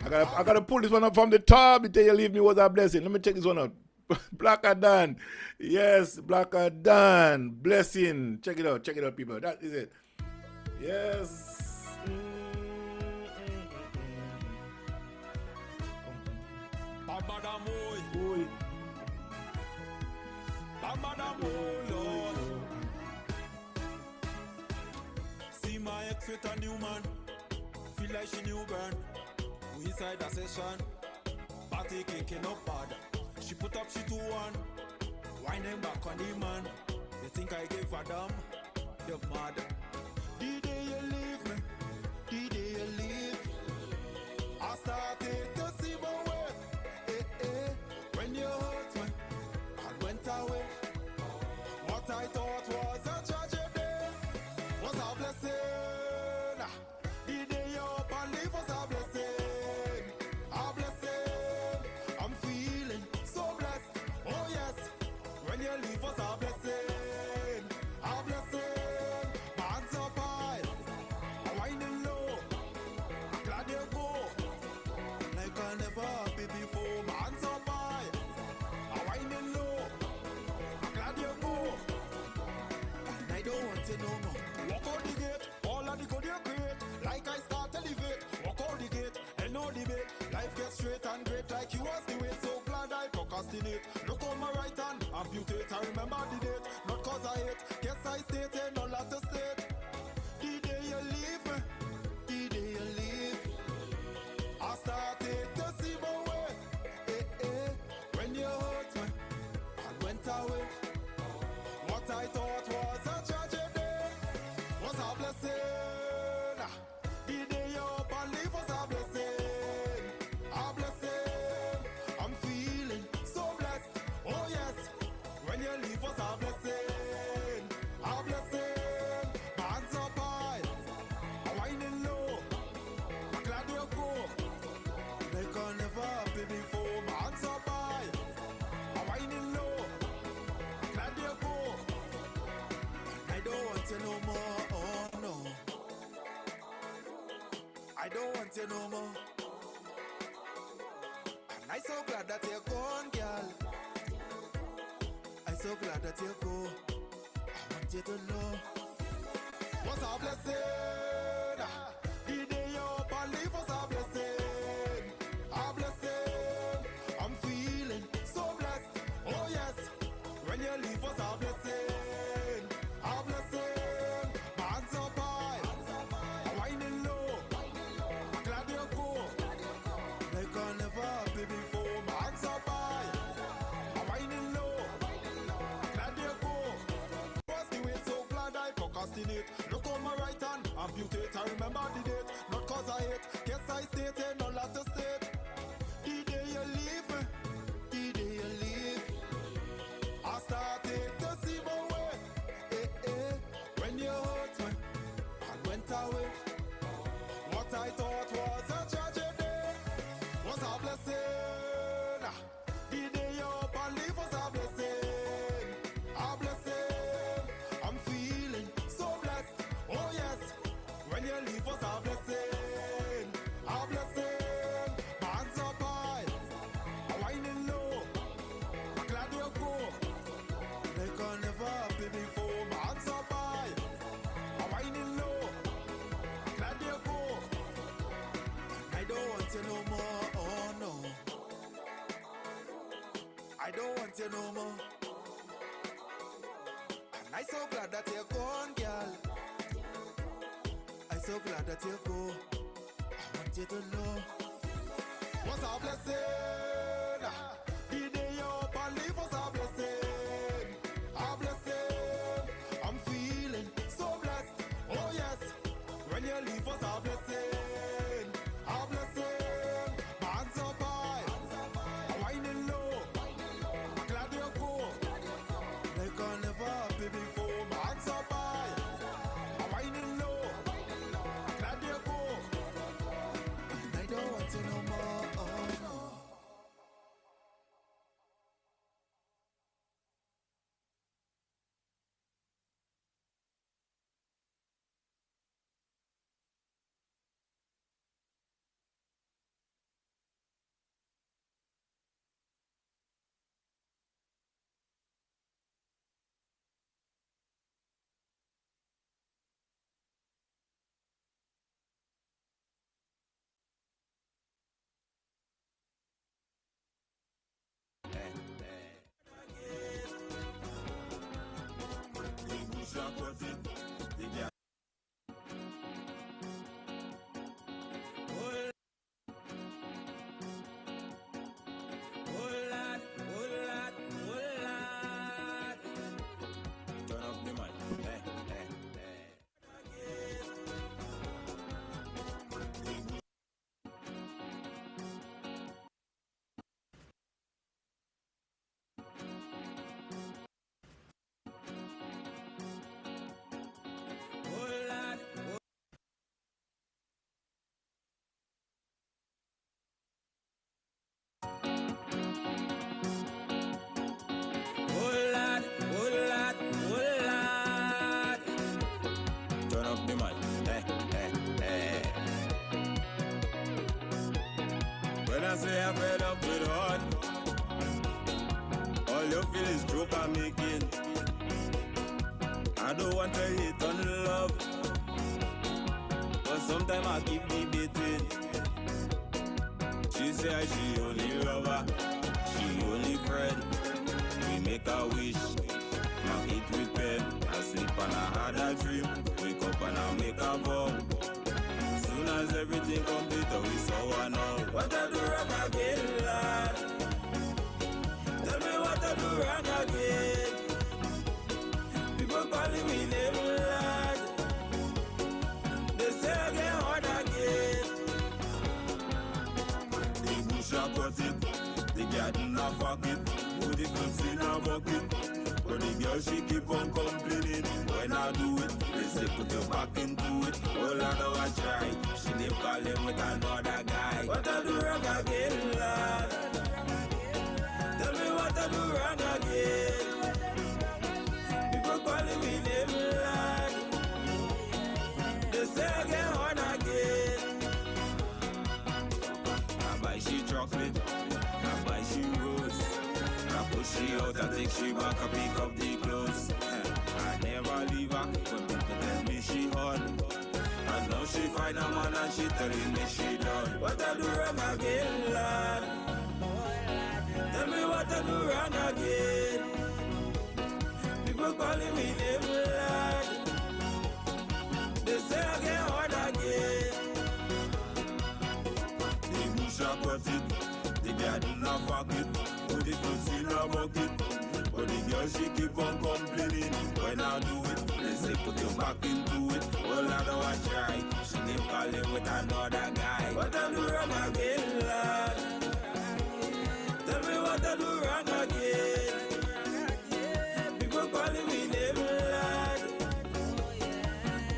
I gotta pull this one up from the top. The day you leave me was a blessing. Let me check this one out. Blacker Dan. Yes, Blacker Dan. Blessing. Check it out, people. That is it. Yes. Oi. Lord. See my ex with a new man. Feel like she new burn. We inside a session. Party kicking up bad. She put up, she 2-1. Winding back on the man. They think I gave a damn. You're mad. The day you leave me, the day you leave, I started to see my way. When you hurt me, I went away. What I thought was a tragedy was a blessing. The day you up and leave was a blessing. A blessing. I'm feeling so blessed. Oh yes, when you leave was a blessing. A blessing. My hands up high, I'm winding low. I'm glad you go. Like I never happy before. My hands up high, I'm winding low. I'm glad you go. And I don't want to know more. Walk out the gate, all of the good you create. Like I start to elevate. Walk out the gate, and no debate. Life gets straight and great like you was the way. So glad I procrastinate. Look on my right hand, amputate. I remember the date, not cause I hate. Guess I stated, no lot to state. The day you leave me, the day you leave, I started to see my way. When you hurt me, I went away. What I thought was a tragedy was a blessing. The day you up and leave was a blessing. A blessing. I'm feeling so blessed. Oh yes, when you leave was a blessing. A blessing. My hands up high, I'm winding low. I'm glad you go. Like I never happy before. My hands up high, I'm winding low. I'm glad you go. I don't want you no more. Oh no, I don't want you no more. And I'm so glad that you're gone, girl. I'm so glad that you go. I want you to know what's a blessing. The day you up and leave was a blessing. A blessing. I'm feeling so blessed. Oh yes, when you leave was a blessing. A blessing. My hands up high, I'm winding low. I'm glad you go. Like I never happy before. My hands up high, I'm winding low. I'm glad you go. Was the way, so glad I procrastinate. Look on my right hand, amputate. I remember the date, not cause I hate. Guess I stated, no lot to state. The day you leave me, the day you leave, I started to see my way. When you hurt me, I went away. What I thought was a tragedy was a blessing. The day you up and leave was a blessing. A blessing. I'm feeling so blessed. Oh yes, when you leave was a blessing. A blessing. My hands up high, I'm winding low. I'm glad you go. Like I never happy before. My hands up high, I'm winding low. I'm glad you go. I don't want you no more. Oh no, I don't want you no more. And I'm so glad that you're gone, girl. I'm so glad that you go. I want you to know what's a blessing. The day you up and leave was a blessing. A blessing. I'm feeling so blessed. Oh yes, when you leave was a blessing. A blessing. My hands up high, I'm winding low. I'm glad you go. Like I never happy before. My hands up high, I'm winding low. I'm glad you go. And I don't want you no more. Oh no. cut it. The girl. Turn up the mic. Hey, hey, hey. Turn up the mic. Hey, hey, hey. When I say I'm fed up with heart, all you feel is joke I'm making. I don't want to hate on love, but sometimes I keep debating. She say she only lover, she only friend. We make a wish, mark it with pen. I sleep and I had a dream, wake up and I make a vow. Soon as everything complete, we saw one now. What I do wrong again, lad? Tell me what I do wrong again. People calling me name, lad. They say I get hard again. The bush a cut it, the garden a fuck it, put the fruits in a bucket. But the girl she keep on complaining. When I do it, they say put your back into it. Oh Lord, I try. She name calling with another guy. What I do wrong again, lad? Tell me what I do wrong again. People calling me name, lad. They say I get hard again. I buy she chocolate, I buy she rose. I push she out, I take she back, I pick up the clothes. I never leave her, but people tell me she hard. And now she find a man and she telling me she done. What I do wrong again, lad? Tell me what I do wrong again. People calling me name, lad. They say I get hard again. The bush a cut it, the garden a fuck it, put the fruits in a bucket. But the girl she keep on complaining. When I do it, they say put your back into it. Well, I don't want to try. She name calling with another guy. What I do wrong again, lad? Tell me what I do wrong again. People calling me name, lad.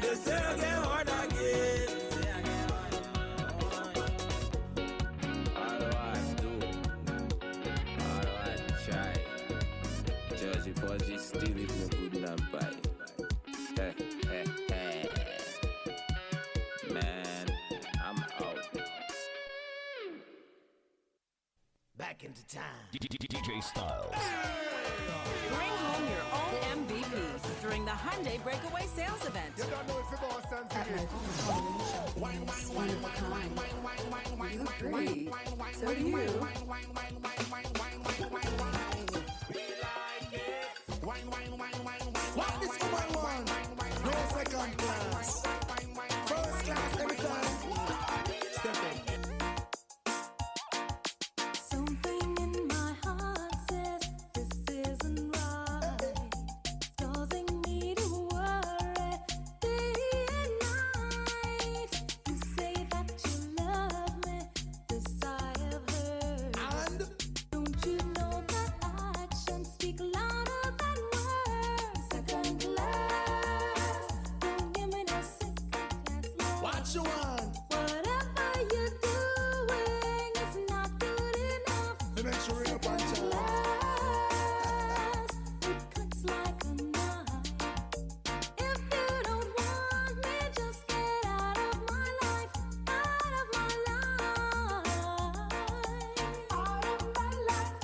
They say I get hard again. All I do, all I try. Judge but she still if me good not buy. Hey, hey, hey. Man, I'm out. Back into time. DJ Styles. Bring home your own MVP during the Hyundai Breakaway Sales Event. You don't know if you go stand for it. One of a kind. You agree. So do you. What this woman want? No second class. First class every time. Step in. Something in my heart says this isn't right. It's causing me to worry day and night. You say that you love me, this I have heard. And Don't you know that actions speak louder than words? Second class, don't give me no second class love. what you want? Whatever you're doing is not good enough. To make sure you punch Second out. class, it cuts like a knife. If you don't want me, just get out of my life, out of my life, out of my life.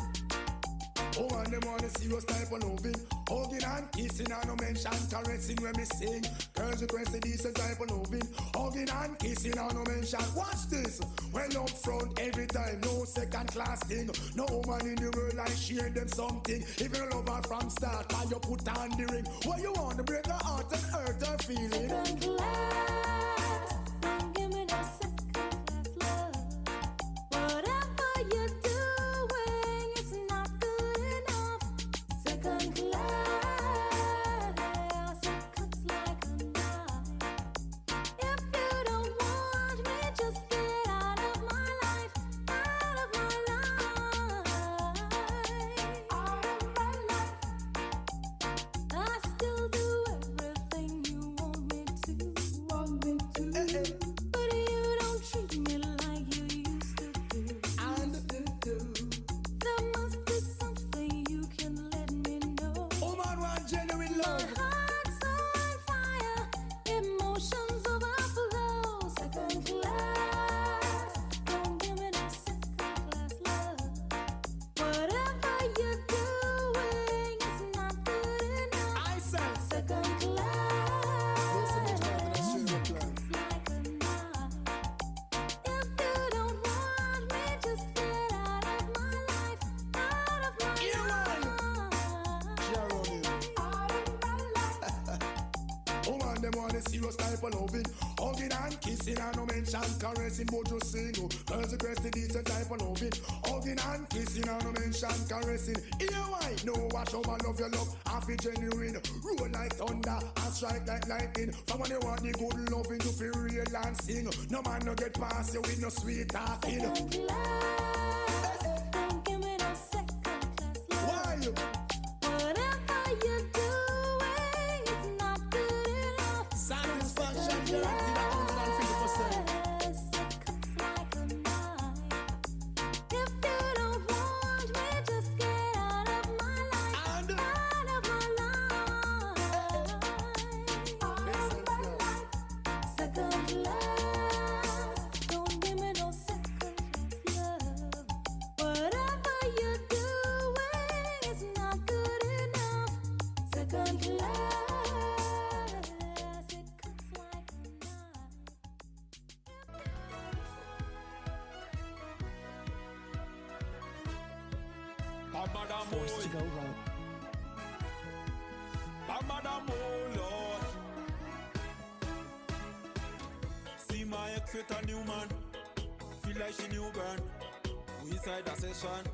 Oh, and them want a serious type of loving. Hugging and kissing and no mention caressing when me sing. Girls request the decent type of loving. Hugging and kissing and no mention. Watch this. Well up front every time, no second class thing. No woman in the world I share them something. If you love her from start, and you put on the ring. What you want to break her heart and hurt her feeling? Second class, don't give me no second class love. Whatever you're doing, it's not good enough. Second class, it cuts like a knife. If you don't want me, just get out of my life, out of my life, out of my life. I still do everything you want me to, but you don't treat me like you used to do. There must be something you can let me know. Woman want genuine My love. heart's on fire, emotions overflow. Second class, don't give me no second class love. Whatever you're doing is not good enough. I said. Second class, like a knife. If you don't want me, just get out of my life, out of my Yeah, man. life. Woman, them want a serious type of loving. Hugging and kissing and no mention caressing, but just single. Girls request the decent type of loving. Hugging and kissing and no mention caressing. Yeah, why? No, wash over love your love. Happy genuine. Roll like thunder and strike like lightning. From when you want the good loving, you feel real and sing. No man no get past you with no sweet talking. Second class, don't give me no second class love. Why? Whatever you're doing, it's not good enough. Satisfaction guaranteed 150%. Yes, it cuts like a knife. If you don't want me, just get out of my life, And out of my life, out of my life. Second class, don't give me no second class love. Whatever you're doing is not good enough. Second class, it cuts like a knife. Forced to go rogue. Madam, oh Lord. See my ex with a new man. Feel like she new burn. We inside a session.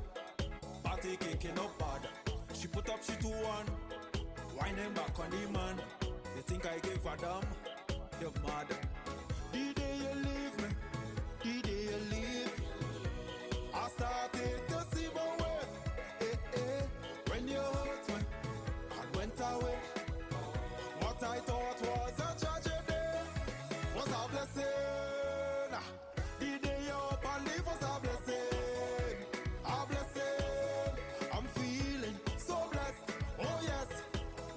Party kicking up bad. She put up she 2-1. Winding back on the man. You think I gave a damn? You're mad. The day you leave me. The day you leave. I started to see my way. When you hurt me and went away. What I thought was a tragedy was a blessing. The day you up and leave was a blessing. A blessing. I'm feeling so blessed. Oh yes.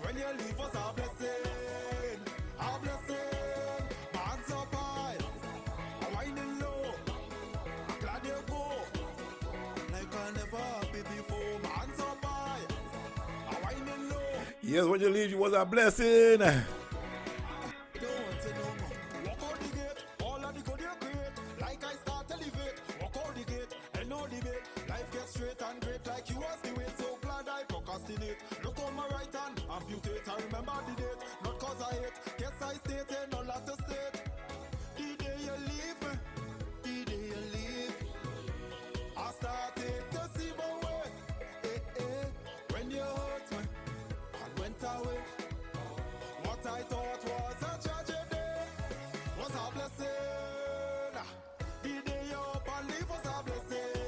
When you leave was a blessing. A blessing. My hands up high. I'm winding low. I'm glad you go. Like I never happy before. My hands up high. I'm winding low. Yes, when you leave, you was a blessing. Don't want to know more. Walk out the gate, all of the good you create. Like I start to elevate. Walk out the gate, and no debate. Life gets straight and great like you was the way. So glad I procrastinate. Look on my right hand, amputate. I remember the date, not cause I hate. Guess I stated, no lot to state. The day you leave me, the day you leave. I started to see my way. When you hurt me and went away. What I thought was a tragedy was a blessing. The day you up and leave was a blessing.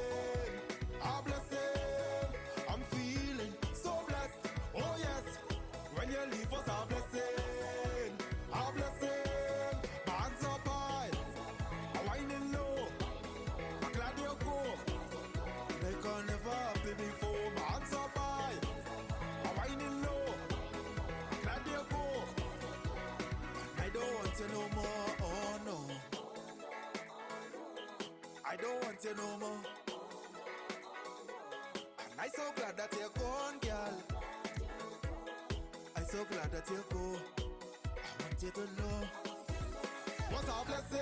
A blessing. I'm feeling so blessed. Oh yes. When you leave was a blessing. A blessing. My hands up high. I'm winding low. I'm glad you go. Like I never happy before. My hands up high. I'm winding low. I'm glad you go. I don't want to know more, oh no. I don't want to know more. And I'm so glad that you're gone, girl. so glad that you go. I want you to know what's a blessing.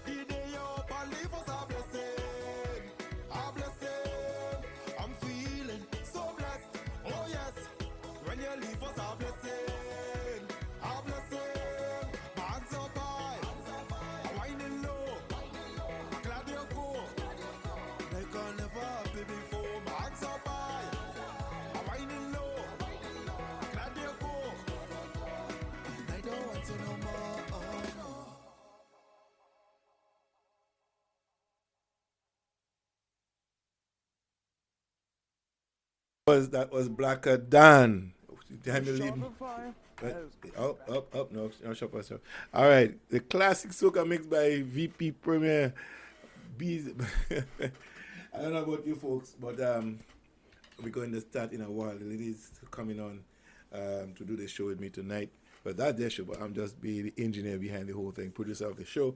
The day you up and leave was a blessing. A blessing. I'm feeling so blessed. Oh yes. When you leave was a blessing. A blessing. My hands up high. I'm winding low. I'm glad you go. Like I never happy before. My hands up high. I'm winding low. I'm glad you go. I don't want to no more. That was Blacker Dan. Damn, you leave me. Up, no, shop us. All right, the classic soca mix by VP Premier Bees. I don't know about you folks, but we're going to start in a while. The ladies coming on to do the show with me tonight. But that's their show, but I'm just being the engineer behind the whole thing, producer of the show.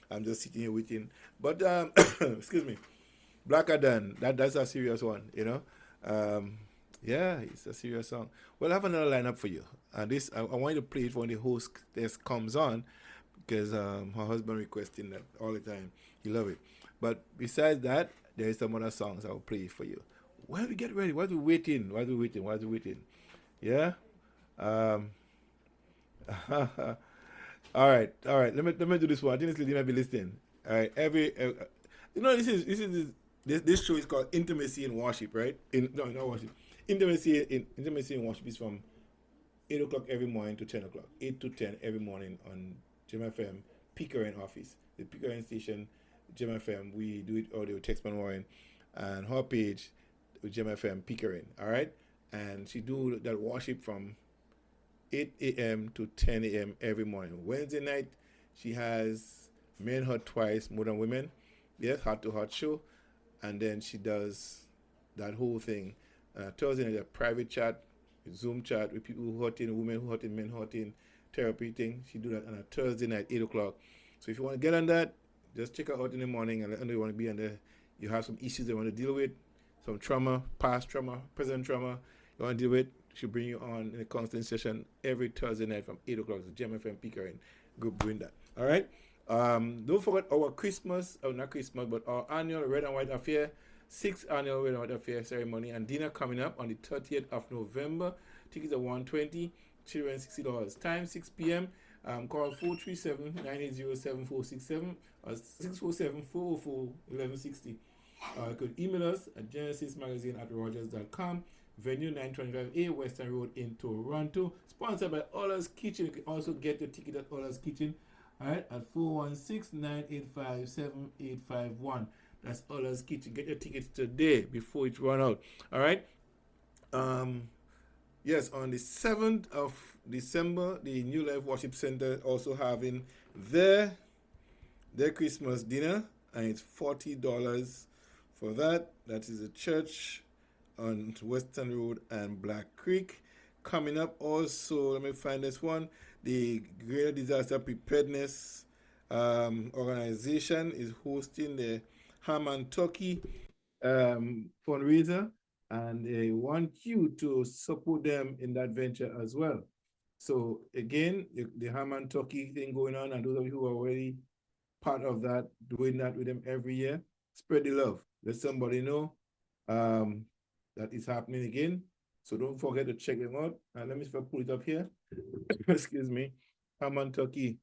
I'm just sitting here waiting. But excuse me, Blacker Dan, that's a serious one, you know. Yeah, it's a serious song. Well, I have another lineup for you. And this, I want you to play it when the host test comes on, because her husband requesting that all the time. He love it. But besides that, there is some other songs I'll play for you. While we get ready, while we waiting, yeah. All right. Let me do this one. I think this lady might be listening. All right. This show is called Intimacy in Worship, right? Not worship. Intimacy in Worship is from 8 o'clock every morning to 10 o'clock. 8 to 10 every morning on GEMFM Pickering office. The Pickering station, GEMFM, we do it audio, Textman Warren, and her page with GEMFM Pickering, all right? And she do that worship from 8 a.m. to 10 a.m. every morning. Wednesday night, she has Men Heard Twice, More Than Women. Yes, Heart to Heart show. And then she does that whole thing. Thursday night, a private chat, Zoom chat with people who hurting, women who hurting, men hurting, therapy thing. She do that on a Thursday night, 8 o'clock. So if you want to get on that, just check her out in the morning and let her know you want to be on there. You have some issues you want to deal with, some trauma, past trauma, present trauma you want to deal with. She'll bring you on in a constant session every Thursday night from 8 o'clock. So GEMFM Pickering group doing that. All right. Don't forget our Christmas, not Christmas, but our annual Red and White Affair, 6th annual Red and White Affair ceremony and dinner coming up on the 30th of November. Tickets are $120, children $60. Time 6 p.m. Call 437-980-7467 or 647-404-1160. You could email us at genesismagazine@rogers.com. Venue 925A Western Road in Toronto. Sponsored by Ola's Kitchen. You can also get your ticket at Ola's Kitchen. Alright, at 416-985-7851. That's Ola's Kitchen. Get your tickets today before it run out. Alright. Yes, on the 7th of December, the New Life Worship Center also having their Christmas dinner, and it's $40 for that. That is a church on Western Road and Black Creek. Coming up also, let me find this one. The Greater Disaster Preparedness organization is hosting the ham and turkey fundraiser, and they want you to support them in that venture as well. So again, the ham and turkey thing going on, and those of you who are already part of that, doing that with them every year, spread the love. Let somebody know that it's happening again. So don't forget to check them out. And let me pull it up here. Excuse me. Ham and turkey.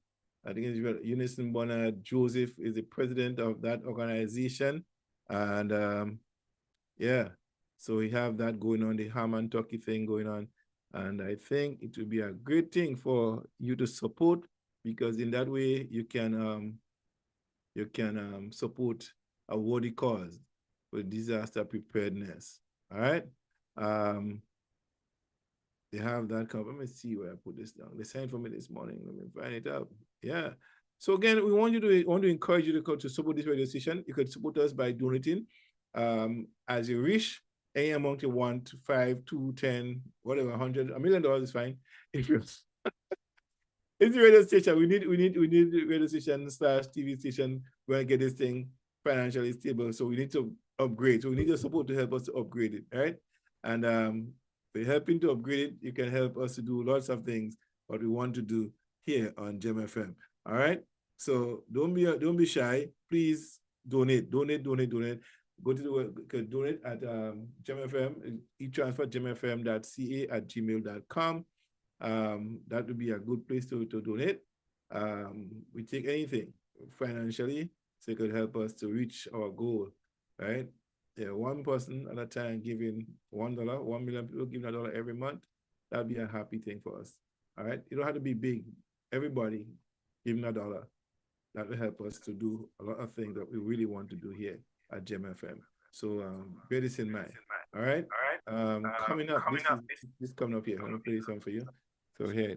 I think it's Unison Bonner Joseph is the president of that organization. And yeah, so we have that going on, the ham and turkey thing going on. And I think it will be a great thing for you to support, because in that way you can support a worthy cause for disaster preparedness. All right. They have that cover. Let me see where I put this down. They sent for me this morning. Let me find it up. Yeah. So again, we want to encourage you to support this radio station. You could support us by donating as you wish. Any amount you want, 5, 2, 10, whatever, $100, $1 million is fine. If you it's a radio station. We need radio station / TV station. We're gonna get this thing financially stable. So we need to upgrade. So we need your support to help us to upgrade it. All right. And For helping to upgrade it, you can help us to do lots of things what we want to do here on GEMFM. All right. So don't be shy. Please donate. Go to the donate at GEMFM, e-transfer gemfm.ca@gmail.com. That would be a good place to donate. We take anything financially so it could help us to reach our goal, right? Yeah, one person at a time giving $1, 1 million people giving $1 every month. That'd be a happy thing for us. All right. You don't have to be big. Everybody giving $1. That will help us to do a lot of things that we really want to do here at GEMFM. So bear this in mind. All right. Coming up, this coming up here. I'm gonna play something for you. So here.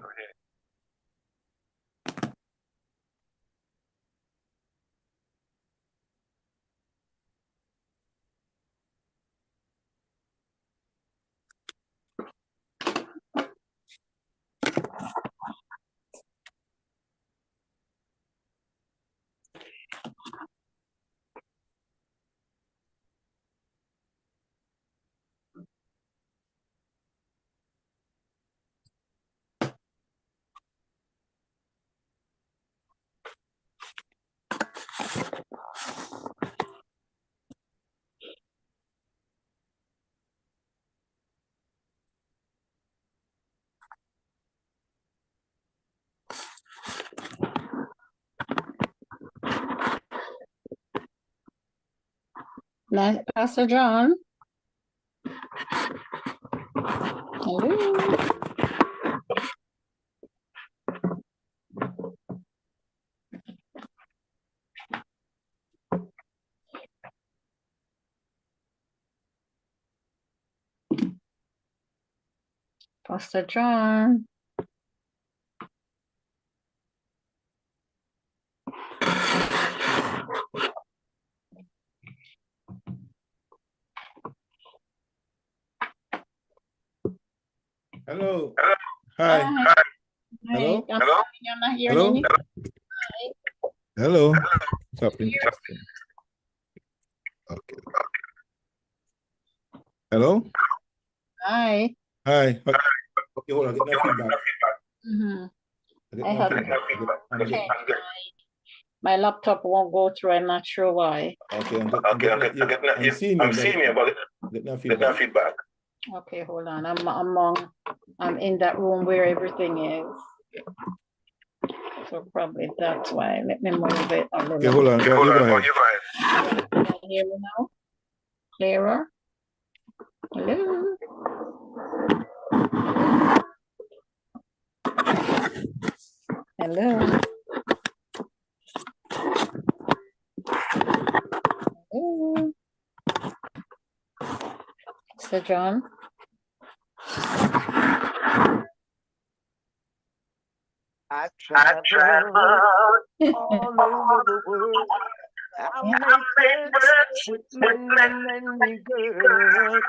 Pastor John. Hello. Pastor John. Hello. Hi. Hello. Hello. You're not hearing Hello. me? Hello. Something. Okay. Hello. Hi. Hi. Okay, hold on. Get my feedback. I have my laptop won't go through. I'm not sure why. Okay, I'm seeing you, but get no feedback. Okay, hold on. I'm in that room where everything is. So probably that's why. Let me move it a little. Okay, hold on. You go ahead. Can you hear me now? Clearer? Hello? Hello? Hello? Mr. John? I traveled all over the world. I made friends with many girls,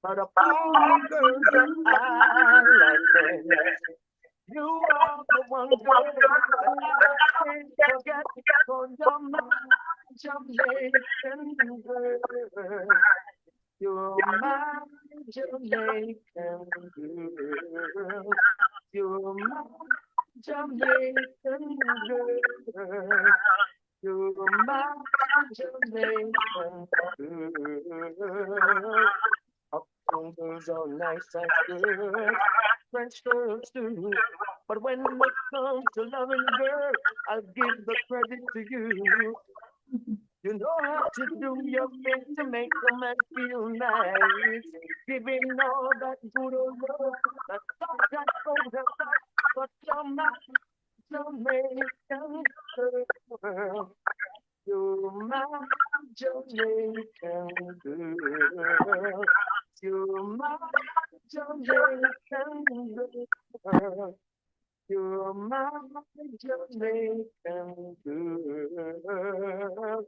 but of all the girls that I like best, you are the one girl that I can't forget. For you're my Jamaican girl. You're my Jamaican girl. You're my Jamaican girl. You're my Jamaican girl. Uptown girls are nice and good, French girls too. But when it comes to loving girl, I'll give the credit to you. You know how to do your thing to make a man feel nice. Giving all that good old love, that stuff that goes up, but you're my Jamaican girl. You're my Jamaican girl. You're my Jamaican girl. You're my Jamaican girl.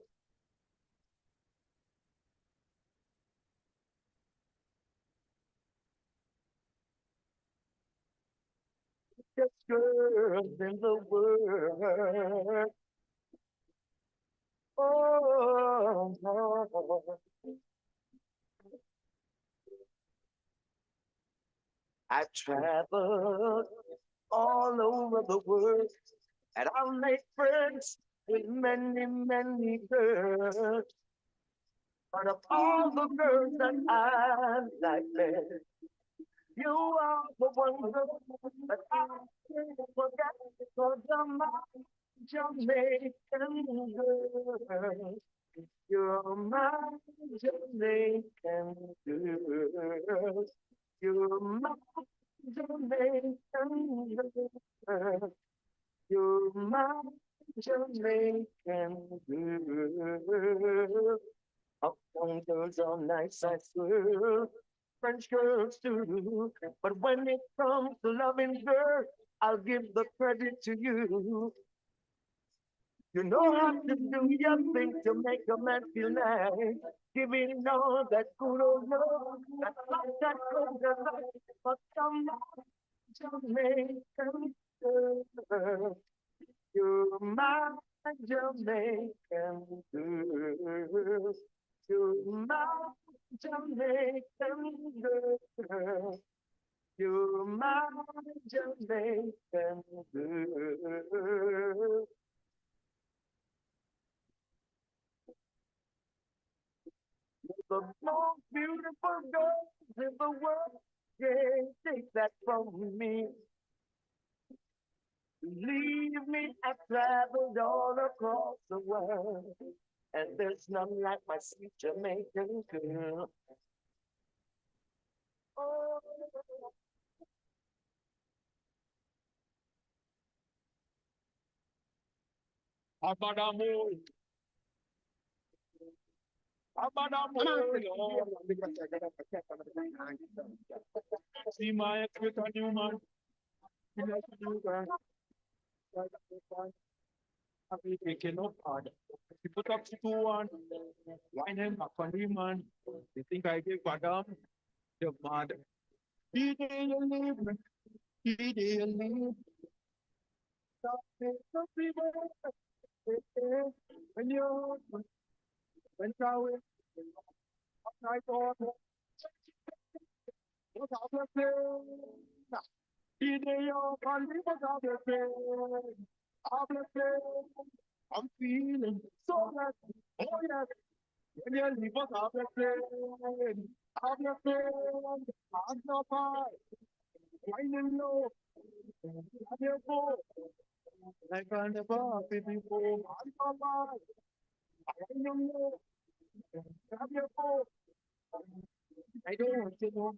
Best girls in the world. Oh, oh. I've traveled all over the world, and I'll make friends with many, many girls. But of all the girls that I like best, you are the one that I can't forget. Cause you're my Jamaican girl. You're my Jamaican girl. You're my Jamaican girl. You're my Jamaican girl. Uptown girls are nice, I swear. French girls too. But when it comes to loving girl, I'll give the credit to you. You know how to do your thing to make a man feel nice. Giving all that good old love, that love that goes around. But some Jamaican girl, you're my Jamaican girl. You're my Jamaican girl. You're my Jamaican girl. The most beautiful girls in the world. Yeah, take that from me. Leave me, I traveled all across the world. And there's none like my sweet Jamaican girl. Oh, Abadamu, Abadamu, see my ex-wife a new man. He like a new girl. I'll be taking up hard. He put up to 2-1. Wine him back on the man. They think I gave Badam. They're mad. He day you leave me. He day you leave me. Stop it, stop it. When you went away, I thought, what out of pain? He day you can't leave us out of pain. Out of pain. I'm feeling so blessed. Oh yes. When you leave us out of pain. Out of pain. I'm not fine. Winding low. I'm your fool. Like I never be before. I'm not fine. Winding low. I'm your fool. I don't want to know.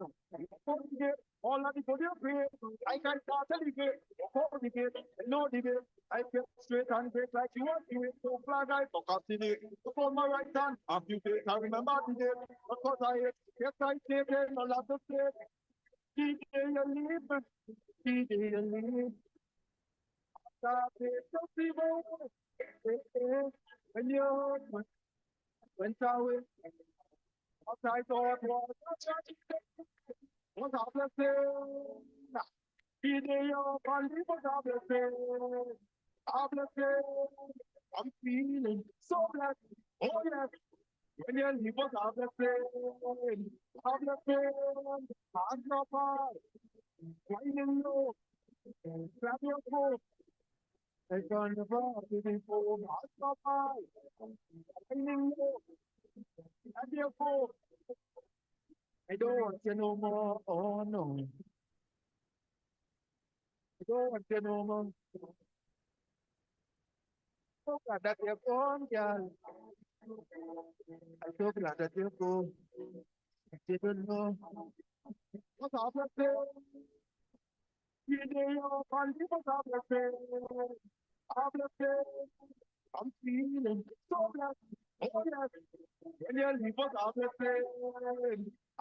All of the body of prayer. I can't start a debate. For the gate. No debate. I get straight and great like you want to. So flag I procrastinate. For my right hand. After you take, I remember the day. Because I yes, I say it. No love the state. The day you leave. The day you leave. Stop it. Don't be bold. When you went away. What I thought was a blessing. The day of only was a blessing. A blessing. I'm feeling so blessed. Oh yes. When you leave us a blessing. A blessing. Hands up high. Winding low. Grab your foot. Take on the bar. Giving for hands up high. Winding low. Grab your foot. I don't want you no more. Oh no. I don't want you no more. So glad that you're gone, girl. I'm so glad that you're gone. I didn't know. What's up, let's say? You know, what's up, let's say? Up, let's say. I'm feeling so glad. Oh, yes. When you leave us up, let's say.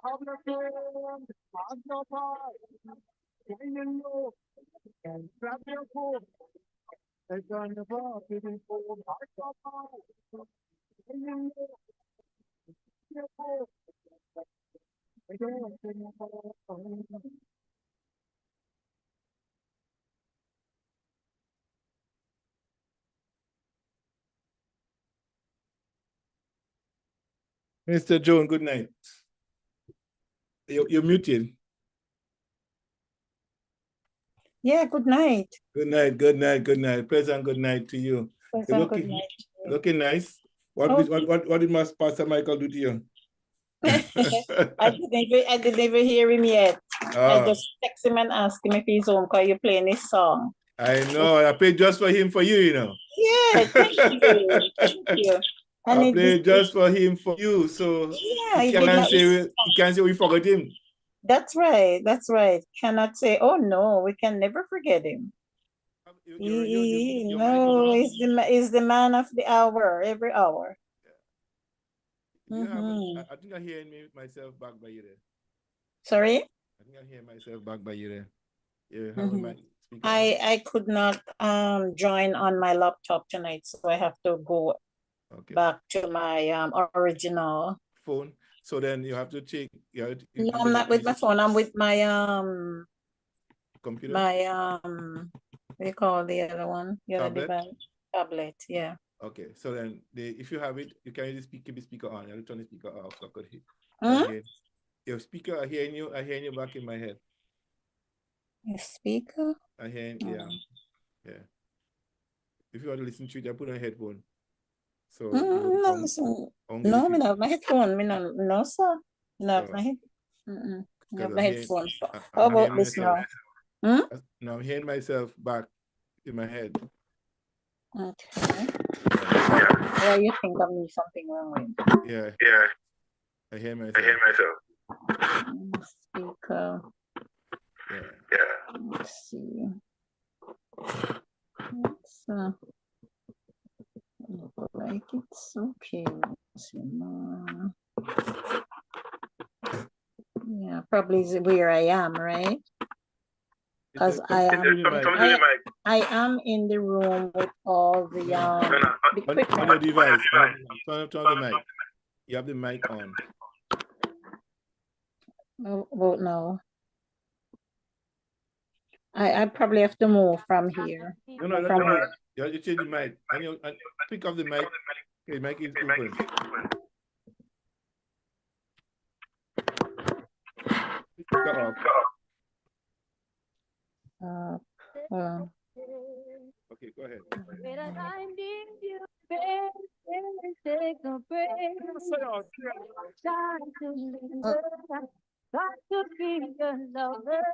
Up, let's say. I'm so fine. When you know. And grab your phone. I can't never be for my papa. When you know. Your phone. I don't want to know. Mr. Joan, good night. You're muted. Yeah, good night. Good night, good night, good night. Pleasant good night to you. Pleasant good night. Looking nice. What did Pastor Michael do to you? I didn't even hear him yet. I just text him and ask him if he's home because you're playing his song. I know. I played just for him for you, you know. Yeah, thank you. Thank you. And I played just for him for you. So yeah, he can't say we forgot him. That's right. That's right. Cannot say, oh no, we can never forget him. No, he's the man of the hour, every hour. I think I'm hearing myself back by you there. Sorry? I think I'm hearing myself back by you there. You have Mhm. my speaker. I could not join on my laptop tonight, so I have to go back to my original phone. So then you have to check. No, I'm not with my phone. I'm with my computer. My what do you call the other one? The other Tablet? device. Tablet, yeah. Okay, so then if you have it, you can just keep the speaker on. You have to turn the speaker off. So I could hear. Your speaker, I hearing you back in my head. Your speaker? I hear, yeah. If you want to listen to it, I put on a headphone. So no, listen. No, me not have my headphone. No, sir. Me not have my head. I have my headphone. How about this now? Now I'm hearing myself back in my head. Okay. Why you think of me something wrong with? Yeah. I hear myself. Speaker. Yeah. Let's see. Like it's okay. Yeah, probably is where I am, right? Because I am in the room with all the equipment. On your device. Turn the mic. You have the mic on. Well, no. I probably have to move from here. No. You change the mic. And pick up the mic. Okay, mic is open. Okay, go ahead. Got to be your lover.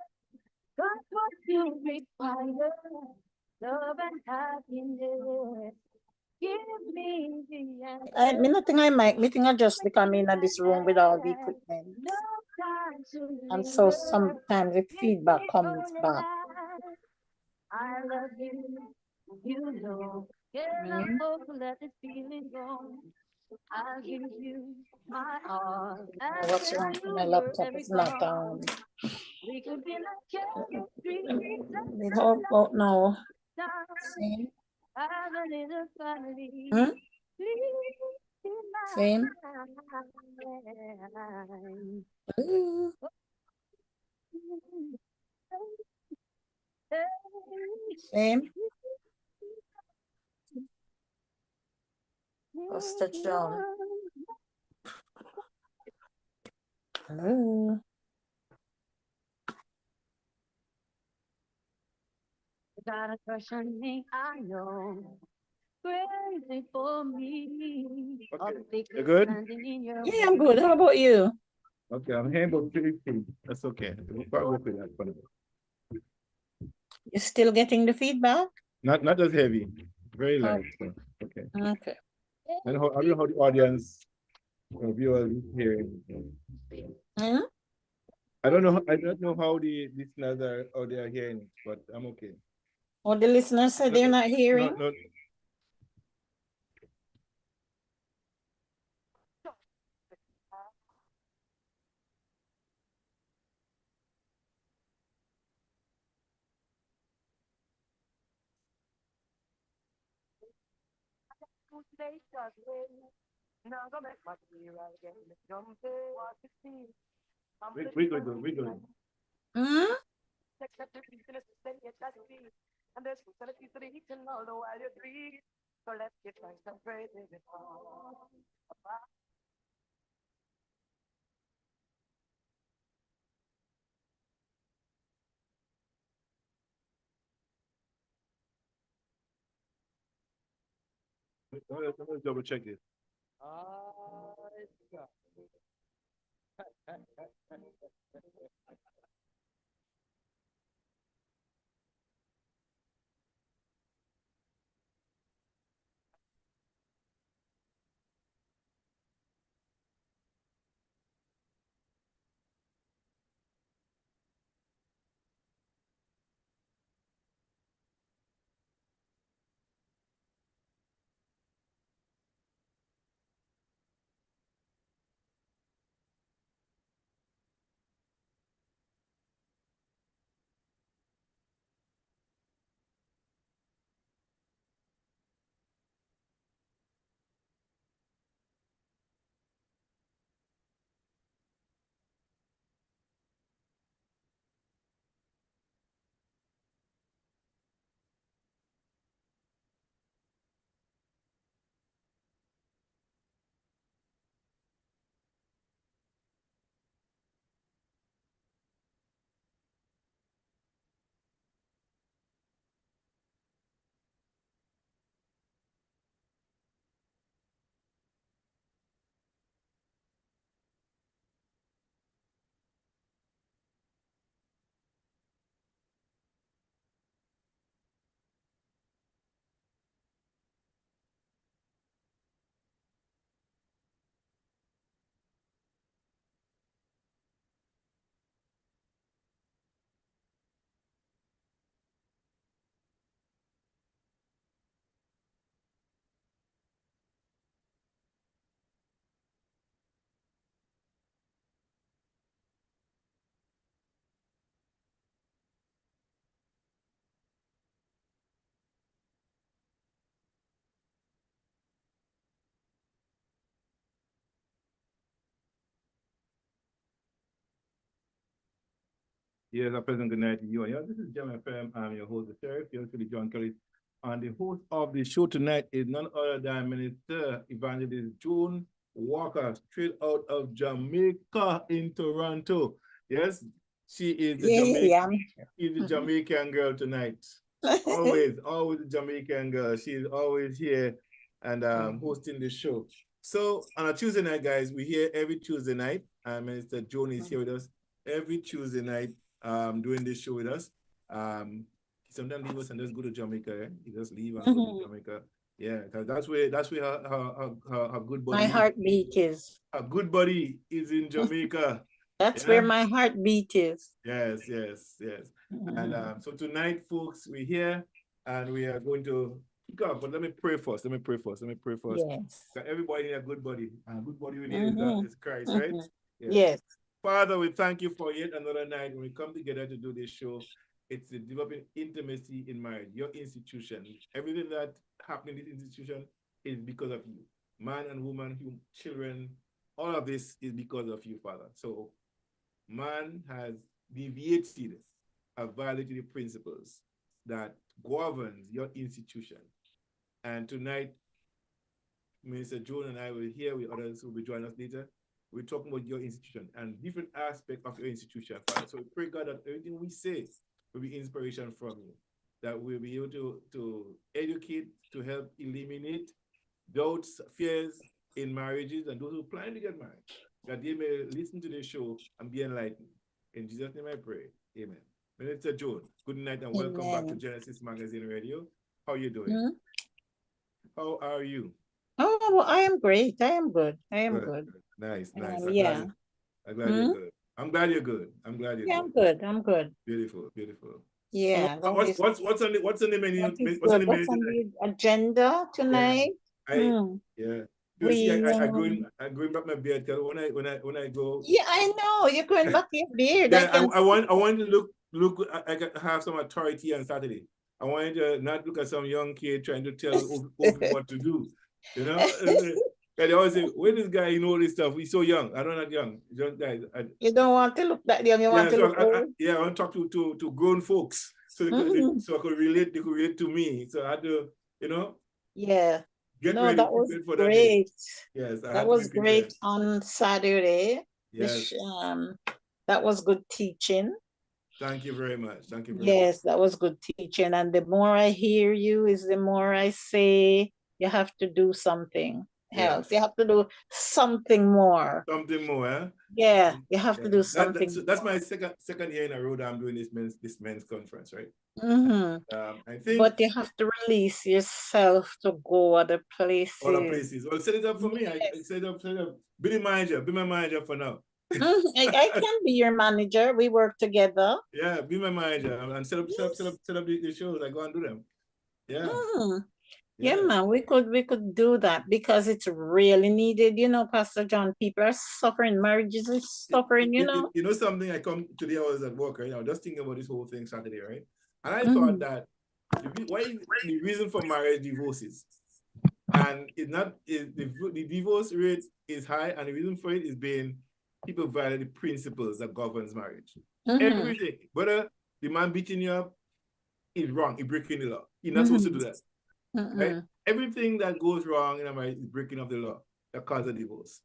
Got what you require. Love and happiness. Give me the answer. Me think I just because I'm in this room with all the equipment. And so sometimes the feedback comes back. I love you, you know. Can't hope to let this feeling go. I'll give you my all. What's wrong? My laptop is not on. We could be like chemistry. We hope, oh no. Same. Have a little family. Same. Same. Pastor John. Hello. Got a crush on me, I know. Crazy for me. Okay. You good? Yeah, I'm good. How about you? Okay, I'm hearing about 3 That's okay. We'll work with that. You're still getting the feedback? Not as heavy. Very light. So, okay. Okay. And I don't know how the audience viewers hearing. I don't know how the listeners are hearing it, but I'm okay. Or the listeners said they're not hearing? No. We good. Let's double check it. Yes, a pleasant good night to you. Yeah, this is GEMFM. I'm your host, the Sheriff. You're actually John Kelly. And the host of the show tonight is none other than Minister Evangelist June Walker, straight out of Jamaica in Toronto. Yes, she is the Jamaican girl tonight. always a Jamaican girl. She's always here and hosting the show. So on a Tuesday night, guys, we're here every Tuesday night. Minister June is here with us every Tuesday night doing this show with us. He sometimes leave us and just go to Jamaica. He just leave and go to Jamaica. Yeah, because that's where her good body. My heartbeat is. Her good body is in Jamaica. That's where my heartbeat is. Yes. And so tonight, folks, we're here and we are going to kick off. But let me pray first. Yes. Everybody need a good body. And a good body we need is Christ, right? Yes. Father, we thank you for yet another night when we come together to do this show. It's developing intimacy in marriage, your institution. Everything that happened in this institution is because of you. Man and woman, children, all of this is because of you, Father. So man has deviated, violated the principles that governs your institution. And tonight, Minister Joan and I will be here with others who will be joining us later. We're talking about your institution and different aspects of your institution, Father. So we pray, God, that everything we say will be inspiration from you, that we'll be able to educate, to help eliminate doubts, fears in marriages, and those who plan to get married, that they may listen to the show and be enlightened. In Jesus' name I pray. Amen. Minister Joan, good night and welcome back to Genesis Magazine Radio. How are you doing? How are you? Oh, I am great. I am good. I am good. Nice. Yeah. I'm glad you're good. I'm glad you're good. I'm good. I'm good. Beautiful. Yeah. So what's on the menu? What's on the agenda tonight? Yeah. I growing back my beard because when I go. Yeah, I know you're growing back your beard. Yeah, I want to look. I have some authority on Saturday. I wanted to not look at some young kid trying to tell old people what to do. You know, and they always say, "Where this guy, know this stuff? He's so young." I don't not young guys. You don't want to look that young. You want to look old. I want to talk to grown folks so so I could relate. They could relate to me. So I had to, Yeah. Get ready. That was great. Yes, that was great on Saturday. Yes. That was good teaching. Thank you very much. Yes, that was good teaching. And the more I hear you is the more I say, you have to do something Yeah. else. You have to do something more. Something more, eh? Yeah, you have to Yeah. do something. So that's my second year in a row that I'm doing this men's conference, right? I think But you have to release yourself to go other places. other places. Well, set it up for me. I Yes. set it up. Be my manager for now. I can be your manager. We work together. Yeah, be my manager and set up the shows. I go and do them. Yeah. Yeah, man, we could do that because it's really needed, Pastor John. People are suffering, marriages are suffering, You know something, I come today, I was at work, right? I was just thinking about this whole thing Saturday, right? And I thought that the reason for marriage divorces, and it's not the divorce rate is high, and the reason for it is being people violate the principles that governs marriage. Everything, whether the man beating you up is wrong, he's breaking the law. You're not supposed to do that. Right? Everything that goes wrong in a marriage is breaking of the law that causes a divorce.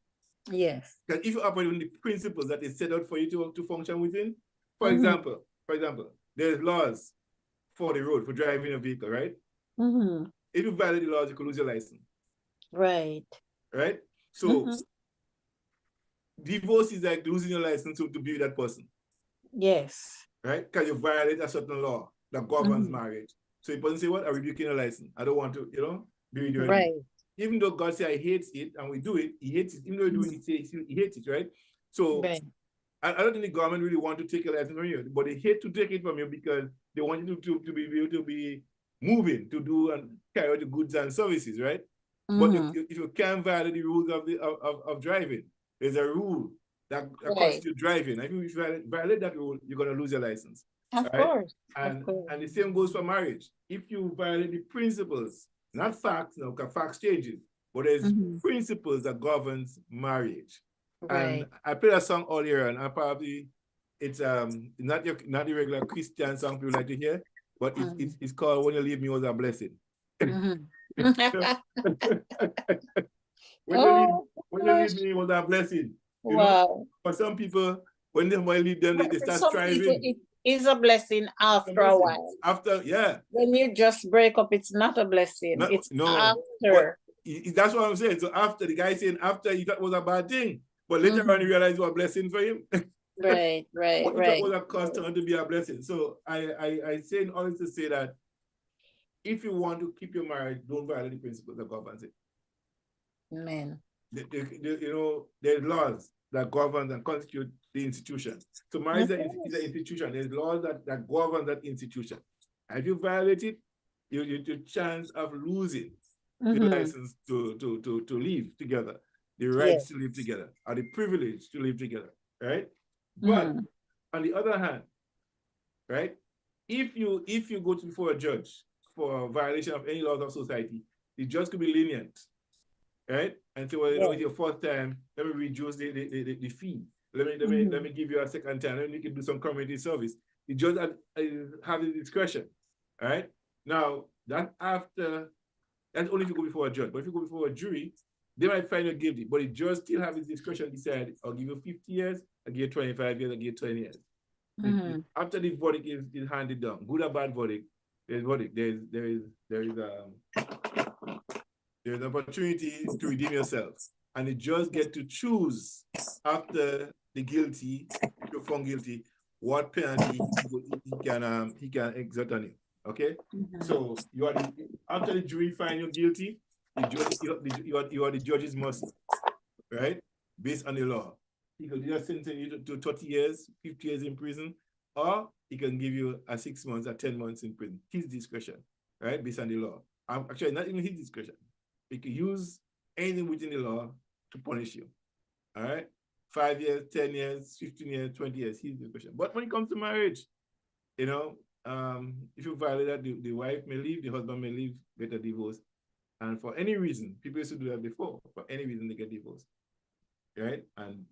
Yes. Because if you operate on the principles that is set out for you to function within, for example, there's laws for the road for driving a vehicle, right? If you violate the laws, you could lose your license. Right. Right? So divorce is like losing your license to be with that person. Yes. Right? Because you violate a certain law that governs marriage. So the person say, what? I'm rebuking your license. I don't want to, be with you anymore. Right. Even though God says I hate it and we do it, he hates it. Even though we do it, he hates it, right? So I don't think the government really want to take a license from you, but they hate to take it from you because they want you to be able to be moving, to do and carry out the goods and services, right? But if you can't violate the rules of driving, there's a rule that constitutes driving. If you violate that rule, you're going to lose your license. Of course. And the same goes for marriage. If you violate the principles, not facts, because facts changes, but there's principles that governs marriage. Right. And I played a song earlier, and it's not the regular Christian song people like to hear, but it's called "When You Leave Me Was a Blessing." When you leave me was a blessing. You know? For some people, when they leave them, they start striving. It is a blessing after a while. After, yeah. When you just break up, it's not a blessing. It's after. That's what I'm saying. So after, the guy saying after, he thought it was a bad thing. But later on, he realized it was a blessing for him. Right. What he thought was a cost turned to be a blessing. So I say in order to say that if you want to keep your marriage, don't violate the principles that governs it. Amen. There's laws that govern and constitute the institution. So marriage is an institution. There's laws that govern that institution. And if you violate it, your chance of losing your license to live together, the rights to live together, or the privilege to live together, right? But on the other hand, right, if you go before a judge for a violation of any laws of society, the judge could be lenient, right? And so, it's your first time, let me reduce the fee. Let me give you a second time. Let me do some community service. The judge has the discretion, right? Now, that's only if you go before a judge. But if you go before a jury, they might find you guilty. But the judge still has his discretion to decide, I'll give you 50 years, I'll give you 25 years, I'll give you 20 years. After the verdict is handed down, good or bad verdict, there's an opportunity to redeem yourself. And the judge get to choose after the guilty, if you're found guilty, what penalty he can exert on you. Okay? So after the jury find you guilty, you are the judge's mercy, right? Based on the law. He could either sentence you to 30 years, 50 years in prison, or he can give you a 6 months or 10 months in prison. His discretion, right? Based on the law. Actually, not even his discretion. He can use anything within the law to punish you. All right? 5 years, 10 years, 15 years, 20 years, his discretion. But when it comes to marriage, if you violate that, the wife may leave, the husband may leave, get a divorce. And for any reason, people used to do that before, for any reason they get divorced. Right? And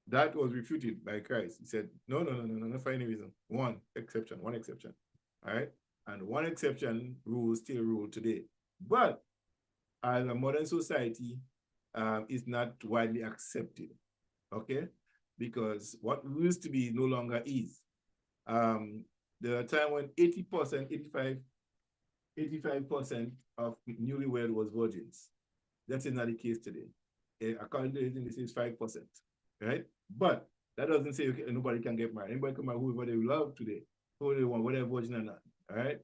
that was refuted by Christ. He said, no, not for any reason. One exception. All right? And one exception still rule today. But as a modern society, is not widely accepted. Okay? Because what used to be no longer is. There are times when 80%, 85% 85% of newlywed was virgins. That is not the case today. According to this is 5%, right? But that doesn't say nobody can get married. Anybody can marry whoever they love today, who they want, whether virgin or not. All right.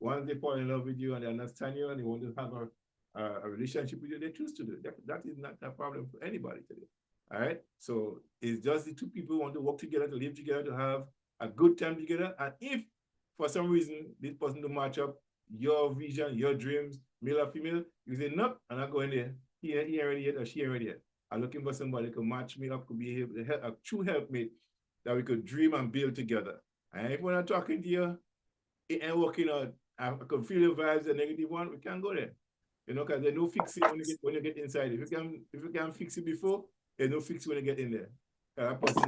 Once they fall in love with you and they understand you and they want to have a relationship with you, they choose to do it. That is not a problem for anybody today. All right. So it's just the two people who want to work together, to live together, to have a good time together. And if for some reason this person don't match up your vision, your dreams, male or female, you say, nope, I'm not going there. He ain't ready yet or she ain't ready yet. I'm looking for somebody who can match me up, could be a true helpmate that we could dream and build together. And if we're not talking to you, it ain't working out, I can feel your vibes, the negative one, we can't go there. You know, because there's no fixing when you get inside. If you can fix it before, there's no fix when you get in there. That person,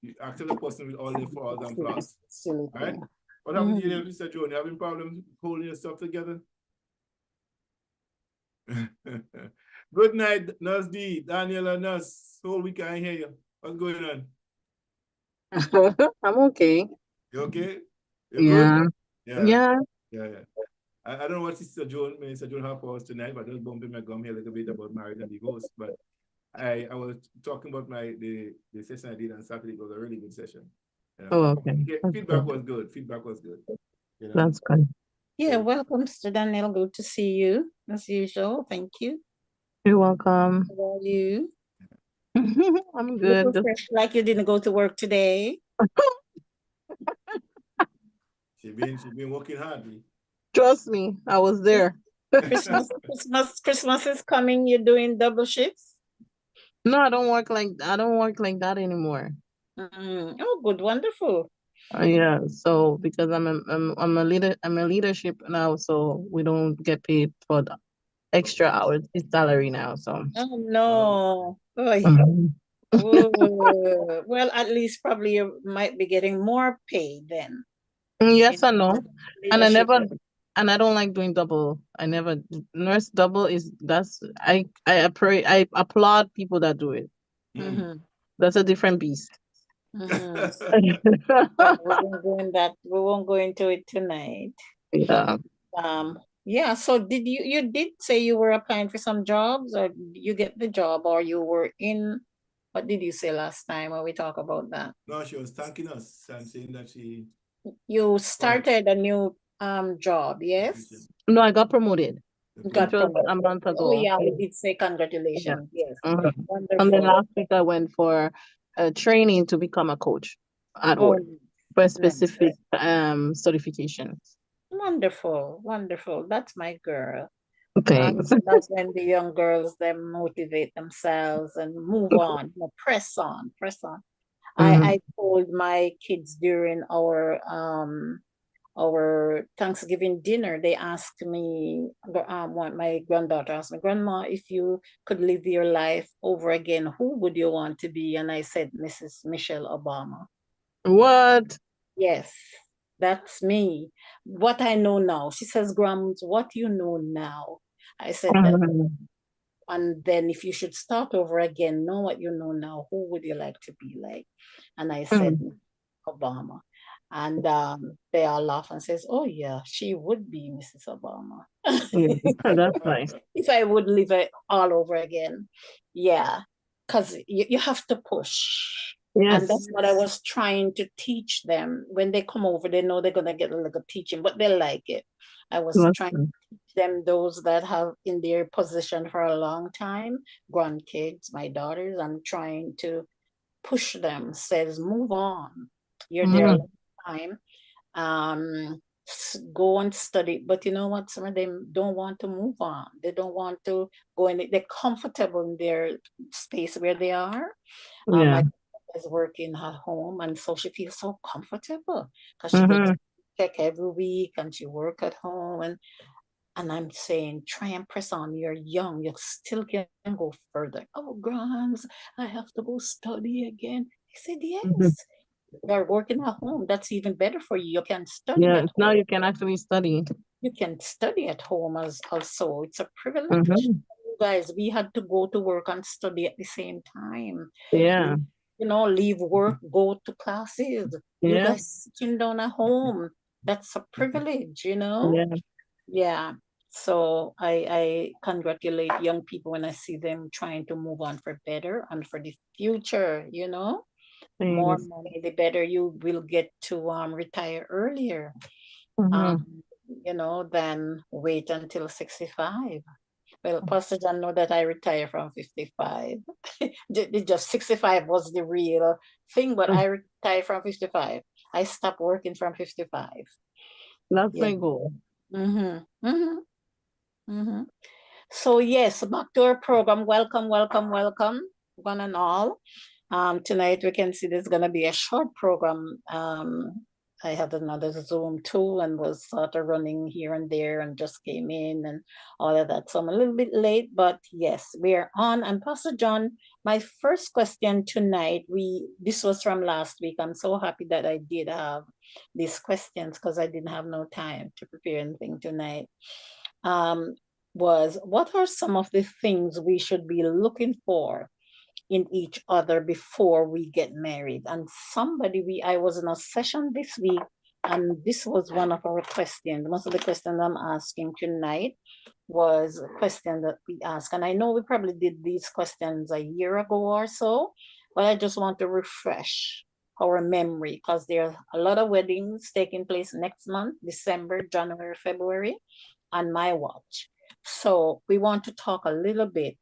you accept the person with all their flaws and flaws. All right? What happened to you, Mr. Joe? You having problems holding yourself together? Good night, Nurse D, Daniela, Nurse. Whole week I hear you. What's going on? I'm okay. You okay? You Yeah. good? Yeah. I don't know what Sister Joan have for us tonight, but I just bumping my gum here a little bit about marriage and divorce. But I was talking about the session I did on Saturday. It was a really good session. You know? Oh, okay. Feedback was good. Feedback was good. You know? That's good. Yeah, welcome, Mr. Daniel. Good to see you as usual. Thank you. You're welcome. How are you? I'm You good. look fresh, like you didn't go to work today. She been working hard. Trust me, I was there. Christmas is coming. You're doing double shifts? No, I don't work like that anymore. Oh, good, wonderful. Yeah, so because I'm a leadership now, so we don't get paid for the extra hours. It's salary now, so. Oh no. Mhm. Well, at least probably you might be getting more pay then. Yes and no. And Leadership. I don't like doing double. I never nurse double I applaud people that do it. That's a different beast. We won't go into it tonight. Yeah. Yeah, so you did say you were applying for some jobs, or you get the job, or you were in, what did you say last time when we talk about that? No, she was thanking us and saying that you started a new job, yes? No, I got promoted. Got promoted. A month ago. Oh yeah, we did say congratulations. Yeah. Yes. Wonderful. And then last week I went for training to become a coach at work for a specific certification. Wonderful, wonderful. That's my girl. Thanks. That's when the young girls them motivate themselves and move on, press on, press on. I told my kids during our Thanksgiving dinner, they asked me, my granddaughter asked me, Grandma, if you could live your life over again, who would you want to be? And I said, Mrs. Michelle Obama. What? Yes, that's me. What I know now. She says, Grams, what you know now? I said that. And then if you should start over again, know what you know now, who would you like to be like? And I said, Obama. And they all laugh and says, oh yeah, she would be Mrs. Obama. That's nice. If I would live it all over again. Yeah, because you have to push. Yes. And that's what I was trying to teach them. When they come over, they know they're going to get a little teaching, but they like it. I was trying to teach them, those that have in their position for a long time, grandkids, my daughters, I'm trying to push them, says, move on. You're there a long time. Go and study. But you know what? Some of them don't want to move on. They don't want to go in. They're comfortable in their space where they are. My is working at home, and so she feels so comfortable because she gets check every week and she work at home, and I'm saying, try and press on. You're young, you still can go further. Oh, Grams, I have to go study again. I said, yes. You're working at home. That's even better for you. You can study. Yeah, now you can actually study. You can study at home as also. It's a privilege. You guys, we had to go to work and study at the same time. Yeah. Leave work, go to classes. You guys sitting down at home. That's a privilege, you know? Yeah. Yeah. So I congratulate young people when I see them trying to move on for better and for the future, you know? More Thanks. money, the better you will get to retire earlier, Mm-hmm. you know, than wait until 65. Well, Pastor John know that I retire from 55. Just 65 was the real thing, but I retire from 55. I stopped working from 55. That's Yeah. my goal. Mm-hmm. Mm-hmm. Mm-hmm. So yes, back to our program. Welcome, welcome, welcome, one and all. Tonight we can see there's gonna be a short program. I had another Zoom too and was sort of running here and there and just came in and all of that. So I'm a little bit late, but yes, we are on. And Pastor John, my first question tonight, this was from last week. I'm so happy that I did have these questions because I didn't have no time to prepare anything tonight. Was what are some of the things we should be looking for in each other before we get married? And I was in a session this week, and this was one of our questions. Most of the questions I'm asking tonight was a question that we asked. And I know we probably did these questions a year ago or so, but I just want to refresh our memory because there are a lot of weddings taking place next month, December, January, February, on my watch. So we want to talk a little bit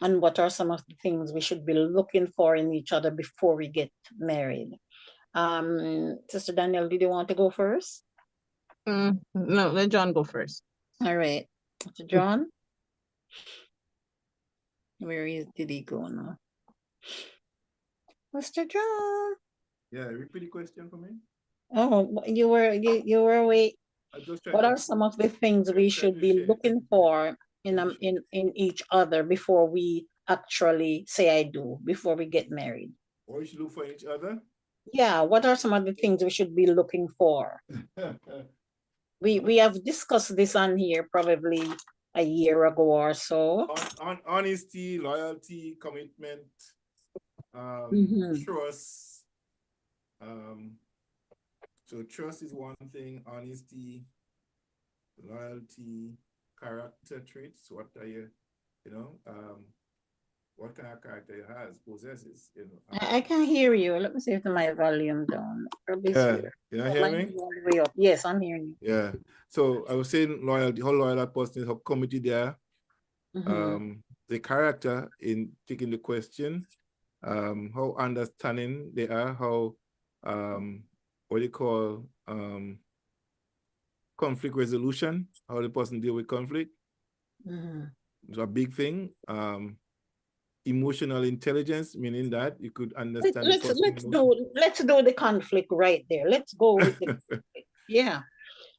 on what are some of the things we should be looking for in each other before we get married. Sister Danielle, did you want to go first? No, let John go first. All right. Mr. John? Did he go now? Mr. John? Yeah, repeat the question for me. Oh, you were away. I just What are some of the things we should be looking for in each other before we actually say I do, before we get married? What we should look for each other? Yeah, what are some of the things we should be looking for? We have discussed this on here probably a year ago or so. Honesty, loyalty, commitment, trust. So trust is one thing, honesty, loyalty, character traits. What are what kind of character you possesses? I can hear you. Let me see if my volume down. Yeah, you hear me? Way up. Yes, I'm hearing you. Yeah. So I was saying loyalty, how loyal that person is, how committed they are. The character in taking the question, how understanding they are, how what do you call conflict resolution, how the person deal with conflict. It's a big thing. Emotional intelligence, meaning that you could understand. Let's do the conflict right there. Let's go with the yeah.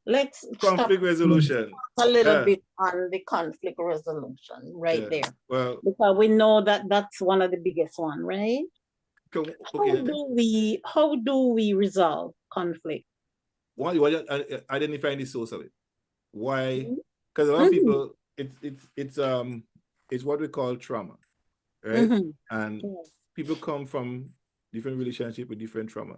Let's conflict resolution a little bit on the conflict resolution right there. Well, because we know that that's one of the biggest one, right? Okay. How do we resolve conflict? Why identifying the source of it? Why? Because a lot of people, it's what we call trauma, right? And people come from different relationship with different trauma,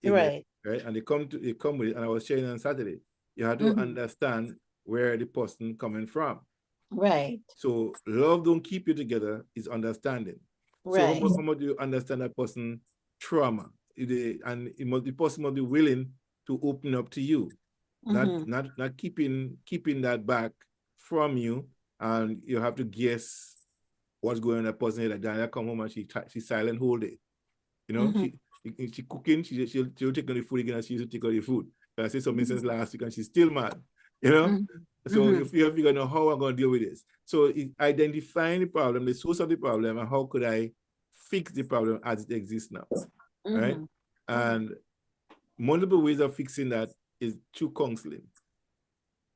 right? And they come with it. And I was sharing on Saturday, you have to understand where the person coming from, right? So love don't keep you together, is understanding. Right. So how much do you understand that person trauma? The person must be willing to open up to you, not keeping that back from you, and you have to guess what's going on in that person's head. Like Daniela come home and she's silent whole day. She cooking, she'll take on the food again, and she used to take on the food. I said something since last week and she's still mad, So you have to know how I'm going to deal with this. So identifying the problem, the source of the problem, and how could I fix the problem as it exists now, right? And multiple ways of fixing that is through counseling.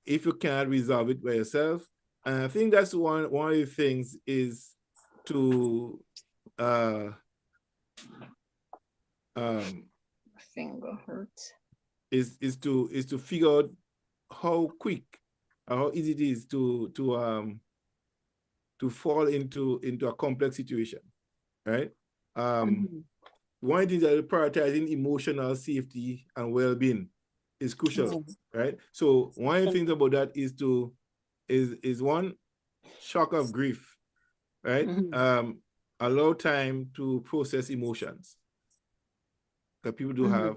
If you can't resolve it by yourself, and I think that's one of the things is to finger hurts. Is to figure out how quick or how easy it is to fall into a complex situation, right? One thing that prioritizing emotional safety and well-being, is crucial, right? So one of the things about that is one, shock of grief, right? Allow time to process emotions. Because people do have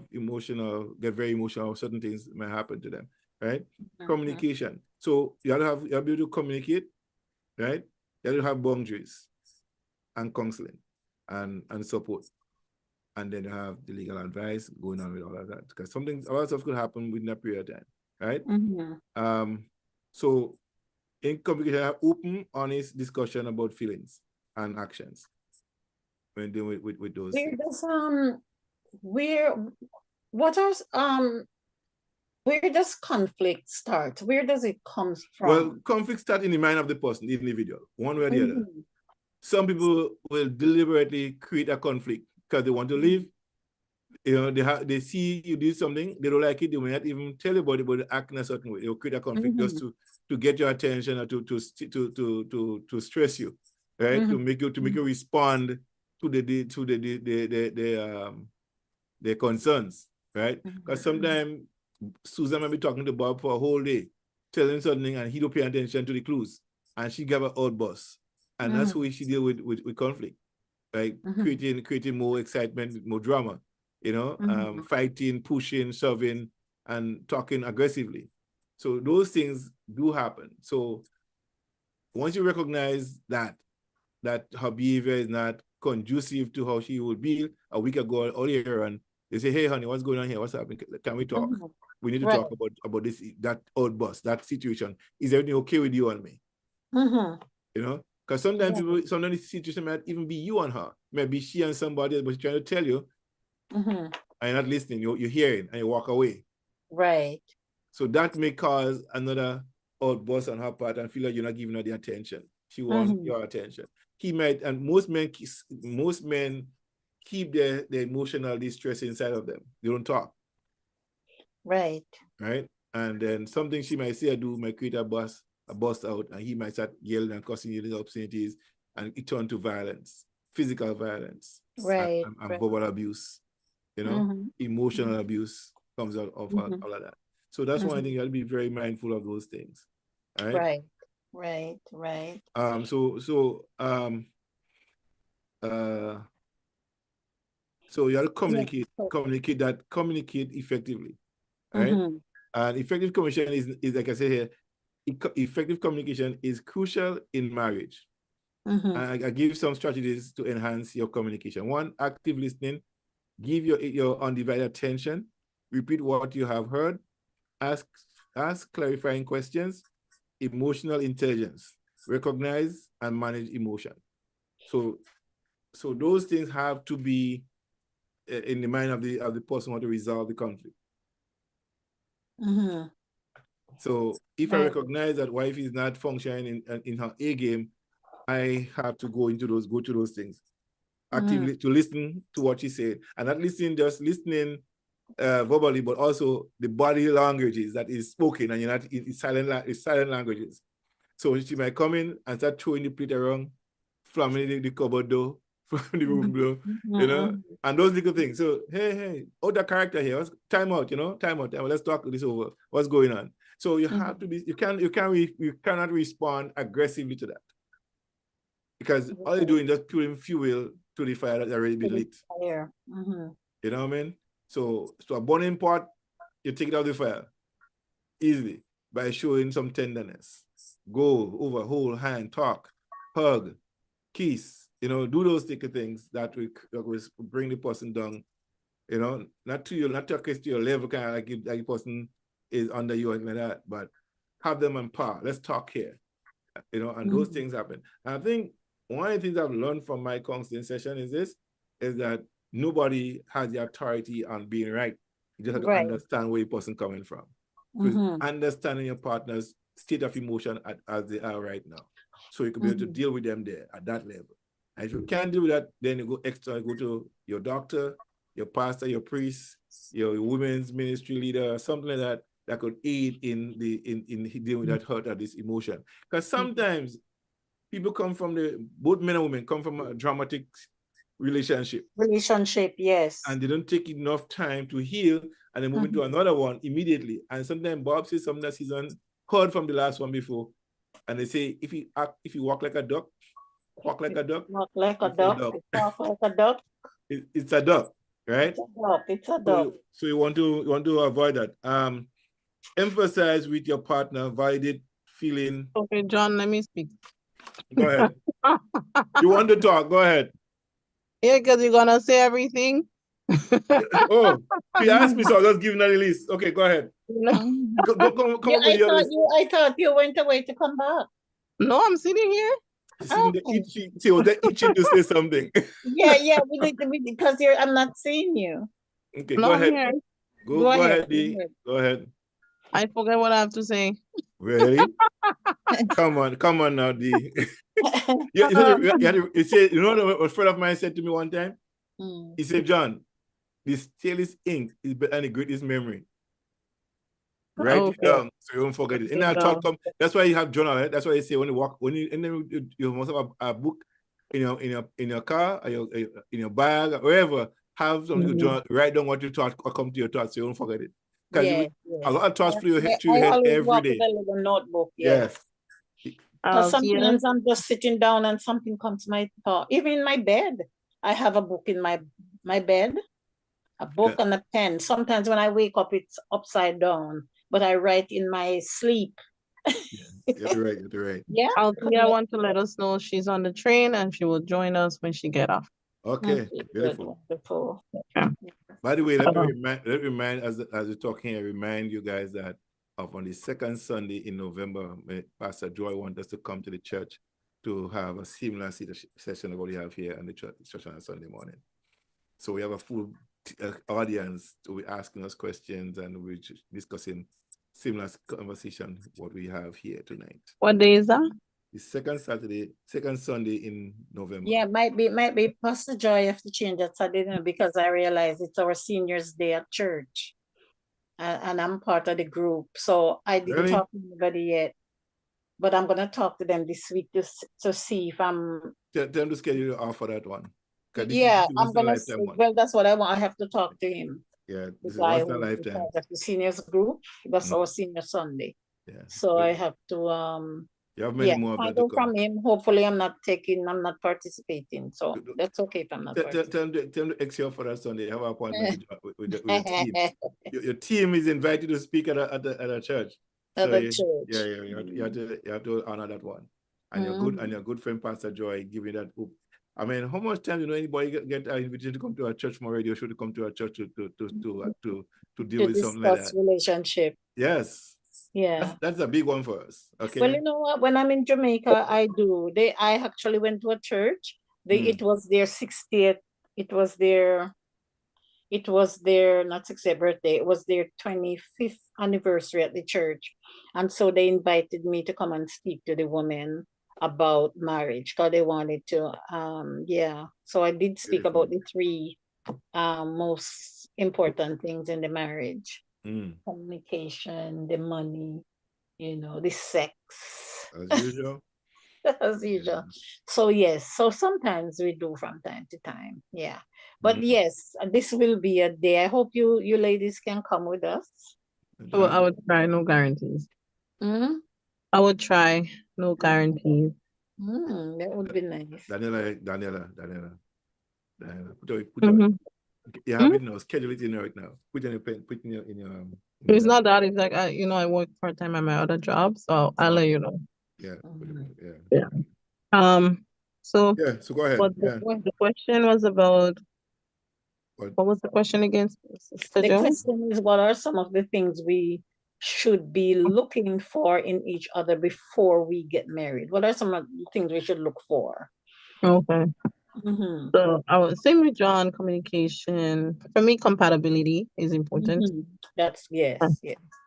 get very emotional, certain things may happen to them, right? Communication. So you have to be able to communicate, right? You have to have boundaries and counseling and support. And then you have the legal advice going on with all of that. Because a lot of stuff could happen within a period of time, right? So in communication, have open, honest discussion about feelings and actions when dealing with those Where things. does what are where does conflict start? Where does it come from? Well, conflict starts in the mind of the person, the individual, one way or the other. Some people will deliberately create a conflict because they want to live. You know, they see you do something, they don't like it, they will not even tell you about it, but they act in a certain way. They'll create a conflict just to get your attention or to stress you, right? To make you respond to their concerns, right? Because sometimes Susan might be talking to Bob for a whole day, telling something, and he don't pay attention to the clues, and she give an outburst, and that's who she deal with conflict, right? Creating more excitement, more drama, you know, fighting, pushing, shoving, and talking aggressively. So those things do happen. So once you recognize that her behavior is not conducive to how she would be a week ago or earlier, and they say, "Hey, honey, what's going on here? What's happening? Can we talk? We need to talk about this, that outburst, that situation. Is everything okay with you and me?" You know, because sometimes sometimes the situation might even be you and her. Maybe she and somebody else, but she's trying to tell you, and you're not listening. You're hearing, and you walk away. Right. So that may cause another outburst on her part and feel like you're not giving her the attention. She wants your attention. He might, and most men keep their emotional distress inside of them. They don't talk. Right. Right? And then something she might say or do might create a bust out, and he might start yelling and cussing you, the obscenities, and it turn to violence, physical violence, right, and verbal abuse, you know, emotional abuse comes out of all of that. So that's one thing you have to be very mindful of those things. Right? Right. So you have to communicate effectively, right? And effective communication is like I say here, effective communication is crucial in marriage. And I give some strategies to enhance your communication. One, active listening. Give your undivided attention. Repeat what you have heard. Ask clarifying questions. Emotional intelligence. Recognize and manage emotion. So those things have to be in the mind of the person who want to resolve the conflict. So if I recognize that wife is not functioning in her A game, I have to go to those things actively, to listen to what she said, and not just listening verbally, but also the body languages that is spoken, and you're not it's silent languages. So she might come in and start throwing the plate around, slamming the cupboard door, from the room door, you know, and those little things. So hey, the character here, time out, let's talk this over. What's going on? So you have to be, you cannot respond aggressively to that, because all you're doing is just putting fuel to the fire that's already been lit. You know what I mean? So a burning pot, you take it out of the fire easily by showing some tenderness. Go over, hold hand, talk, hug, kiss, do those things that will bring the person down, not to your level, kind of like the person is under you and like that, but have them on par. Let's talk here, and those things happen. And I think one of the things I've learned from my counseling session is that nobody has the authority on being right. You just have to understand where the person coming from. So understanding your partner's state of emotion as they are right now, so you can be able to deal with them there at that level. And if you can't do that, then you go to your doctor, your pastor, your priest, your women's ministry leader, something like that could aid in dealing with that hurt or this emotion. Because sometimes people both men and women come from a dramatic relationship. Yes. And they don't take enough time to heal, and they move into another one immediately. And sometimes Bob says something that he's heard from the last one before. And they say, if you walk like a duck, walk like a duck. Walk like a duck. Walk like a duck. It's a duck, right? It's a duck. So you want to avoid that. Emphasize with your partner, validate feeling. Okay, John, let me speak. Go ahead. You want to talk? Go ahead. Yeah, because you're gonna say everything. Oh, she asked me, so I was just giving her the list. Okay, go ahead. Come with your list. I thought you went away to come back. No, I'm sitting here. She was itching to say something. Yeah, because I'm not seeing you. Okay, No, go ahead. here. Go ahead, D. Go ahead. I forget what I have to say. Really? Come on now, D. You know what a friend of mine said to me one time? He said, John, the stalest ink is better than the greatest memory. Write it down so you won't forget it. And that thought that's why you have journal. Right? That's why they say when you must have a book in your car or in your bag or wherever. Have something to journal, write down what you thought or come to your thoughts so you won't forget it. Because a lot of thoughts through your head every day. With a little notebook, yes. Because sometimes I'm just sitting down and something comes to my thought. Even in my bed, I have a book in my bed, a book and a pen. Sometimes when I wake up, it's upside down, but I write in my sleep. You're right. Yeah. Althea want to let us know she's on the train and she will join us when she get off. Okay, beautiful. Yeah. By the way, let me remind as we're talking, I remind you guys that on the second Sunday in November, Pastor Joy wants us to come to the church to have a similar session of what we have here in the church on a Sunday morning. So we have a full audience to be asking us questions, and we're discussing similar conversation what we have here tonight. What day is that? The second Sunday in November. Yeah, might be Pastor Joy have to change that Saturday because I realize it's our seniors' day at church. And I'm part of the group. So I didn't talk to anybody yet. But I'm gonna talk to them this week to see if I'm tell them to schedule off for that one. Yeah, I'm gonna well, that's what I want. I have to talk to him. Yeah, this is once in a lifetime. The seniors group. That's our senior Sunday. Yeah. So I have to you have many more find out from him. Hopefully I'm not participating. So that's okay if I'm not participating. Tell them to excel for that Sunday. Have an appointment with your team. Your team is invited to speak at a church. You have to honor that one. And your good friend Pastor Joy giving that hope. I mean, how much time anybody get an invitation to come to a church from radio show to come to a church to deal with something like that? Relationship. Yes. Yeah. That's a big one for us. Okay. Well, you know what? When I'm in Jamaica, I actually went to a church. It was their 60th. It was their not 60th birthday. It was their 25th anniversary at the church. And so they invited me to come and speak to the women about marriage because they wanted to. So I did speak about the three most important things in the marriage. Communication, the money, the sex. As usual. As usual. So yes, so sometimes we do from time to time. Yeah. But yes, this will be a day. I hope you ladies can come with us. Well, I would try, no guarantees. I would try, no guarantees. That would be nice. Daniela. Put you have it now. Schedule it in right now. Put in your pen. Put in your. It's not that. It's like I work part time at my other job, so I'll let you know. Yeah. So So go ahead. The question was about. What was the question again, Sister The question is, what are some of the things we should be looking for in each other before we get married? What are some of the things we should look for? Okay. So I was saying with John, communication. For me, compatibility is important. That's yes.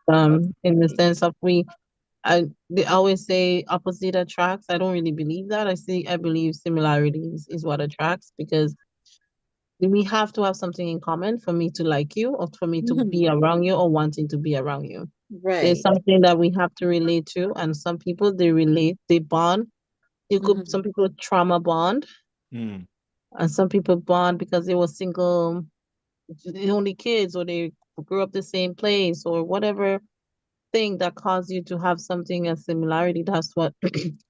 In the sense of they always say opposite attracts. I don't really believe that. I believe similarities is what attracts, because we have to have something in common for me to like you or for me to be around you or wanting to be around you. Right. There's something that we have to relate to, and some people they bond. Some people trauma bond. And some people bond because they were single, the only kids, or they grew up the same place, or whatever thing that caused you to have something a similarity. That's what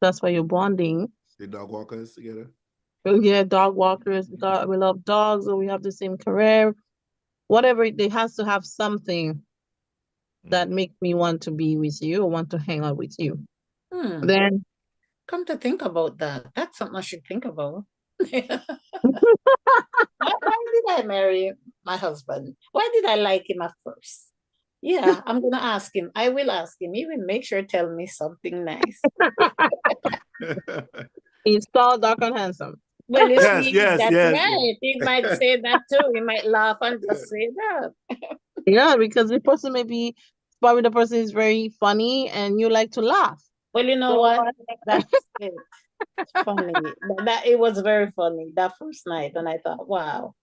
that's why you're bonding. The dog walkers together. Oh, yeah, dog walkers, we love dogs, or we have the same career. Whatever, they has to have something that makes me want to be with you or want to hang out with you. Hmm. Then Come to think about that, that's something I should think about. Why did I marry my husband? Why did I like him at first? Yeah, I'm gonna ask him. I will ask him. He will make sure tell me something nice. he's tall, dark, and handsome. Well, you Yes, see, yes, that's yes. right. He might say that too. He might laugh and just say that. Yeah, because the person may be probably the person is very funny and you like to laugh. Well, you know So what? That's it. Funny. That it was very funny that first night, and I thought, wow.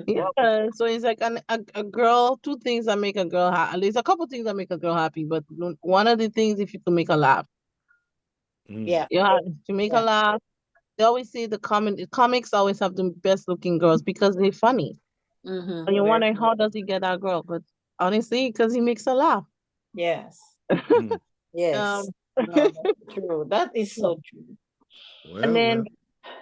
yeah, so it's like a girl, two things that make a girl happy. At least a couple things that make a girl happy, but one of the things if you can make her laugh. Yeah. Yeah, to make her Yeah. laugh. They always say comics always have the best looking girls because they're funny. And you're Very wondering funny. how does he get that girl? But honestly, because he makes her laugh. Yes. Mm. Yes. Um, No, that's true. That is so true. and Well, then well.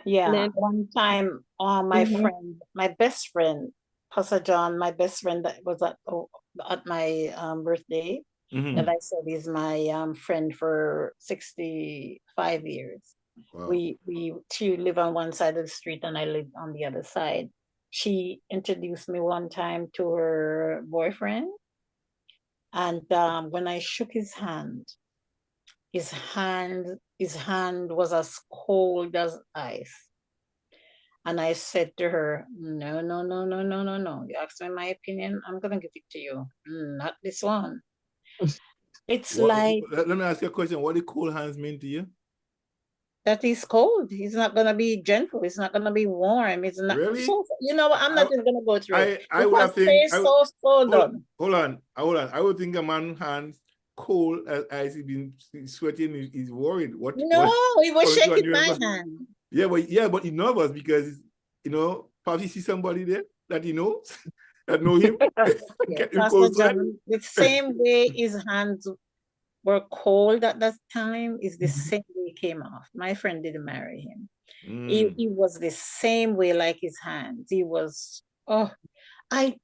Yeah. then One time, mhm. my best friend, Pastor John, my best friend that was at my birthday, that Mhm. I said is my friend for 65 years. Wow. She live on one side of the street and I live on the other side. She introduced me one time to her boyfriend, and when I shook his hand was as cold as ice. And I said to her, no, no, no, no, no, no, no. You asked me my opinion, I'm gonna give it to you. Not this one. It's What, like let me ask you a question. What do cool hands mean to you? that is cold. It's not gonna be gentle. It's not gonna be warm. It's not Really? so you know what? I'm not even gonna go through it. I It would was have think say so hold, done. hold on. I would think a man hands cold as he been sweating. He's worried. No, What he was coming to a shaking new my person? hand. Yeah, but he's nervous because perhaps he see somebody there that he knows that know him, Yeah, get him Pastor cold sweat. John, the same way his hands were cold at that time is the same way he came off. My friend didn't marry him. Mm. He was the same way like his hands. He was I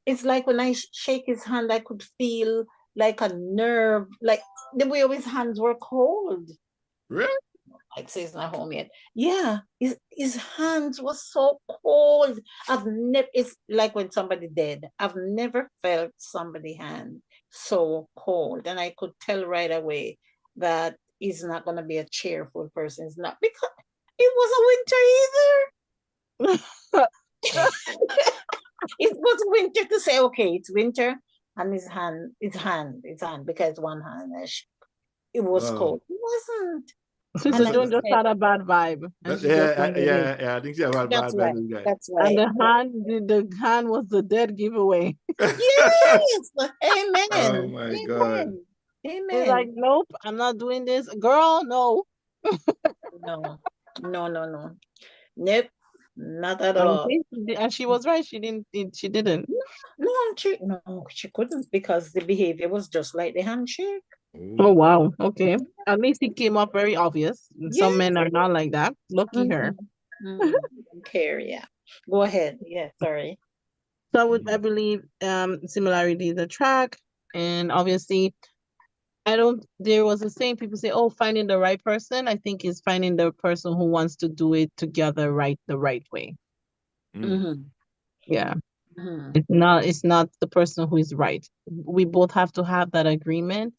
it's like when I shake his hand, I could feel like a nerve, like the way his hands were cold. Really? Like say it's not home yet. Yeah, his hands was so cold. I've never. It's like when somebody dead. I've never felt somebody hand so cold, and I could tell right away that he's not gonna be a cheerful person. It's not because it wasn't winter either. It was winter to say okay, it's winter, and his hand because one hand it was Wow. cold. It wasn't, and Sister I Joan just said had a bad vibe and she just Yeah, wanted it. I think she have a that's bad bad right. with guy. That's And right. the hand was the dead giveaway. Yes. Amen. Oh my God. Amen. He's like, Amen. nope, I'm not doing this. Girl, no. No. No, no, no. Nope. Not at And all. she was right. She didn't. No, she couldn't because the behavior was just like the handshake. Oh. Oh wow. Okay. At least it came up very obvious. Some Yes. men are not like that. Lucky her. Don't care, yeah. Go ahead. Yeah, sorry. So I believe similarities attract, and obviously I don't. There was a saying people say, "Oh, finding the right person." I think is finding the person who wants to do it together, right, the right way. Mm. Mm-hmm. Yeah, Mm-hmm. it's not the person who is right. We both have to have that agreement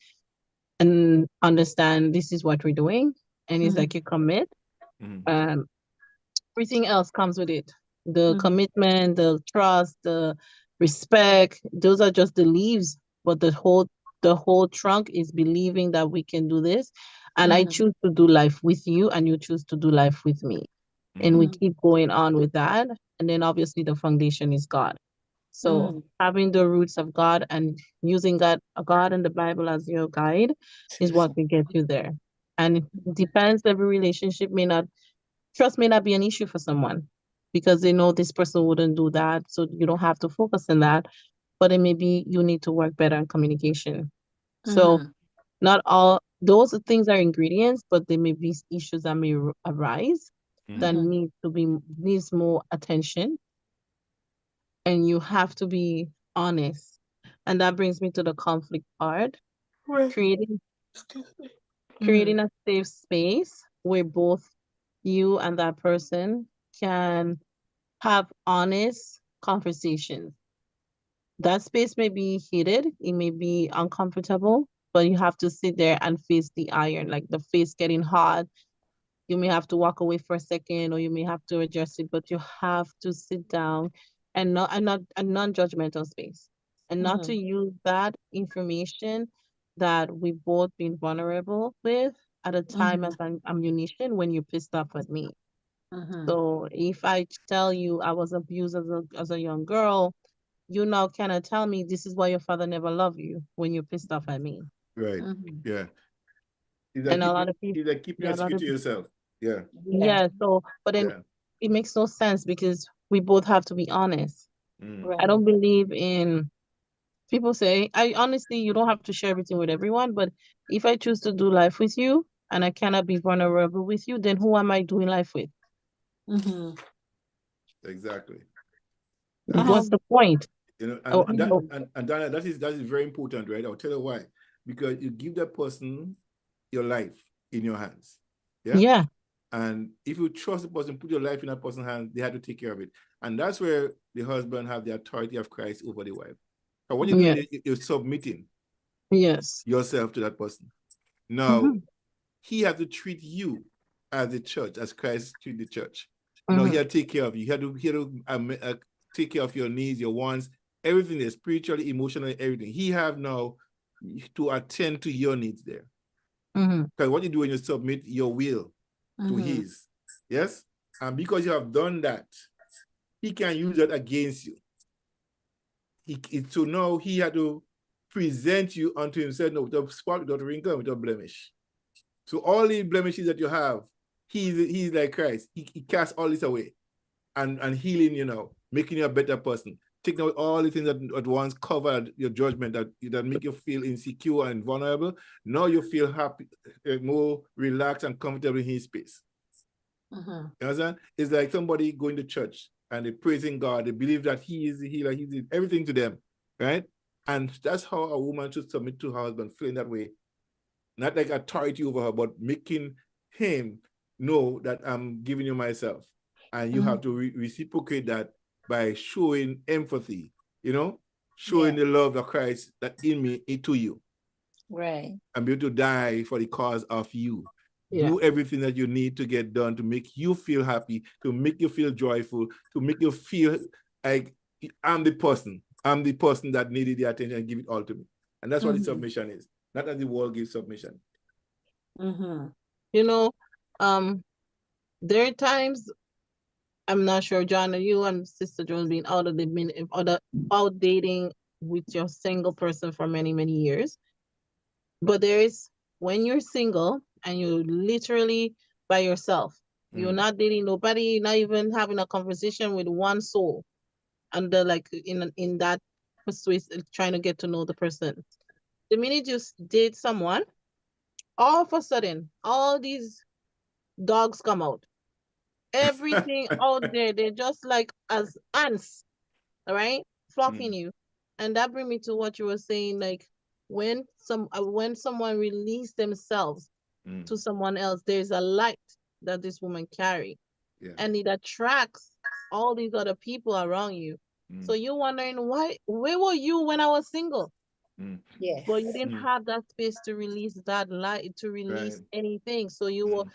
and understand this is what we're doing, and it's Mm-hmm. like you commit. Mm. Um, everything else comes with it. The Mm-hmm. commitment, the trust, the respect. Those are just the leaves, but the whole trunk is believing that we can do this, and I Mm-hmm. choose to do life with you, and you choose to do life with me, and we Mm. keep going on with that. And then obviously the foundation is God. So Mm-hmm. having the roots of God and using God and the Bible as your guide is Excuse what me. will get you there. And it depends. Every relationship may not trust may not be an issue for someone. because they know this person wouldn't do that. So you don't have to focus on that. But it may be you need to work better on communication. So Mm-hmm. not all those things are ingredients, but there may be issues that may arise that Mm-hmm. Mm-hmm. needs more attention, and you have to be honest. And that brings me to the conflict part, Right. creating Excuse me. creating Mm-hmm. a safe space where both you and that person can have honest conversations. That space may be heated, it may be uncomfortable, but you have to sit there and face the iron, like the face getting hot. You may have to walk away for a second, or you may have to adjust it, but you have to sit down and not a non-judgmental space, and not Mm-hmm. to use that information that we both been vulnerable with at a time Mm-hmm. as an ammunition when you're pissed off at me. Mm-hmm. So if I tell you I was abused as a young girl, you now cannot tell me this is why your father never loved you when you're pissed off at me. Right. Mm-hmm. Yeah. Is that And a keeping lot of people, is that keeping yeah, your a lot secret of to yourself? Yeah. Yeah. yeah. So, but then Yeah. it makes no sense because we both have to be honest. Mm. I Right. don't believe in people say, I honestly, you don't have to share everything with everyone, but if I choose to do life with you and I cannot be vulnerable with you, then who am I doing life with? Mm-hmm. Exactly. I That's What's have. the point? you know, Oh, and that oh, and Dana, that is very important, right? I'll tell you why. Because you give that person your life in your hands. Yeah. yeah, And if you trust the person, put your life in that person's hands, they have to take care of it. And that's where the husband have the authority of Christ over the wife. So what you're yeah, doing is you're submitting yes. yourself to that person. Now, Mm-hmm, he has to treat you as the church, as Christ treat the church. No, he mm-hmm, had to take care of you. He had to take care of your needs, your wants, everything there, spiritually, emotionally, everything. He have now to attend to your needs there. mm-hmm, Because what you do when you submit your will to Mm-hmm. his, yes? And because you have done that, he can use that against you. So now he had to present you unto himself, no, without spot, without wrinkle, without blemish. So all the blemishes that you have, he's like Christ. He casts all this away and healing, making you a better person. Taking out all the things that at once covered your judgment that make you feel insecure and vulnerable. Now you feel happy, more relaxed and comfortable in his space. Mm-hmm. You understand? It's like somebody going to church and they praising God. They believe that he is the healer. He's everything to them, right? And that's how a woman should submit to her husband, feeling that way. Not like authority over her, but making him know that I'm giving you myself. And you have to reciprocate that by showing empathy, showing Yeah. the love of Christ that in me, into you, Right. and be able to die for the cause of you. yeah. Do everything that you need to get done to make you feel happy, to make you feel joyful, to make you feel like I'm the person that needed the attention and give it all to me. And that's what the Mm-hmm. submission is. Not that the world gives submission. Mm-hmm. You know, um, there are times I'm not sure, John, are you and Sister Joan being out of the minute, out dating with your single person for many, many years. But there is when you're single and you're literally by yourself, you're not dating nobody, not even having a conversation with one soul, and like in that pursuit, trying to get to know the person. The minute you date someone, all of a sudden, all these dogs come out. Everything out there, they're just like as ants, all right, flocking you. And that brings me to what you were saying, like when someone release themselves to someone else, there's a light that this woman carry, Yeah. and it attracts all these other people around you. So you're wondering where were you when I was single? Yes. But you didn't have that space to release that light, to Right. release anything. So you're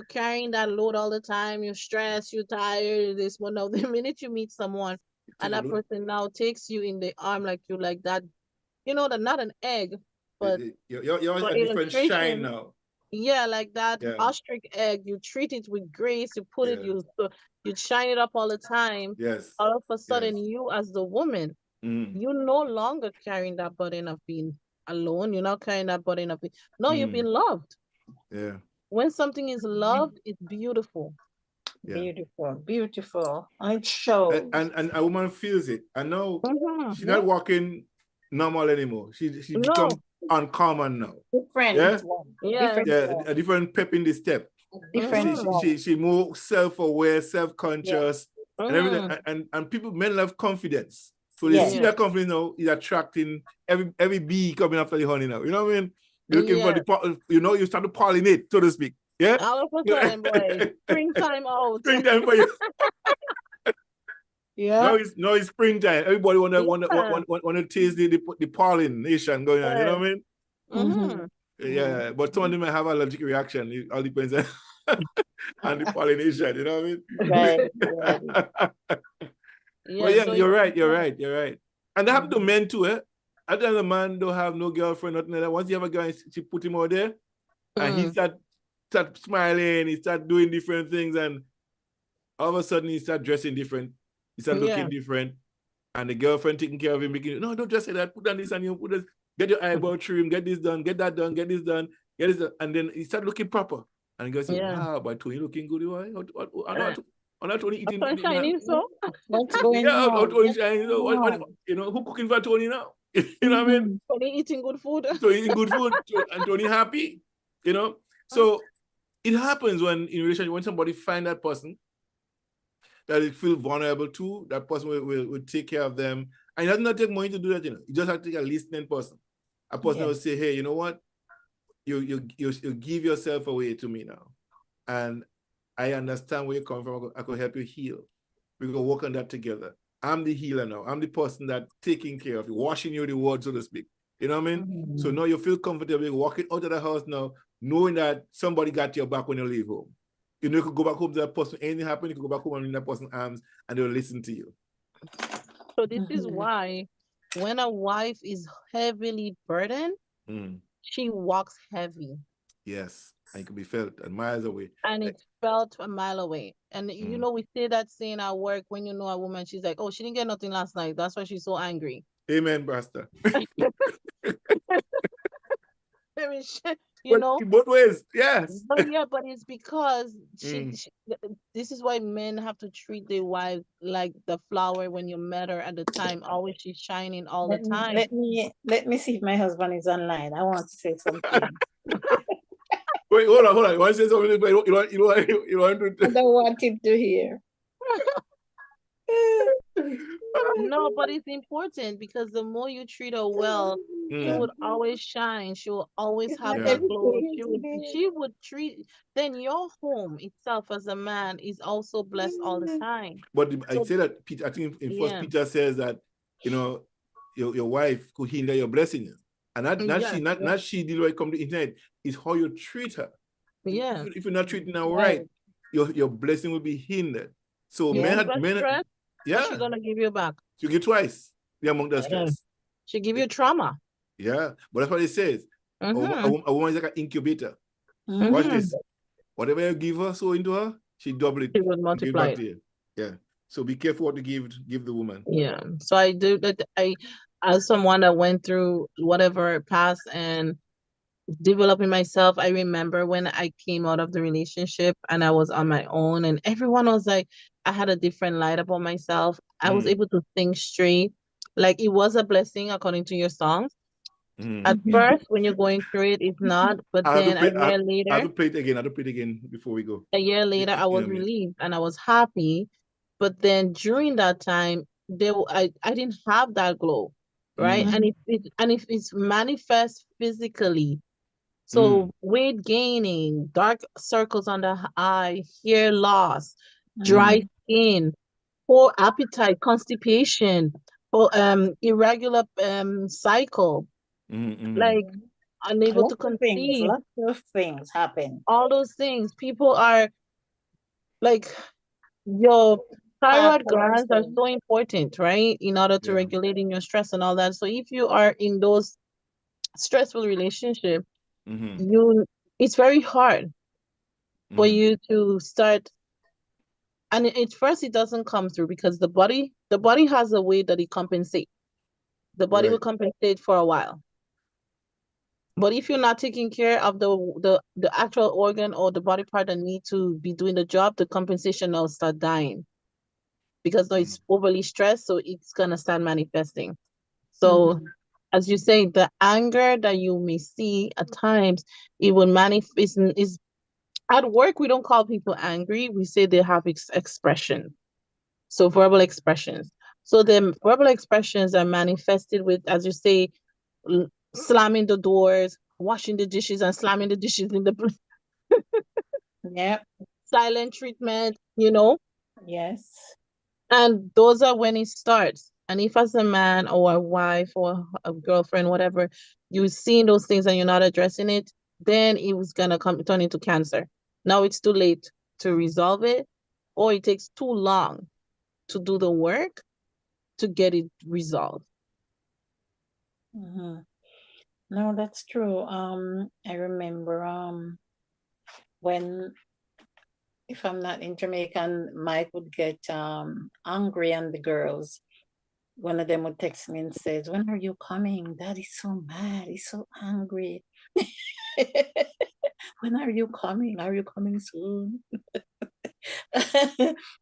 carrying that load all the time. You're stressed, you're tired, this one. Now the minute you meet someone Take and a that look. person now takes you in the arm like you like that, that not an egg, but You're for a different shine illustration, now. yeah, like that Yeah. ostrich egg, you treat it with grace, you put it, Yeah. you shine it up all the time. Yes. All of a Yes. sudden, you as the woman, you're no longer carrying that burden of being alone. You're not carrying that burden of no, you've been loved. Yeah. When something is loved, it's beautiful. Yeah. Beautiful, beautiful. And it shows. And a woman feels it. I know she's Yeah. not walking normal anymore. She No. become uncommon now. Different Yeah, one. Yeah. Different yeah, one. a different pep in the step. Different one. She more self-aware, Yeah. self-conscious, and everything. Mm. And people, men love confidence. So they see Yes. Yeah. that confidence now is attracting every bee coming after the honey now. You know what I mean? You're looking for Yeah. you start to pollinate, so to speak. Yeah. All of a sudden, boy, springtime out. Springtime for you. Yeah. Now it's springtime. Everybody wanna wanna Yeah. wanna, wanna taste the pollination going on. You know Yes. what I mean? Mm-hmm. Yeah, but some of them might have allergic reaction. It all depends on the pollination. You know what Right. I mean? Right. But Yeah. yeah, So you're it's right. You're right. You're right. And that happened to Mhm. men too. I tell the man don't have no girlfriend, nothing like that. Once you have a girl, she put him out there, and he Mm. start smiling. He start doing different things, and all of a sudden he start dressing different. He start Yeah. looking different. And the girlfriend taking care of him, making, no, don't just say that. Put on this and you put this, get your eyebrow trim, get this done, get that done, get this done, get this done. And then he start looking proper. And he goes, Yeah. wow, but Tony looking good. Why? I'm not Tony eating. Upon shining, so. What's going Yeah, on? Tony What's shining. So going on? who cooking for Tony now? You know what I mean? Mhm. Tony eating good food. So eating good food and Tony happy, you know? So it happens when in relationship, when somebody find that person that they feel vulnerable to, that person will take care of them. And it does not take money to do that, you know. You just have to take a listening person. A person Yeah. will say, hey, you know what? You give yourself away to me now. And I understand where you're coming from. I could help you heal. We're going to work on that together. I'm the healer now. I'm the person that taking care of you, washing you the word, so to speak. You know what I mean? Mhm. So now you feel comfortable walking out of the house now, knowing that somebody got your back when you leave home. You know, you could go back home to that person, anything happen, you could go back home and in that person's arms and they'll listen to you. So this is Mhm. why when a wife is heavily burdened, Mm, she walks heavy. yes. And it could be felt and miles away. And Like, it's felt a mile away. And you mm. know, we say that saying at work when you know a woman, she's like, oh, she didn't get nothing last night. That's why she's so angry. Amen, Pastor. I mean, you But know, in both ways, yes. but yeah, but it's because Mm. this is why men have to treat their wives like the flower when you met her at the time. Always she's shining all the time. Let me see if my husband is online. I want to say something. Wait, hold on. You want to say something? But you want I to... don't want him to hear. No, but it's important because the more you treat her well, she would Mm, always shine. She will always It's have not yeah. that glow. everything today. She would treat, then your home itself as a man is also blessed all the time. But I So say that Peter, I think in First yeah, Peter says that, you know, your wife could hinder your blessing. And not yeah, she not she did what come to internet. It's how you treat her. yeah. If you're not treating her Right. right, your blessing will be hindered. So You Yeah. give her stress, what she yeah, gonna give you back? you get twice the amount of Yeah. stress. She give you trauma. Yeah, but that's what it says. Mm-hmm. A woman is like an incubator. Mhm. Watch Mm-hmm. this. Whatever you give her, so into her, she double it She would and give it multiply back it. to you. Yeah. So be careful what you give the woman. Yeah. So I do that. As someone that went through whatever past and developing myself, I remember when I came out of the relationship and I was on my own, and everyone was like, I had a different light about myself. I was Mm, able to think straight. Like it was a blessing according to your songs. At mm. Mhm. first, when you're going through it, it's not. But then I have to play it again. I have to play it again before we go. a year later, I You know was what I mean? relieved and I was happy. But then during that time, I didn't have that glow, right? Mm, And Mhm. if it's manifest physically, mm, so weight gaining, dark circles under eye, hair loss, dry mm, Mhm. skin, poor appetite, constipation, or irregular cycle, mm, mm. like unable to conceive, Lots of things happen. all those things. People are like your thyroid glands are Cholesterol. so important, right? In order to Yeah. regulating your stress and all that. So if you are in those stressful relationship, Mm-hmm. you it's very hard for Mm. you to start. And at first it doesn't come through because the body has a way that it compensates. The body will Right. compensate for a while. But if you're not taking care of the actual organ or the body part that need to be doing the job, the compensation will start dying because now it's overly stressed, so it's gonna start manifesting. So, as you say, the anger that you may see at times, it will manifest. Is at work we don't call people angry. We say they have expression. So verbal expressions. So the verbal expressions are manifested with, as you say, slamming the doors, washing the dishes, and slamming the dishes in the Yep. silent treatment, you know. Yes. And those are when it starts. And if as a man or a wife or a girlfriend, whatever, you're seeing those things and you're not addressing it, then it was gonna turn into cancer. Now it's too late to resolve it, or it takes too long to do the work to get it resolved. No, that's true. I remember when, if I'm not in Jamaican, Mike would get angry on the girls. One of them would text me and says, "When are you coming? Daddy's so mad. He's so angry. When are you coming? Are you coming soon?"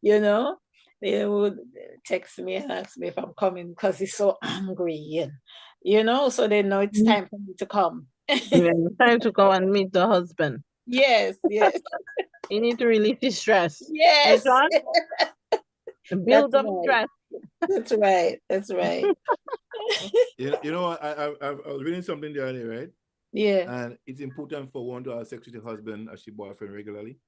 You know, they would text me and ask me if I'm coming because he's so angry. And, you know, so they know it's time for me to come. Yeah, it's time to go and meet the husband. Yes, yes, You need to release his stress. Hey, yes. John, build That's up right. stress. That's right. That's right. You know, I was reading something the other day, right? Yeah. And it's important for one to have sex with your husband as your boyfriend regularly.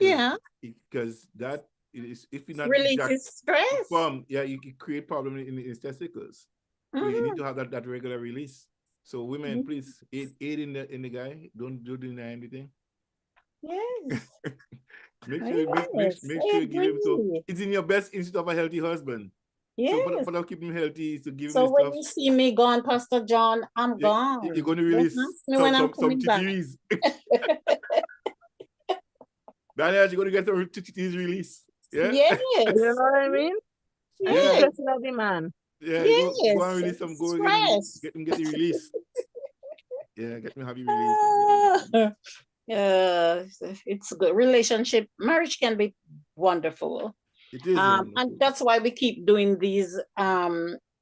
Yeah. Because that is, if you're not Releases stress. you can create problem in his testicles. So you need to have that regular release. So women, please aid in the guy. Don't deny anything. Yes. Make sure you give him, so it's in your best interest of a healthy husband. Yes. So for keep him healthy is to give him So this when stuff. you see me gone, Pastor John, I'm gone. You're going to Don't release ask me when I'm some coming back. TTs. Daniel, you're going to get some TTs release. Yeah. Yes. You know what I mean? And Yes. stressing out the man. Yeah. Yes. Go and release some. Go Stress. get the release. Yeah. Get me have you release. It's good. Relationship, marriage can be wonderful. It is. And that's why we keep doing these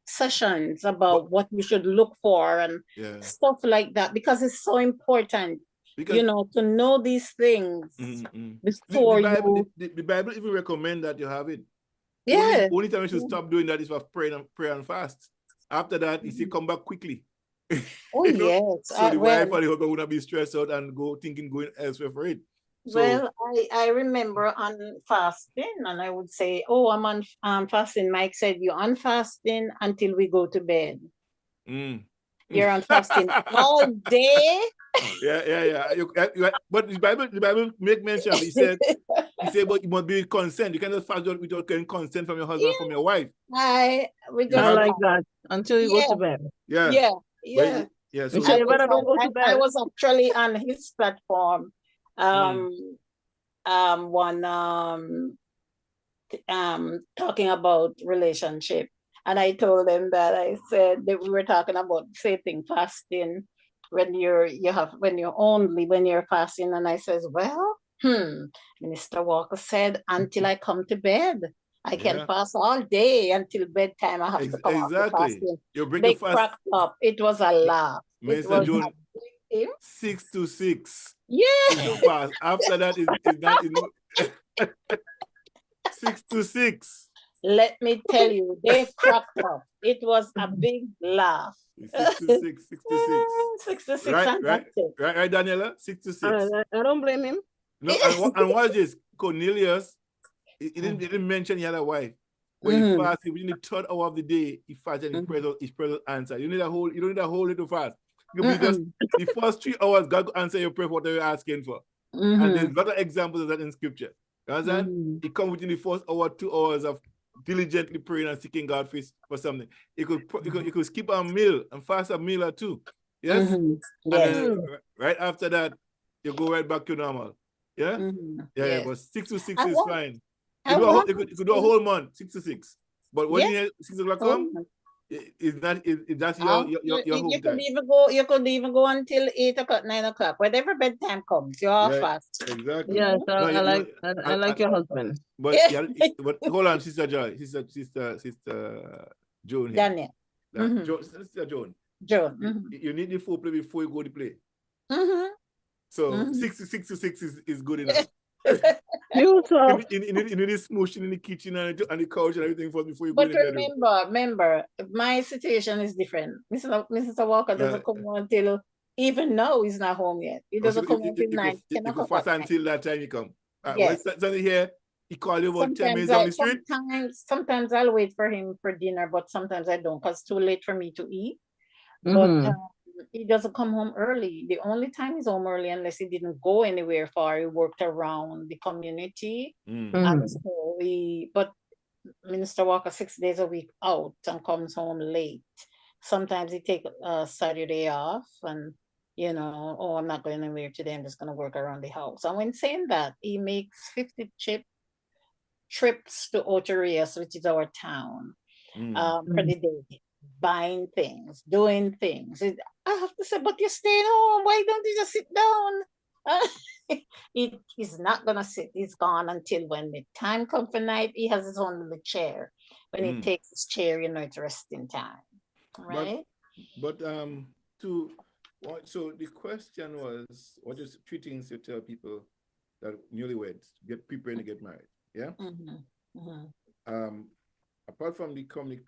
sessions about what you should look for and stuff like that, because it's so important, you know, to know these things before the Bible even recommend that you have it. Yeah. Only time you should stop doing that is for prayer and fast. After that, you see, come back quickly. Oh, yes. So the wife or the husband would not be stressed out and going elsewhere for it. So, well, I remember on fasting, and I would say, "Oh, I'm on fasting." Mike said, "You're on fasting until we go to bed. You're on fasting all day." Yeah. But the Bible make mention of it. He said, but you must be with consent. You cannot fast without getting consent from your husband, from your wife. I like that until you go to bed. Yeah. So you better don't go to bed. I was actually on his platform. Talking about relationship, and I told them that I said that we were talking about same thing, fasting when you're fasting, and I says, well, Minister Walker said, until I come to bed, I can fast all day until bedtime. I have to come off the fasting. They cracked up. It was a laugh. Mr. June, 6 to 6. Yeah. Fast. After that is not 6 to 6. Let me tell you, they cracked up. It was a big laugh. 6 to 6. 6 to 6. 6 to 6. Right, Daniela? 6 to 6. I don't blame him. No, and watch this. Cornelius, he didn't mention he had a wife. When he fasted within the third hour of the day, he fasted and his prayer will answer. You don't need a whole little fast. You can be just the first 3 hours, God will answer your prayer for whatever you're asking for. And there's a lot of examples of that in scripture. You understand? It comes within the first hour, 2 hours of diligently praying and seeking God for something. You could skip a meal and fast a meal or two. Yes? And then right after that, you go right back to normal. Yeah? Yeah, but 6 to 6 is fine. You could do a whole month, 6 to 6. But when you 6 o'clock come, Is that is that's Oh, your home time? you could even go until 8 o'clock, 9 o'clock, whatever bedtime comes, you're off Yeah, fast. exactly. Yes, No, I like your husband. but yeah, but hold on, Sister Joy, Sister Joan here. Daniel. Mm-hmm. Sister Joan, Joan. you need the foreplay before you go to play. Mm-hmm. So Mm-hmm. 6 to 6 is good enough. You too. You need the smooshing in the kitchen and the couch and everything first before you go in But the bedroom. remember, my situation is different. Mr. Walker doesn't come home until, even now he's not home yet. He doesn't come home until 9, 10 you o'clock. go fast until that time you come. When Yes. something here, he call you about 10 minutes down the street. Sometimes I'll wait for him for dinner, but sometimes I don't because it's too late for me to eat. Mm-hmm. But he doesn't come home early. The only time he's home early, unless he didn't go anywhere far, he worked around the community. And so but Minister Walker 6 days a week out and comes home late. Sometimes he take a Saturday off and, oh, I'm not going anywhere today. I'm just going to work around the house. And when saying that, he makes 50 trips to Oterias, which is our town, for the day, buying things, doing things. I have to say, but you're staying home. Why don't you just sit down? He's not going to sit. He's gone until when the time comes for night. He has his own little chair. When he takes his chair, it's resting time. Right? But so the question was, what is 3 things you tell people that newlyweds get preparing to get married? Yeah. Apart from the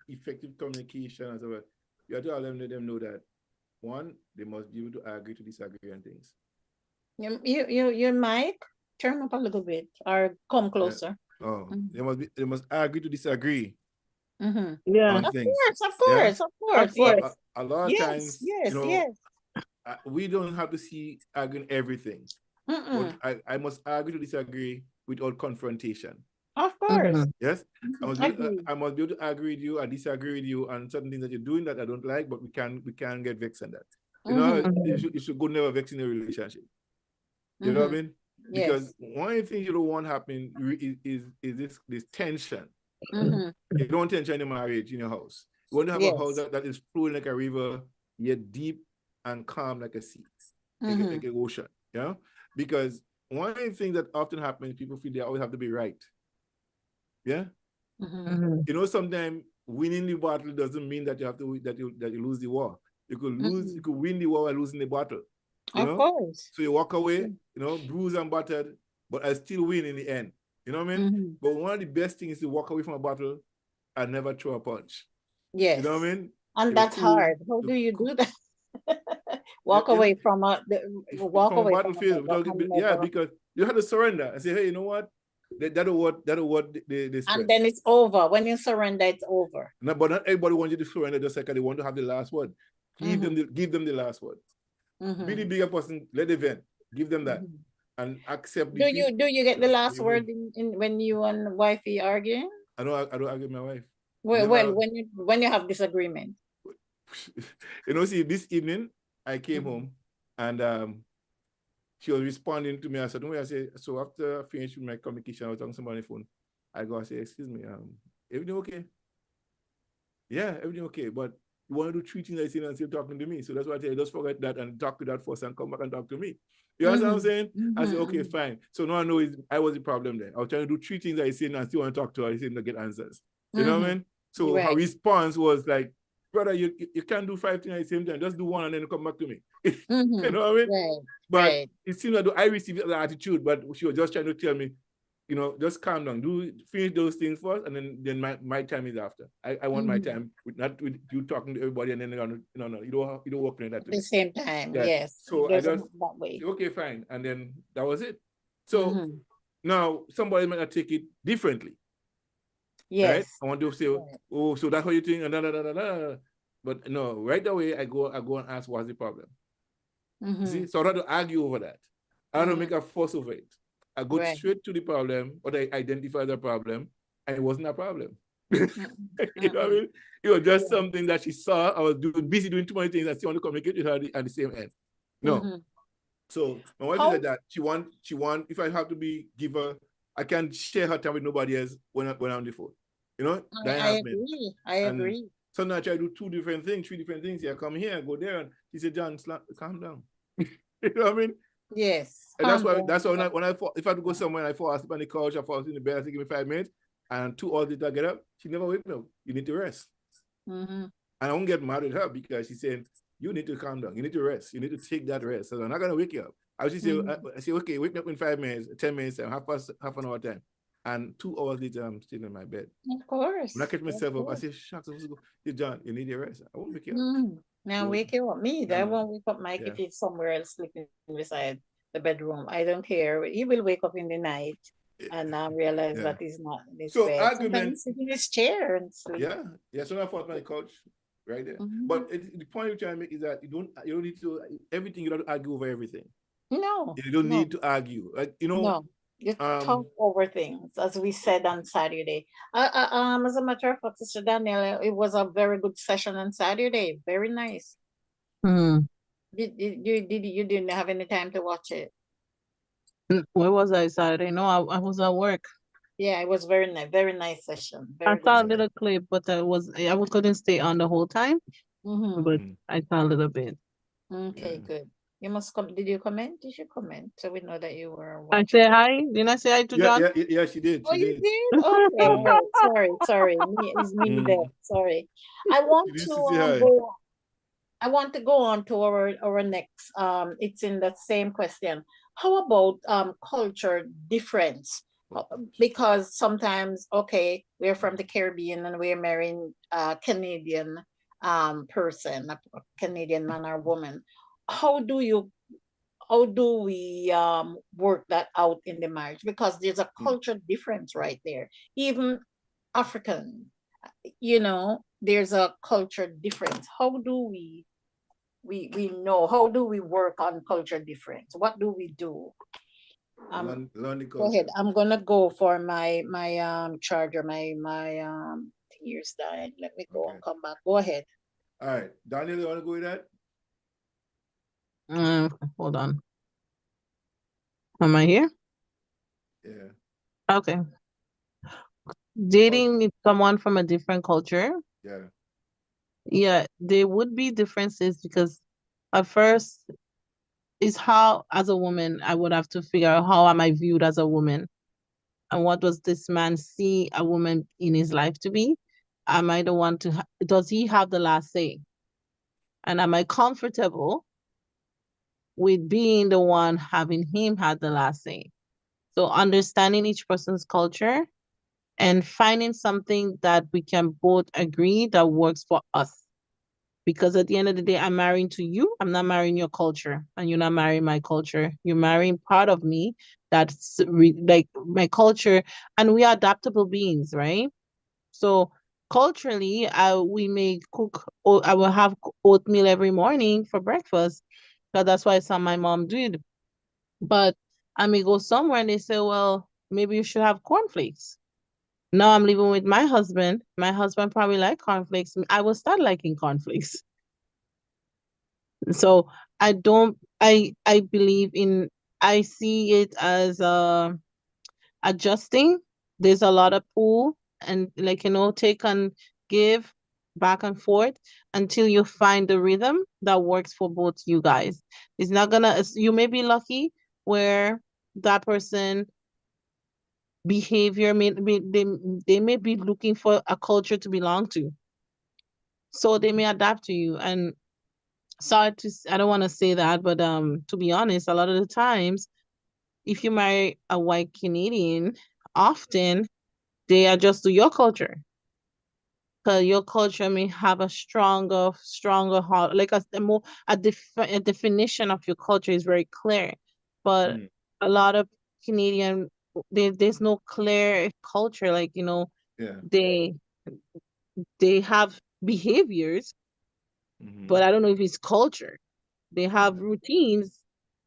effective communication as well, you have to let them know that, one, they must be able to agree to disagree on things. Your mic, turn up a little bit or come closer. Yeah. Oh, they must agree to disagree. Yeah. On things. Of course. Yes. A lot of times, yes. We don't have to see arguing everything. But I must agree to disagree without confrontation. Of course. Yes, I must be able to agree with you or disagree with you on certain things that you're doing that I don't like, but we can get vexed on that. You should go never vex in a relationship. You know what I mean? Because one of the things you don't want happening is this tension. You don't want tension in your marriage, in your house. You want to have a house that is flowing like a river, yet deep and calm like a sea, like an ocean. Yeah, because one of the things that often happens, people feel they always have to be right. Yeah. Sometimes winning the battle doesn't mean that you have to that you lose the war. You could win the war by losing the battle. Of course. So you walk away, bruised and battered, but I still win in the end. You know what I mean? But one of the best things is to walk away from a battle and never throw a punch. Yes. You know what I mean? And that's hard. How do you do that? Walk away from a battlefield. Because you have to surrender and say, hey, you know what? That'll what the stress. And then it's over. When you surrender, it's over. No, but not everybody wants you to surrender just like they want to have the last word. Give them the last word. Be the bigger person, let them vent. Give them that. And accept do you get the last word in when you and wifey arguing? I don't argue with my wife. Well, when you have disagreement. See, this evening I came home and she was responding to me a certain way. I said, so after I finished with my communication, I was talking to somebody on the phone. I go and say, excuse me, everything okay? Yeah, everything okay. But you want to do 3 things I say and still talking to me. So that's why I tell you, just forget that and talk to that first and come back and talk to me. You understand what I'm saying? I said, okay, fine. So now I know I was the problem there. I was trying to do 3 things I say and still want to talk to her. I said, no, get answers. You know what I mean? So her response was like, brother, you can't do 5 things at the same time. Just do one and then come back to me. You know what I mean? But it seemed like I received the attitude, but she was just trying to tell me, just calm down. Finish those things first, and then my time is after. I want my time, not with you talking to everybody, and then no, you don't work like that. At the same time, yeah. Yes. So I just that way. Okay, fine, and then that was it. So now somebody might not take it differently. Yes. Right? I want to say, oh, so that's what you think, and But no, right away I go and ask what's the problem. See, so I don't have to argue over that. I don't make a fuss over it. I go straight to the problem, or I identify the problem, and it wasn't a problem. You know what I mean? It was just something that she saw. I was busy doing too many things. I still want to communicate with her at the same end. No. So my wife said that she want. If I have to give her, I can't share her time with nobody else when I'm on the phone. I agree. Sometimes I try to do 2 different things, 3 different things. I come here, go there, and he said, John, calm down. You know what I mean? Yes. And calm down. that's why if I had to go somewhere and I fall asleep on the couch, I fall asleep in the bed, I say, give me 5 minutes, and 2 hours later I get up, she never wake me up. You need to rest. Mm-hmm. And I won't get mad at her because she's saying, you need to calm down. You need to rest. You need to take that rest. So I'm not going to wake you up. I say, I say, okay, wake me up in 5 minutes, 10 minutes, time, half an hour time. And 2 hours later, I'm still in my bed. Of course. When I catch myself up, I say, shucks, I'm supposed to go. Hey, John, you need your rest. I won't wake you up. Now So, wake you up. Me, no, I no. won't wake up Mike Yeah. if he's somewhere else sleeping beside the bedroom. I don't care. He will wake up in the night and realize Yeah. that he's not in his So bed. argument, Sometimes sit in his chair and sleep. yeah. So I fought my couch right there. Mhm. But the point you're trying to make is that you don't need to everything. You don't have to argue over everything. No, You don't no, need to argue. Like no. You talk over things, as we said on Saturday. As a matter of fact, Sister Danielle, it was a very good session on Saturday. Very nice. Hmm. You didn't have any time to watch it? Where was I Saturday? No, I was at work. Yeah, it was very nice session. I Very good. saw a little clip, but I couldn't stay on the whole time. Mm-hmm. But I saw a little bit. Okay, good. You must come. Did you comment? Did you comment so we know that you were I watching? say hi. Didn't I say hi to John? Yeah, she did. Oh, She you did. did? Okay, all right. Sorry. It's me there. Sorry. I want She to used to say hi. go. I want to go on to our next. It's in that same question. How about culture difference? Because sometimes, okay, we're from the Caribbean and we're marrying a Canadian person, a Canadian man or woman. How do you how do we work that out in the marriage? Because there's a culture difference right there. Even African, there's a culture difference. How do we know? How do we work on culture difference? What do we do? Learn the Go ahead. culture. I'm gonna go for my charger. My ears died. Let me go and come back. Go ahead. All right, Daniel, you want to go with that? Hold on. Am I here? Yeah. Okay. Dating with someone from a different culture. Yeah. Yeah, there would be differences because at first is how, as a woman, I would have to figure out how am I viewed as a woman and what does this man see a woman in his life to be? Am I the one to, does he have the last say? And am I comfortable with being the one having him had the last say? So understanding each person's culture and finding something that we can both agree that works for us. Because at the end of the day, I'm marrying to you. I'm not marrying your culture, and you're not marrying my culture. You're marrying part of me that's like my culture, and we are adaptable beings, right? So culturally, we may cook. Or I will have oatmeal every morning for breakfast, because that's what I saw my mom did. But I may go somewhere and they say, "Well, maybe you should have cornflakes." Now I'm living with my husband. My husband probably like cornflakes. I will start liking cornflakes. So I believe in, I see it as adjusting. There's a lot of pull and, like, take and give back and forth until you find the rhythm that works for both you guys. It's not gonna, you may be lucky where that person behavior they may be looking for a culture to belong to. So they may adapt to you. And sorry I don't want to say that, but to be honest, a lot of the times, if you marry a white Canadian, often they adjust to your culture. Because your culture may have a stronger heart, like a definition of your culture is very clear. But a lot of Canadian, there's no clear culture. Like, Yeah. they have behaviors, but I don't know if it's culture. They have routines,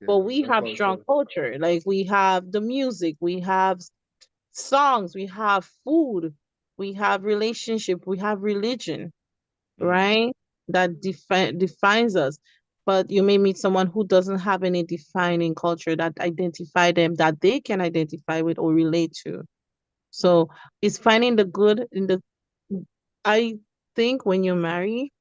but we have strong culture. Like, we have the music, we have songs, we have food, we have relationship, we have religion, right? That defines us. But you may meet someone who doesn't have any defining culture that identify them, that they can identify with or relate to. So it's finding the good in the. I think when you marry,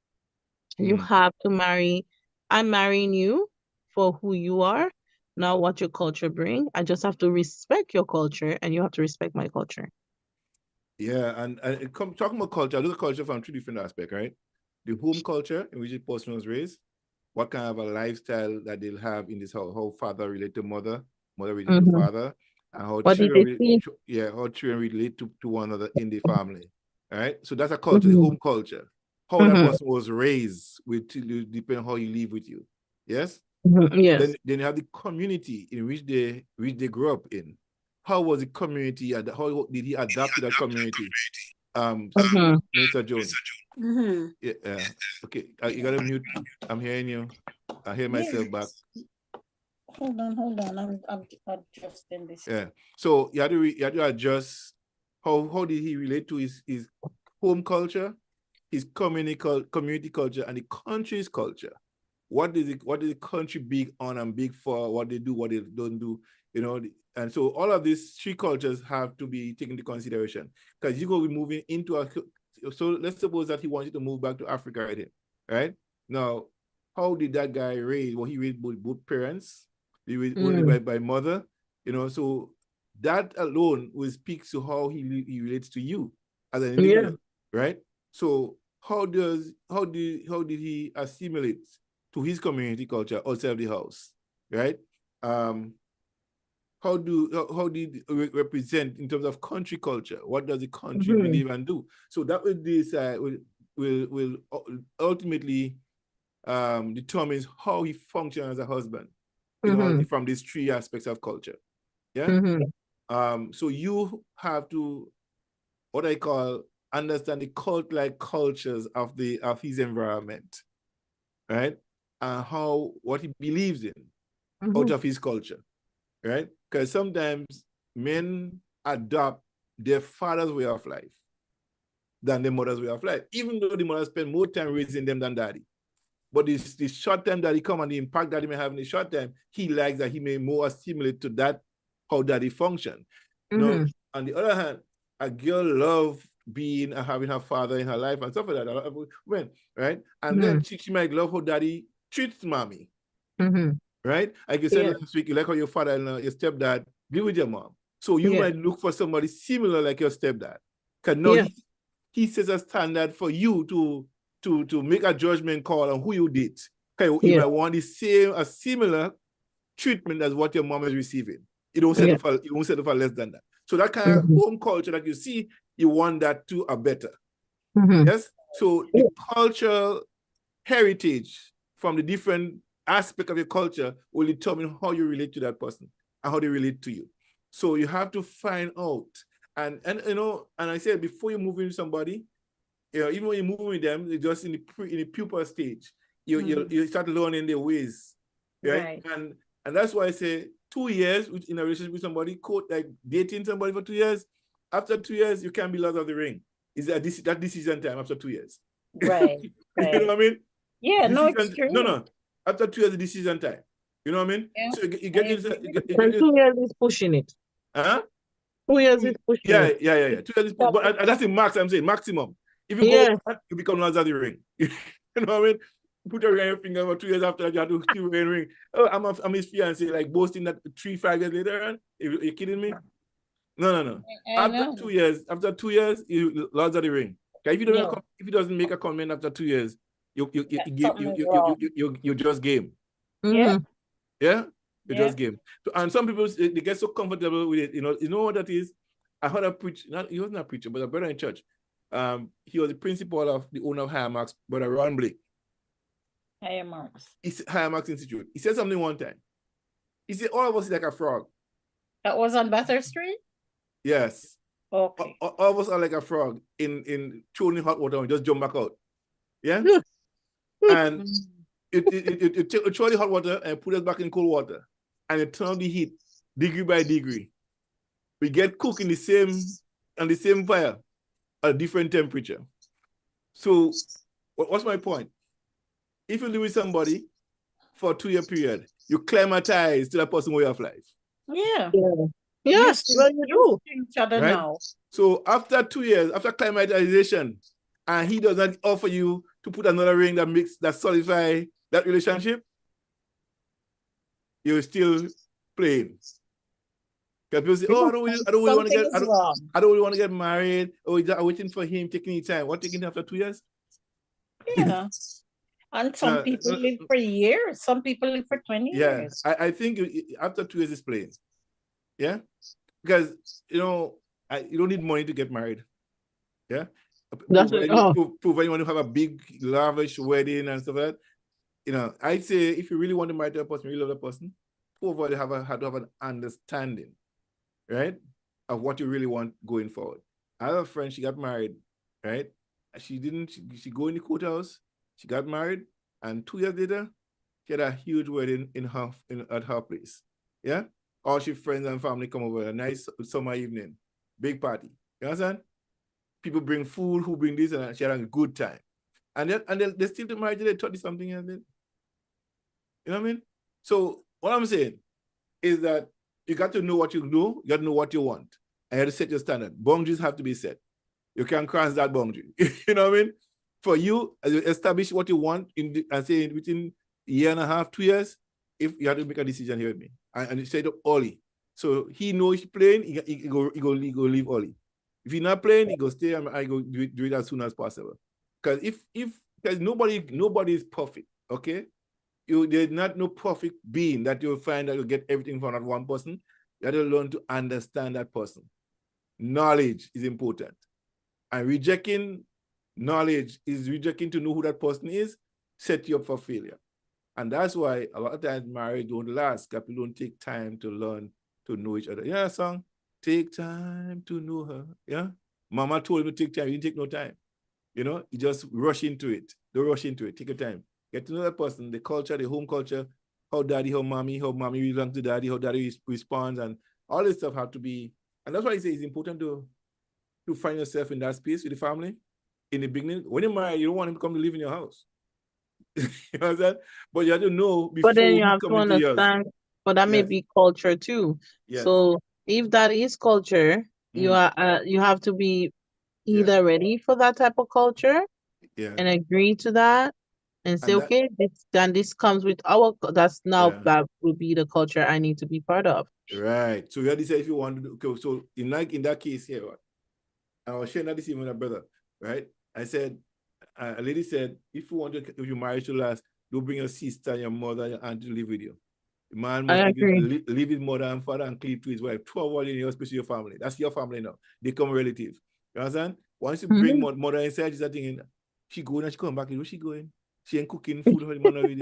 you Mm. have to marry. I'm marrying you for who you are, not what your culture bring. I just have to respect your culture, and you have to respect my culture. Yeah, and talking about culture, I look at culture from two different aspects, right? The home culture in which the person was raised, what kind of a lifestyle that they'll have in this how father relate to mother, mother relate to Mm-hmm. father, and how What did children they see? how children relate to one another in the family. All right. So that's a culture, the Mm-hmm. home culture. How that Mm-hmm. person was raised with depending on how you live with you. Yes. Mm-hmm. Yes. Then you have the community in which they grew up in. How was the community? How did he adapt to that community? Mm-hmm. Minister Joan. Mm-hmm. Yeah. Okay. You gotta mute. I'm hearing you. I hear myself back. Yes. Hold on. I'm adjusting this. Yeah. So you had to adjust. How did he relate to his home culture, his community culture, and the country's culture? What is the country big on and big for? What they do, what they don't do, and so all of these three cultures have to be taken into consideration, because you're going to be moving into so let's suppose that he wanted to move back to Africa, right? Now, how did that guy raise? Well, he raised both parents. He raised only by mother, so that alone will speak to how he relates to you as an individual, right? So how did he assimilate to his community culture outside of the house, right? How did it represent in terms of country culture? What does the country believe and do? So that will ultimately determines how he functions as a husband, from these three aspects of culture. Yeah. So you have to, what I call, understand the cult-like cultures of his environment, right? And what he believes in out of his culture, right? Because sometimes men adopt their father's way of life than their mother's way of life, even though the mother spend more time raising them than daddy. But the short time that he come and the impact that he may have in the short time, he likes that he may more assimilate to that, how daddy function. On the other hand, a girl love being and having her father in her life and stuff like that. When, right? And then she might love how daddy treats mommy. Right? Like you said last week, you like how your father and your stepdad live with your mom. So you might look for somebody similar like your stepdad. Because now he sets a standard for you to make a judgment call on who you date. Okay, you might want a similar treatment as what your mom is receiving. You don't settle for less than that. So that kind of home culture that you see, you want that to a better. Yes. So the cultural heritage from the different aspect of your culture will determine how you relate to that person and how they relate to you. So you have to find out. And I said before you move into somebody, even when you're moving with them, they're just in the pupil stage. You start learning their ways, right? And that's why I say 2 years in a relationship with somebody, like dating somebody for 2 years. After 2 years, you can't be Lord of the Ring. Is that decision time after 2 years? Right. You know what I mean? Yeah, no, it's true. No. After 2 years, the decision time. You know what I mean? Yeah, So you get into and 2 years is pushing it. huh? 2 years is pushing it. Yeah. 2 years, but that's the max. I'm saying maximum. If you go, you become Lord of the Ring. You know what I mean? Put a ring on your finger for 2 years after that, you have to still wear a ring. Oh, I'm his fiance, like boasting that 5 years later. You kidding me? No. After 2 years, you Lord of the Ring. Okay, if he doesn't make a comment after 2 years, you just game. Yeah. Yeah, you just game. So, and some people they get so comfortable with it. You know what that is? I heard a preacher. He wasn't a preacher, but a brother in church. He was the principal of the owner of Higher Marks, Brother Ron Blake. Higher Marks. Higher Marks Institute. He said something one time. He said, all of us is like a frog. That was on Bathurst Street? Yes. Okay. All of us are like a frog in thrown in hot water and just jump back out. Yeah? And you throw the hot water and put us back in cold water. And you turn the heat degree by degree. We get cooked on the same fire at a different temperature. So what's my point? If you live with somebody for a 2-year period, you climatize to that person's way of life. Yeah. Yes, well, you do. Each other now. So after 2 years, after climatization, and he does not offer you to put another ring that solidify that relationship, you're still playing. Because people say, "Oh, I don't really want to get, I don't really want to get married. Oh, I'm waiting for him, taking his time. What, taking after 2 years?" Yeah. And some people live for years. Some people live for 20 years. I think after 2 years is playing. Yeah, because you don't need money to get married. Yeah, provided you want to have a big lavish wedding and stuff like that. I'd say if you really want to marry a person, really love the person, provided have to have an understanding, right, of what you really want going forward. I have a friend, she got married, right? She go in the courthouse, she got married, and 2 years later, she had a huge wedding at her place. Yeah? All she friends and family come over, a nice summer evening, big party. You understand? People bring food, who bring this, and she had a good time. And then they still married, they 30-something years later. You know what I mean? So what I'm saying is that you got to know what you know, you got to know what you want. And you have to set your standard. Boundaries have to be set. You can't cross that boundary. You know what I mean? For you, as you establish what you want and say within a year and a half, 2 years, if you have to make a decision here with me. And you say to Ollie. So he knows he's playing, he go leave Ollie. If he's not playing, he go stay and I go do it as soon as possible. Because because nobody is perfect, okay? There's not no perfect being that you'll find that you'll get everything from that one person. You have to learn to understand that person. Knowledge is important. And rejecting knowledge is rejecting to know who that person is, set you up for failure. And that's why a lot of times marriage don't last, because people don't take time to learn to know each other. Yeah, song, take time to know her. Yeah. Mama told me to take time. You didn't take no time. You just rush into it. Don't rush into it. Take your time. Get to know that person, the culture, the home culture, how daddy, how mommy responds to daddy, how daddy responds, and all this stuff have to be. And that's why I say it's important to find yourself in that space with the family in the beginning. When you're married, you don't want him to come to live in your house. You know what I'm saying? But you have to know before But then you he have come to into yours. understand, but that may be culture too. Yes. So if that is culture, you have to be either ready for that type of culture and agree to that and say, okay, this comes with that will be the culture I need to be part of. Right. So you have to say if you want to do, okay, so in that case here, I was sharing this even with my brother, right? I said, a lady said, if your marriage to last, don't bring your sister, your mother, your aunt to live with you. The man must leave his mother and father and cleave to his wife. 12 in your, especially your family. That's your family now. They come relative. You understand? Once you bring mother inside, she's thinking, she going and she come back. Where she going? She ain't cooking food for the man already.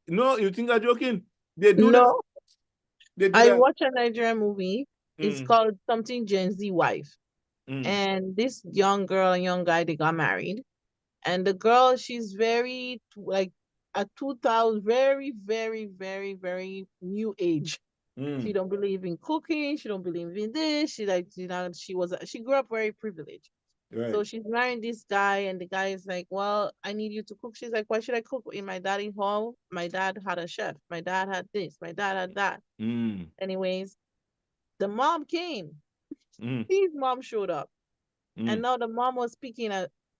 No, you think I'm joking? They do that. I watch a Nigerian movie. It's called something Gen Z Wife. And this young girl and young guy, they got married. And the girl, she's very like a 2000, very, very, very, very new age. She don't believe in cooking. She don't believe in this. She she grew up very privileged. Right. So she's marrying this guy, and the guy is like, well, I need you to cook. She's like, why should I cook? In my daddy's home, my dad had a chef. My dad had this. My dad had that. Anyways, the mom came. His mom showed up. And now the mom was speaking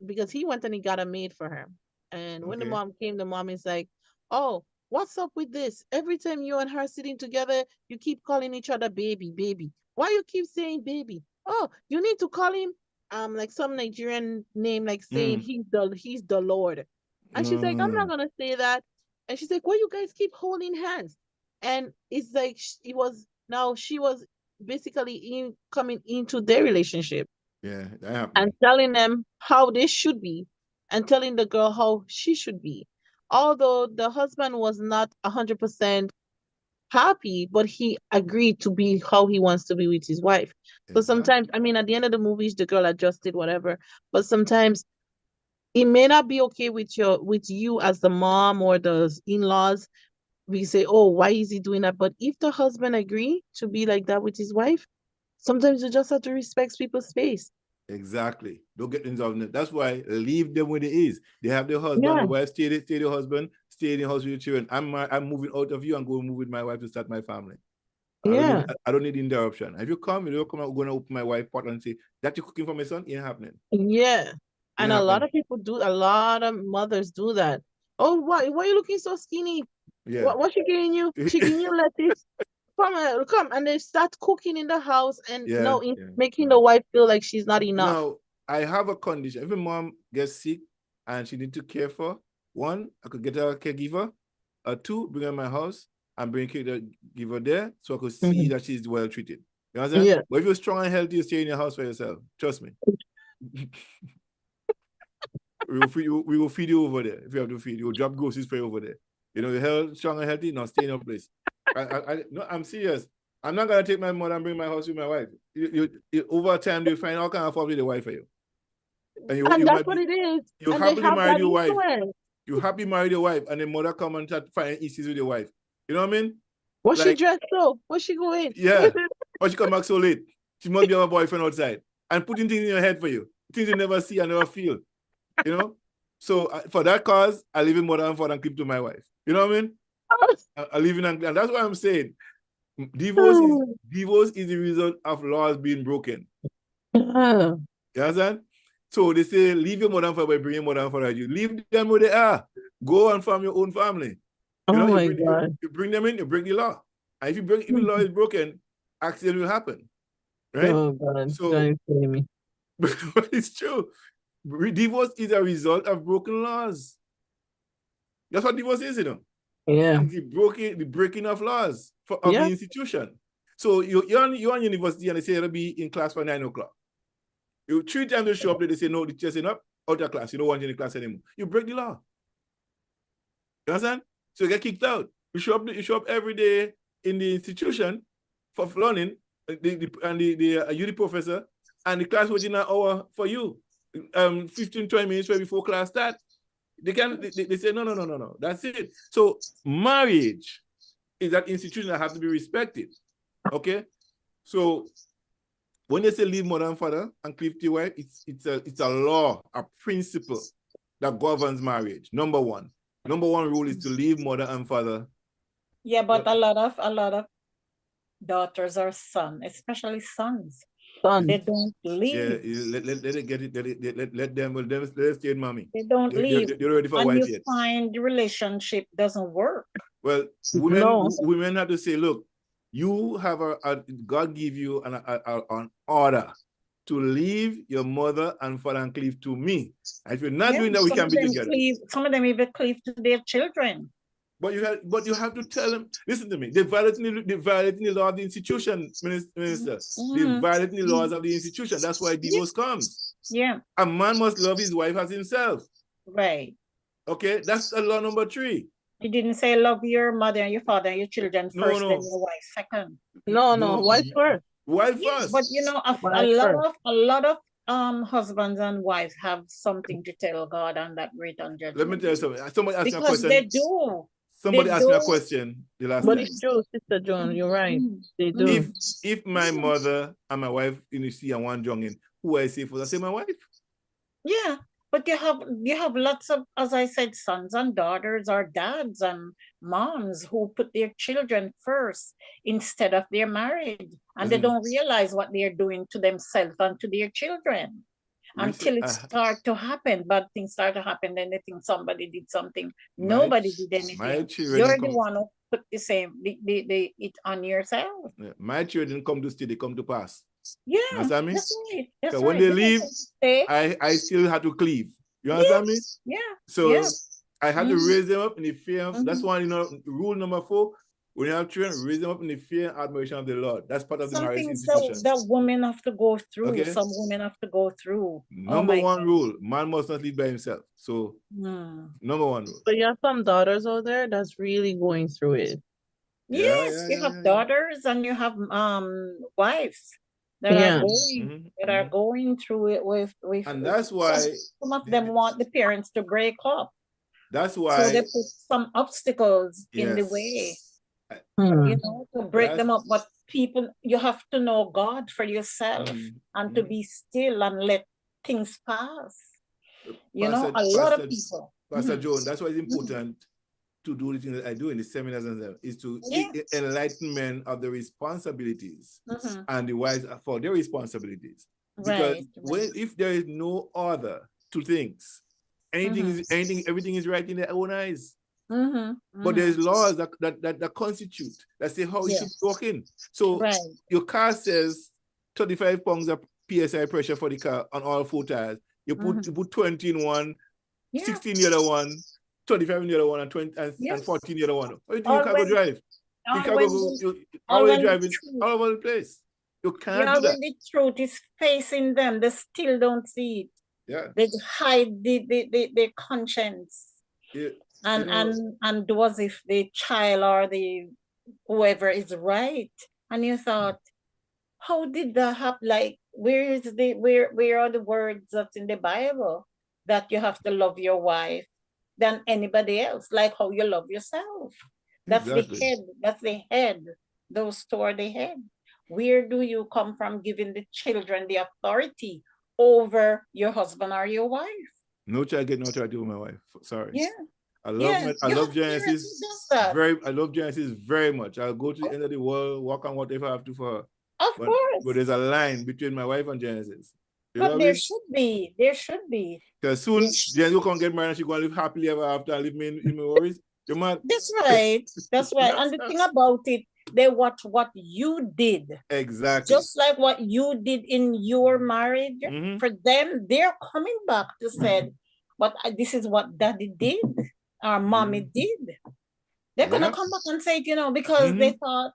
because he went and he got a maid for her. And when the mom came, the mom is like, oh, what's up with this? Every time you and her sitting together, you keep calling each other baby, baby. Why you keep saying baby? Oh, you need to call him like some Nigerian name, like saying he's the Lord. And she's like, I'm not gonna say that. And she's like, why you guys keep holding hands? And it's like she was basically coming into their relationship. Yeah, that happened. And telling them how they should be and telling the girl how she should be. Although the husband was not 100% happy, but he agreed to be how he wants to be with his wife. So sometimes, I mean, at the end of the movies, the girl adjusted, whatever. But sometimes it may not be okay with you as the mom or the in-laws. We say, oh, why is he doing that? But if the husband agree to be like that with his wife, sometimes you just have to respect people's space. Exactly. Don't get involved in it. That's why leave them where they is. They have their husband, the wife, stay the husband, stay in the house with your children. I'm moving out of you and going to move with my wife to start my family. I don't need interruption. If you come, I'm going to open my wife pot and say, that you cooking for my son? Ain't happening. Yeah. And a lot of people do, a lot of mothers do that. Oh, why are you looking so skinny? Yeah. What she giving you? She giving you lettuce. Come. And they start cooking in the house and Yeah. making the wife feel like she's not enough. Now, I have a condition. If a mom gets sick and she need to care for, one, I could get her a caregiver. Two, bring her in my house and bring a caregiver there so I could see that she's well treated. You understand? Yeah. But if you're strong and healthy, you stay in your house for yourself. Trust me. we will feed you over there. If you have to feed, we'll drop groceries for you over there. You know, you're health, strong and healthy, now stay in your place. No, I'm serious. I'm not gonna take my mother and bring my house with my wife. Over time, they find all kind of fault with the wife for you. And that's what it is. You and happily they have married that your wife. influence. You happily married your wife, and the mother come and start finding issues with your wife. You know what I mean? What's she dressed so? Where's she going? Yeah. Why she come back so late? She must be have a boyfriend outside and putting things in your head for you. Things you never see and never feel. You know? So for that cause, I live in mother and father and keep to my wife. You know what I mean? I live in and that's what I'm saying. Divorce is the result of laws being broken. You understand? So they say, leave your mother and father by bringing mother and father. You leave them where they are. Go and form your own family. You know, you bring them in, you break the law. And if the law is broken, accident will happen. Right? Oh God. So but it's true. Divorce is a result of broken laws. That's what divorce is, you know. Yeah. It's the breaking of laws of the institution. So you're on university and they say it'll be in class for 9 o'clock. You 3 times they show up, they say, no, the teacher say, no, out of class. You don't want you in the class anymore. You break the law. You understand? So you get kicked out. You show up every day in the institution for learning, you're the professor, and the class waiting an hour for you. 15, 20 minutes before class starts. They say, no. That's it. So marriage is that institution that has to be respected. Okay? So when they say leave mother and father and cleave to your wife, it's a law, a principle that governs marriage. Number one rule is to leave mother and father. Yeah, but a lot of daughters or sons, especially sons, they don't leave. Yeah, let it get it. Let them stay in mommy. They don't leave. They're ready for and wife you yet. find the relationship doesn't work. Well, women have to say, look, you have God give you an order to leave your mother and father and cleave to me. And if you're not doing that, we can be together. Some of them even cleave to their children. But you have to tell them, listen to me, they're violating the law of the institution, minister. They're violating the laws of the institution. That's why divorce comes. Yeah. A man must love his wife as himself. Right. Okay, that's law number 3. You didn't say love your mother and your father and your children first, then your wife second. No, wife first. Wife first. But you know, a lot of husbands and wives have something to tell God on that great judgment. Let me tell you something. Somebody asked me a because question. They do. Somebody asked me a question the last time. But it's true, Sister John, you're right. They do. If my mother and my wife see and one youngin, who I say first? I say my wife. Yeah. But you have lots of, as I said, sons and daughters or dads and moms who put their children first instead of their marriage. And they don't realize what they're doing to themselves and to their children until it starts to happen. Bad things start to happen, then they think somebody did something. Nobody did anything. You're the one who put it on yourself. Yeah. My children come to stay, they come to pass. Yeah, you understand me? That's right. That's so right. When they leave, I still had to cleave. You understand me? Yeah. So I had to raise them up in the fear of, that's why, rule number 4, when you have children, raise them up in the fear and admiration of the Lord. That's part of the marriage institution. That women have to go through. Okay? Some women have to go through. Number 1 rule, man must not live by himself. So number 1 rule. But you have some daughters out there that's really going through it. Yes, you have daughters and you have wives that are going through it with and that's why some of them want the parents to break up. That's why so they put some obstacles in the way, to break them up. But people, you have to know God for yourself and to be still and let things pass. A lot of people. Pastor Joan, that's why it's important to do the things that I do in the seminars and stuff, is to enlighten men of the responsibilities and the wives for their responsibilities. Because if there is no other two things. Everything is right in their own eyes. But there's laws that constitute, that say how you should be walking. So your car says 35 pounds of PSI pressure for the car on all four tires. You put 20 in one, 16 in the other one, 25 in the other one, and 20 and 14 in the other one. How do you think you can go drive? You can go always driving all over the place. You can't do that. When the truth is facing them, they still don't see it. Yeah. They hide the conscience. Yeah. And do as if the child or the whoever is right. And you thought, how did that happen? Like, where are the words that's in the Bible that you have to love your wife than anybody else, like how you love yourself? That's the head. That's the head. Those two are the head. Where do you come from giving the children the authority over your husband or your wife? No child get no authority over my wife. Sorry. Yeah. I love Genesis very. I love Genesis very much. I'll go to the end of the world, walk on whatever I have to for her. Of course. But there's a line between my wife and Genesis. But there should be. There should be. Because soon Genesis can't get married and she's going to live happily ever after and leave me in my worries. You're mad. That's right. That's right. And the thing about it, they watch what you did. Exactly. Just like what you did in your marriage. For them, they're coming back to say, but this is what daddy did or mommy did. They're going to come back and say it, because they thought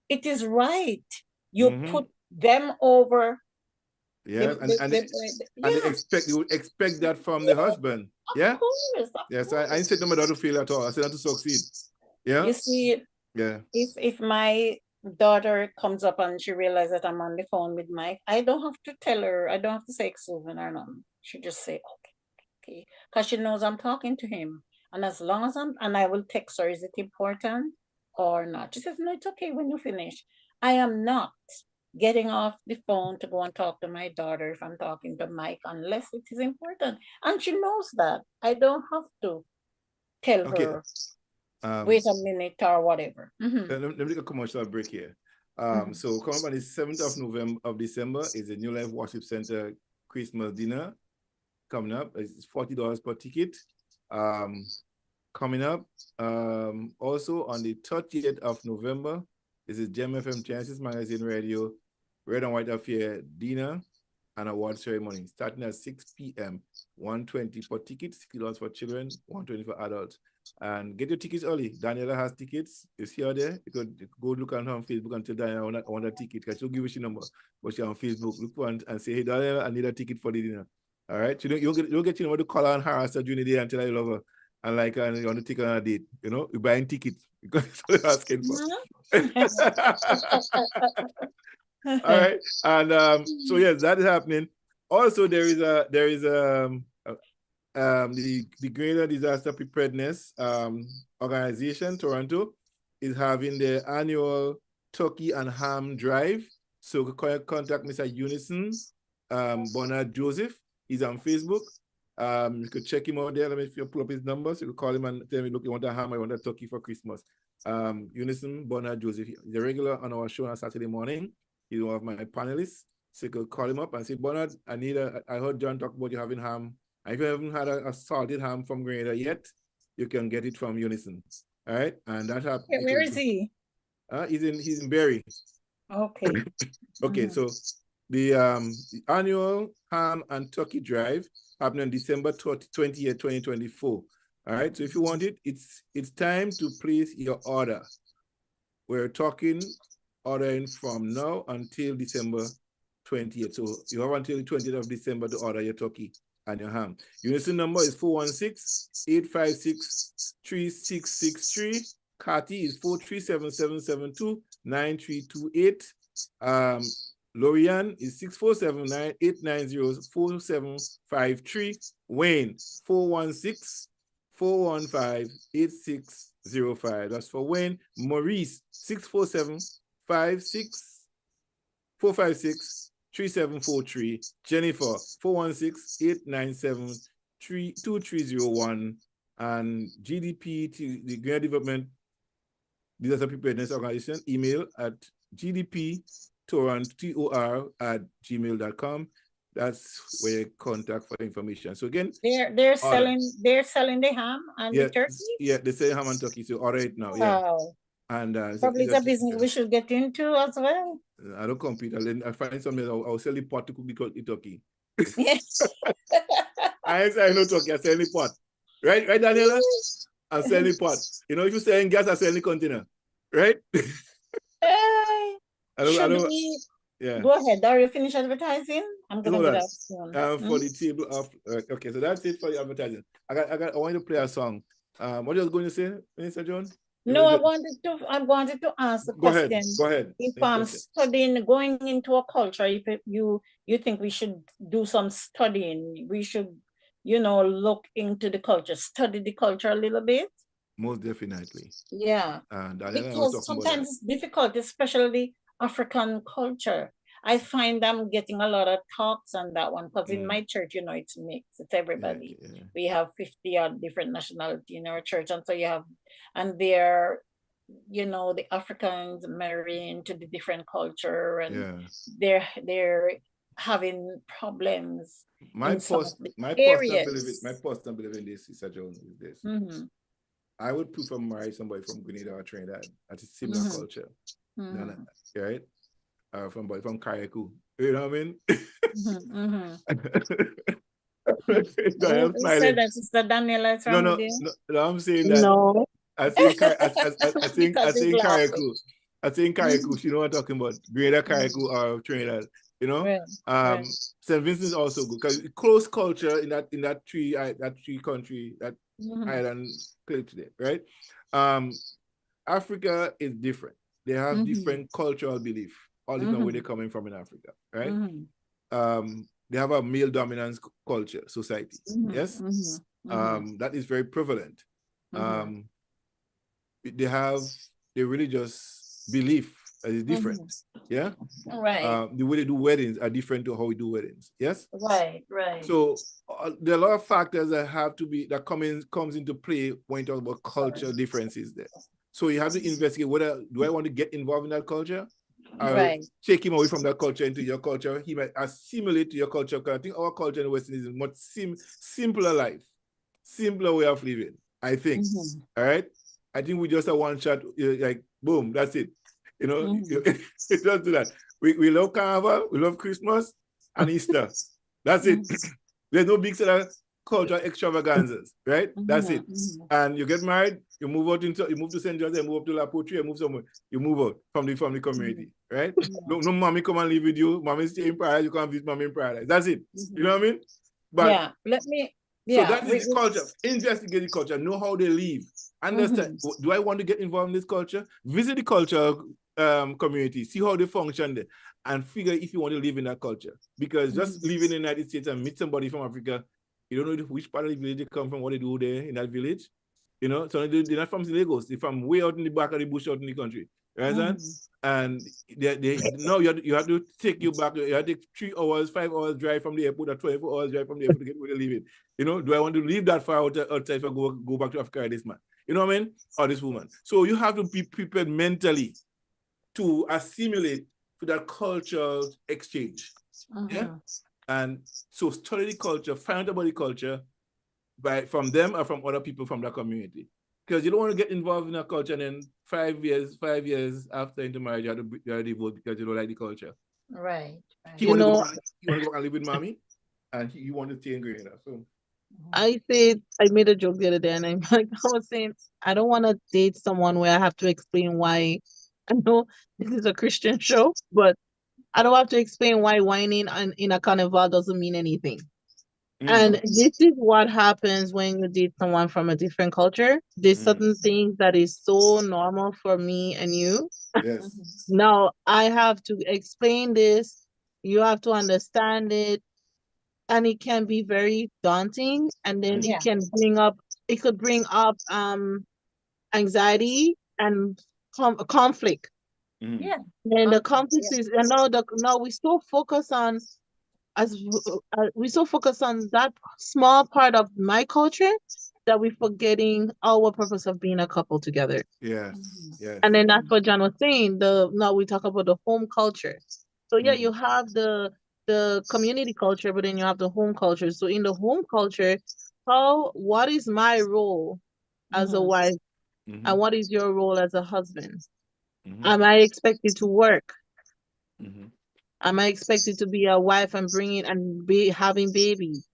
it is right. You put them over. Yes, and they would expect that from the husband. Of course. Yes, I didn't say no matter to fail at all. I said not to succeed. Yeah. You see, if my daughter comes up and she realizes that I'm on the phone with Mike, I don't have to tell her, I don't have to say excuse me or nothing. She just say, okay. Because she knows I'm talking to him. And as long as I will text her, is it important or not? She says, no, it's okay when you finish. I am not getting off the phone to go and talk to my daughter if I'm talking to Mike unless it is important. And she knows that. I don't have to tell her, wait a minute or whatever. Let me take a commercial break here. So coming up on the 7th of December is the New Life Worship Center Christmas dinner coming up. It's $40 per ticket. Coming up also on the 30th of November, this is GEMFM Genesis Magazine Radio Red and White Affair dinner and award ceremony starting at 6 p.m. $120 per ticket, $60 for children, $120 for adults. And get your tickets early. Daniela has tickets. Is here or there? You could go look on her on Facebook and tell Daniela I want a ticket, because she'll give you her number. But she's on Facebook. Look for and say, hey, Daniela, I need a ticket for the dinner. All right? You don't get your number to call her and harass her during the day until I love her. And you want to take her on a date. You're buying tickets because that's what they're asking for. All right. And so yes, that is happening. Also, there is the Greater Disaster Preparedness Organization, Toronto, is having their annual turkey and ham drive. So contact Mr. Unison Bernard Joseph. He's on Facebook. You could check him out there. Let me pull up his number. So you could call him and tell me, look, you want a ham, I want a turkey for Christmas. Unison Bernard Joseph. He's a regular on our show on Saturday morning. He's one of my panelists. So you could call him up and say, Bernard, I heard John talk about you having ham. And if you haven't had a salted ham from Grenada yet, you can get it from Unison. All right? And that happened. Where is he? He's in Barrie. Okay. Okay, so the annual ham and turkey drive happening on December 20th, 2024. All right, so if you want it, it's time to place your order. We're ordering from now until December 20th. So you have until the 20th of December to order your turkey and your ham. Unison number is 416-856-3663. Kati is 437-772-9328. Lorian is 647-890-4753. Wayne, 416-415-8605. That's for Wayne. Maurice, 647-456-3743. Jennifer, 416-897-2301. And GDP, the Green Development Disaster Preparedness Organization, email at gdptor@gmail.com. That's where you contact for information. So again, They're order. selling the ham and the Yeah, turkey. yeah, they say ham and turkey. So order it now. Yeah, Wow. and Probably it's it's a business we should get into as well. I don't compete. I'll find something. I'll sell the pot to cook the turkey. Yes. I ain't selling no turkey. I sell the pot. Right, Daniela? I sell the pot. You know, if you're selling gas, I sell the container. Right? I don't. Yeah. Go ahead? Are you finished advertising? I'm gonna get out soon. For the table of okay, so that's it for the advertising. I want you to play a song. What are you going to say, Minister John? No, I wanted to ask the question. Go ahead. If I'm studying, going into a culture, if you think we should do some studying, we should, look into the culture, study the culture a little bit. Most definitely. Yeah. Because sometimes it's difficult, especially African culture. I find I'm getting a lot of talks on that one because in my church, it's mixed. It's everybody. Yeah. We have 50 odd different nationality in our church. And so they're, the Africans marrying into the different culture and they're having problems. My personal belief in this, Sister Jones, is this. Mm-hmm. I would prefer marry somebody from Grenada or Trinidad. That's a similar culture. Mm-hmm. Right? From Kayaku. You know what I mean? Who said that, Sister Daniela? No, I'm saying that. No. I think Kayaku. I think Kayaku. You know what I'm talking about? Greater Kayaku or Trinidad. You know? St. Vincent is also good because close culture in that tree country, that island clay today, right? Africa is different. They have different cultural belief, all depending where they're coming from in Africa, right? They have a male dominance culture society. Yes, that is very prevalent. They religious belief is different. Yeah, right. The way they do weddings are different to how we do weddings. Yes, right. So there are a lot of factors that comes into play when you talk about cultural differences there. So you have to investigate whether do I want to get involved in that culture? Or take him away from that culture into your culture. He might assimilate to your culture. Because I think our culture in the Western is a much simpler life, simpler way of living, I think. All right? I think we just have one shot, like, boom, that's it. You know, it does do that. We love Carnival, we love Christmas and Easter. That's it. There's no big set of cultural extravaganzas, right? That's it. And you get married, you move to St. George, you move up to La Poutrie, you move somewhere, you move out from the community, right? No mommy come and live with you, mommy stay in paradise, you can't visit mommy in paradise. That's it. You know what I mean? But so that is the culture. Investigate the culture, know how they live. Understand, do I want to get involved in this culture? Visit the culture community, see how they function there, and figure if you want to live in that culture. Because just living in the United States and meet somebody from Africa, you don't know which part of the village they come from, what they do there in that village. You know, so they're not from Lagos, they're from way out in the back of the bush out in the country. Right? And you have to take you back, you have to take 3 hours, 5 hours drive from the airport, or 24 hours drive from the airport to get where they live in. You know, do I want to leave that far outside if I go back to Africa, this man? You know what I mean? Or this woman. So you have to be prepared mentally to assimilate to that cultural exchange. Yeah. And so study the culture, find out about the culture from them or from other people from that community. Because you don't want to get involved in a culture and then 5 years after into marriage, you have to divorce because you don't like the culture. Right. He want to go and live with mommy, and you want to stay in Grenada. So I made a joke the other day, and I was saying, I don't want to date someone where I have to explain why. I know this is a Christian show, but I don't have to explain why whining in a carnival doesn't mean anything. And this is what happens when you date someone from a different culture. There's certain things that is so normal for me and you. Yes. Now I have to explain this. You have to understand it. And it can be very daunting. And then it could bring up anxiety and conflict. Yeah. And the conflict is now we so focus on that small part of my culture that we're forgetting our purpose of being a couple together. Yes. And then that's what John was saying. Now we talk about the home culture. So you have the the community culture, but then you have the home culture. So in the home culture, what is my role as a wife, and what is your role as a husband? Am I expected to work? Am I expected to be a wife and bringing and be having babies?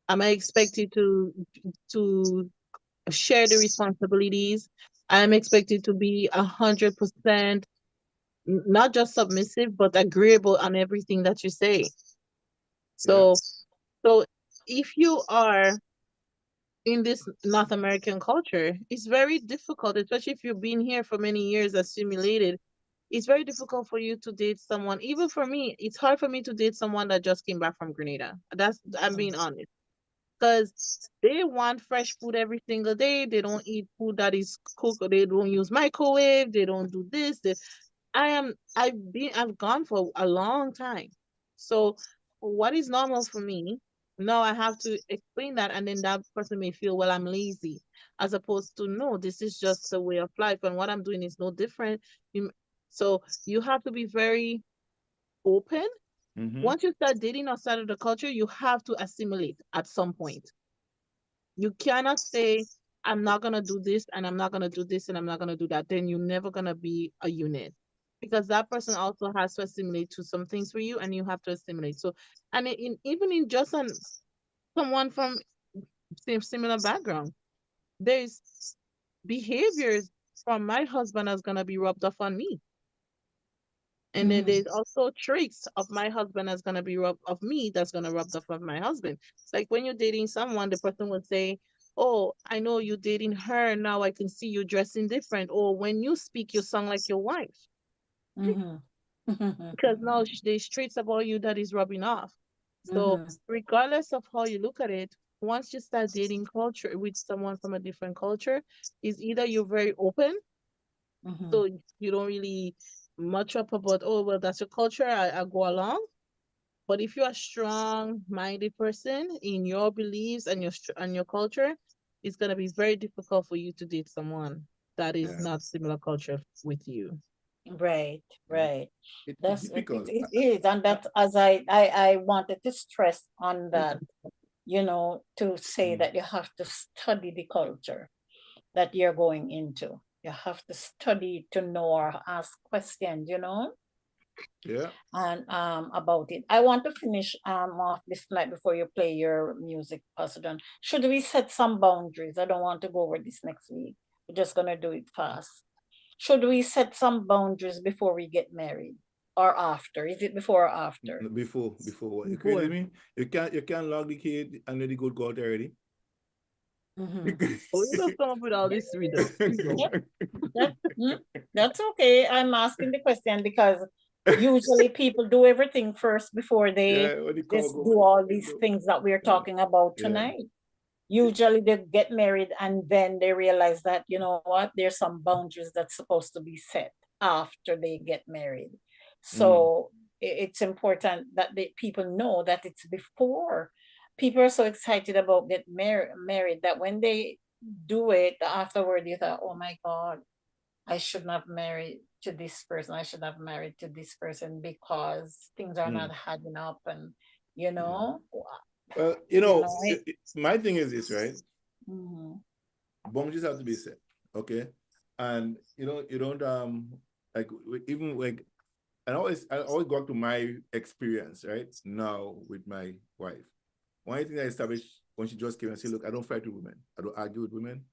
Am I expected to share the responsibilities? I am expected to be 100% not just submissive, but agreeable on everything that you say. Yeah. So if you are in this North American culture, it's very difficult, especially if you've been here for many years, assimilated. It's very difficult for you to date someone. Even for me, it's hard for me to date someone that just came back from Grenada. I'm being honest, because they want fresh food every single day. They don't eat food that is cooked, or they don't use microwave. They don't do this. I've gone for a long time. So what is normal for me, now I have to explain that, and then that person may feel, well, I'm lazy, as opposed to, no, this is just a way of life, and what I'm doing is no different. So you have to be very open. Once you start dating outside of the culture, you have to assimilate at some point. You cannot say, I'm not going to do this, and I'm not going to do this, and I'm not going to do that. Then you're never going to be a unit, because that person also has to assimilate to some things for you, and you have to assimilate. So, and even in just someone from similar background, there's behaviors from my husband that's going to be rubbed off on me. And then there's also traits of my husband that's gonna be rubbed of me that's gonna rub off of my husband. It's like when you're dating someone, the person would say, "Oh, I know you're dating her. Now I can see you dressing different." Or when you speak, you sound like your wife. Because now there's traits about you that is rubbing off. So regardless of how you look at it, once you start dating culture with someone from a different culture, is either you're very open, so you don't really much up about, oh, well, that's your culture, I go along. But if you're a strong-minded person in your beliefs and your culture, it's gonna be very difficult for you to date someone that is not similar culture with you. Right, right. It's difficult. It is, and that, as I wanted to stress on that, to say that you have to study the culture that you're going into. You have to study to know or ask questions, Yeah. and about it. I want to finish off this night before you play your music, Pastor John. Should we set some boundaries? I don't want to go over this next week. We're just gonna do it fast. Should we set some boundaries before we get married or after? Is it before or after? Before what? You Before. crazy me? You can't log the kid and let the good go out already. Oh, you just come up with all this reader. That's okay. I'm asking the question because usually people do everything first before they Yeah, what the just call go, do all these things that we're talking about tonight. Usually they get married and then they realize that, you know what, there's some boundaries that's supposed to be set after they get married. So it's important that people know that it's before. People are so excited about getting married that when they do it afterward, you thought, oh my God, I should not marry to this person. I should have married to this person because things are not adding up, and Well, my thing is this, right? Boundaries have to be set, okay? And you don't like even like, I always go back to my experience, right? Now with my wife. One thing I established when she just came and said, look, I don't fight with women. I don't argue with women.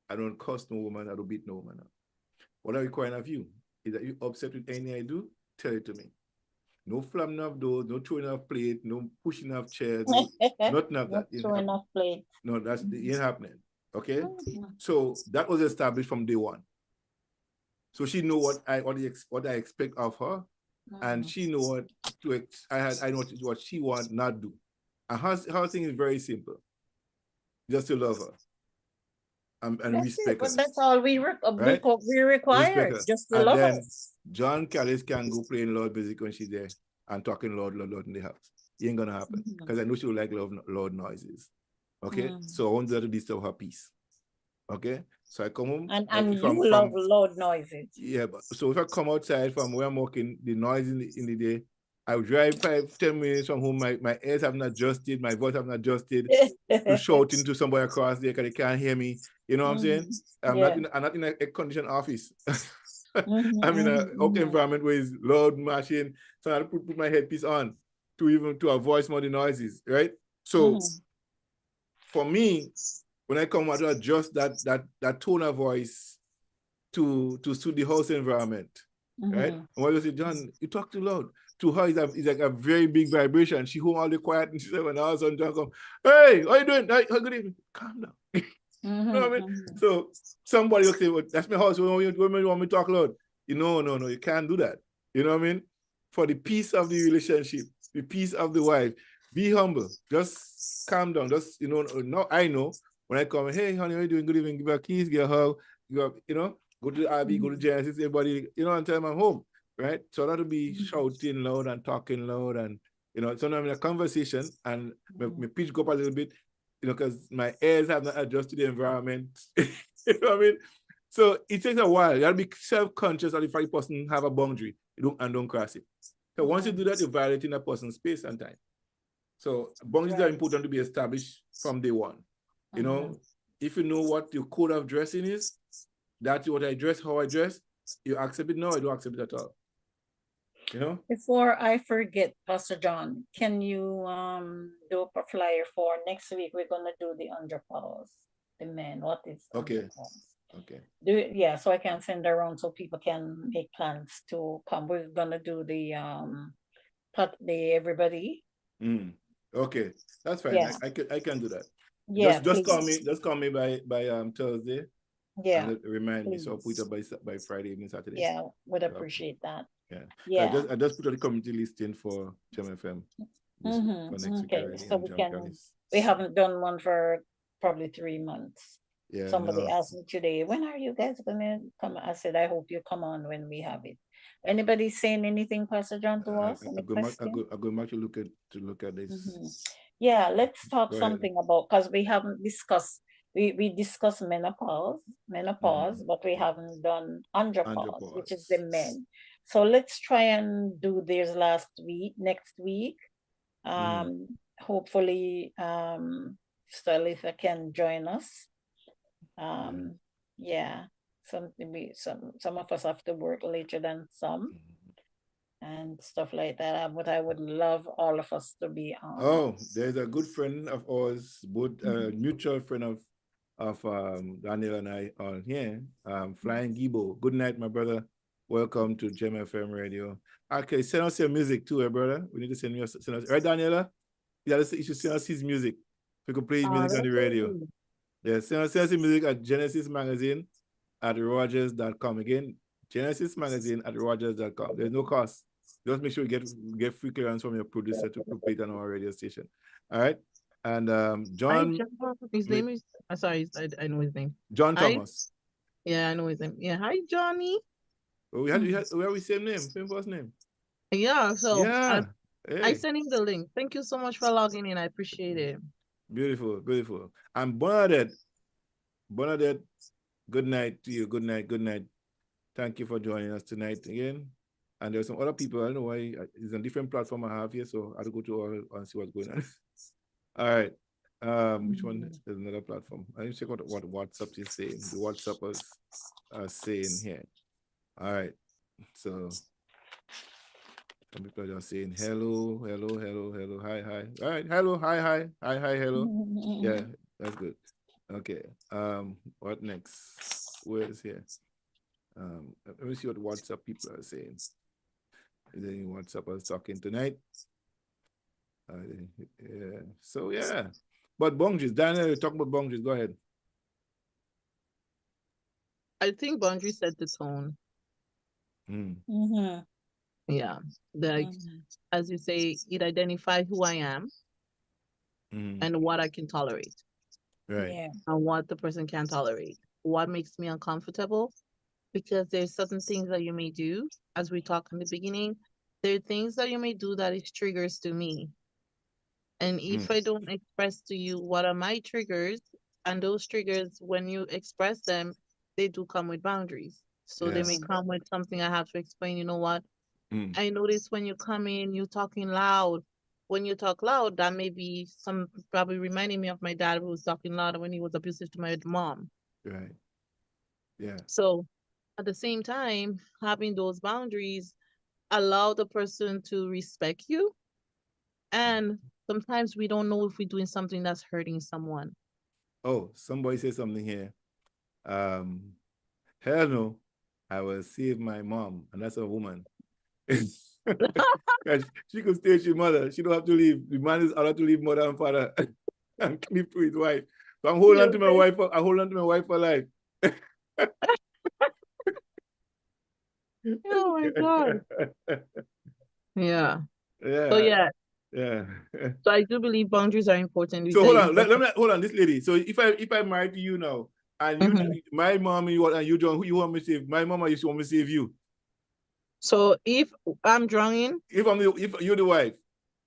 I don't cuss no woman. I don't beat no woman. What I require of you is that you upset with anything I do, tell it to me. No slamming of doors, no throwing of plate, no pushing of chairs, nothing of that. throwing off plate. No, that's it ain't happening. Okay? So that was established from day one. So she know what I expect of her, and she know what I know what she want not do. And her thing is very simple. Just to love her and respect her. But that's all we require. Just to and love then us. John Callis can go playing loud music when she's there and talking loud in the house. It ain't gonna happen because I know she will like loud noises. Okay, so I want her to disturb her peace. Okay, so I come home and you love loud noises. Yeah, but so if I come outside from where I'm working, the noise in the day, I would drive 5, 10 minutes from home. My ears haven't adjusted, my voice haven't adjusted to shouting to somebody across there because they can't hear me. You know what I'm saying? Yeah. I'm not in a conditioned office. Mhm, I'm in a mhm, work mhm. environment where it's loud machine. So I have to put my headpiece on to avoid some of the noises, right? So Mhm. for me, when I come out to adjust that tone of voice to suit the house environment, right? Mhm. And what you say, John, you talk too loud. To her, it's like a very big vibration. She home all the quiet and she said, when all of a sudden John come, hey, how you doing? Hey, good evening. Calm down. You know Mhm, what I mean? mhm. So somebody will say, well, that's my house. When you want me to talk loud? No, you can't do that. You know what I mean? For the peace of the relationship, the peace of the wife, be humble. Just calm down. Just, now I know when I come, hey, honey, how you doing? Good evening. Give her keys, get a hug. Go to the RB, go to Genesis, everybody, and tell them I'm home, right? So not to be shouting loud and talking loud and, sometimes in a conversation and my pitch go up a little bit, because my ears have not adjusted to the environment. You know what I mean? So it takes a while. You have to be self-conscious of the fact the person have a boundary and don't cross it. So once you do that, you're violating a person's space and time. So boundaries are Right. important to be established from day one. You know, Mhm. if you know what your code of dressing is, that's what I dress, how I dress, you accept it. No, I don't accept it at all. You know? Before I forget, Pastor John, can you do a flyer for next week? We're gonna do the underpause. The men, what is Okay. underpause? Okay. Do it, yeah, so I can send around so people can make plans to come. We're gonna do the everybody. Okay. That's fine. Yeah, I can do that. yeah, Just please. call me by Thursday and Yeah, remind me. So I'll put it please. up by Friday evening, Saturday. Yeah, would So, appreciate that. yeah. Yeah. I just put out the community listing for GEMFM this week for next week Okay, already, so and we John can. Canis. We haven't done one for probably 3 months. Yeah, Somebody no. asked me today, when are you guys gonna come? I said, I hope you come on when we have it. Anybody saying anything, Pastor John, to us? Any question? I go back to look at this. Mhm. Yeah, let's talk Go ahead. something about, because we haven't discussed. We discussed menopause, but we haven't done andropause, which is the Andropause. men. So let's try and do this next week. Mm-hmm. Hopefully, Stylitha can join us. Yeah. Yeah, some of us have to work later than some and stuff like that. But I would love all of us to be on. Oh, there's a good friend of ours, both mutual friend of Daniel and I on here, Flying Gibo. Good night, my brother. Welcome to GEMFM Radio. Okay, send us your music too, brother. We need to send us, right, Daniela? You should send us his music. We could play his music on the radio. Yeah, send us his music at Genesis Magazine at Rogers.com. Again, Genesis Magazine at Rogers.com. There's no cost. Just make sure you get free clearance from your producer to play it on our radio station. All right. And Hi, John, John. His name is. Sorry, I know his name. John Hi. Thomas. Yeah, I know his name. Yeah. Hi, Johnny. Well, we have the same name, same first name. Yeah. So Yeah. I Hey, sent him the link. Thank you so much for logging in. I appreciate it. beautiful, beautiful. And Bernadette, good night to you. Good night, good night. Thank you for joining us tonight again. And there's some other people. I don't know why it's a different platform I have here, so I have to go to all and see what's going on. All right. Which one is another platform? I need to check out what WhatsApp is saying. The WhatsAppers are saying here. All right. So some people are just saying hello, hello, hello, hello, hi, hi. All right, hello, hi, hi, hi, hi, hello. Yeah, that's good. Okay. What next? Where is here? Let me see what WhatsApp people are saying. Is there any WhatsAppers talking tonight? Yeah. So yeah. But boundaries, Daniel, talk about boundaries. Go ahead. I think boundaries set the tone. Yeah. Like, as you say, it identifies who I am and what I can tolerate. Right. Yeah. And what the person can tolerate. What makes me uncomfortable? Because there's certain things that you may do, as we talked in the beginning, there are things that you may do that is triggers to me. And if I don't express to you what are my triggers, and those triggers, when you express them, they do come with boundaries. So they may Yes. come with something I have to explain, you know what? I notice when you come in, you talking loud. When you talk loud, that may be some probably reminding me of my dad who was talking loud when he was abusive to my mom. Right. Yeah. So at the same time, having those boundaries allow the person to respect you. And sometimes we don't know if we're doing something that's hurting someone. Oh, somebody said something here. Hell no, I will save my mom, and that's a woman. She could stay with your mother. She don't have to leave. The man is allowed to leave mother and father and cleave to his wife. So I'm holding on to my wife. I hold on to my wife for life. Oh my God. Yeah. Yeah. So yeah. Yeah. So I do believe boundaries are important. So hold on. Let me hold on. This lady. So if I married to you now, and you my mom and you John, who you want me to save? My mom, or you want me to save you? So if I'm drowning, if you're the wife,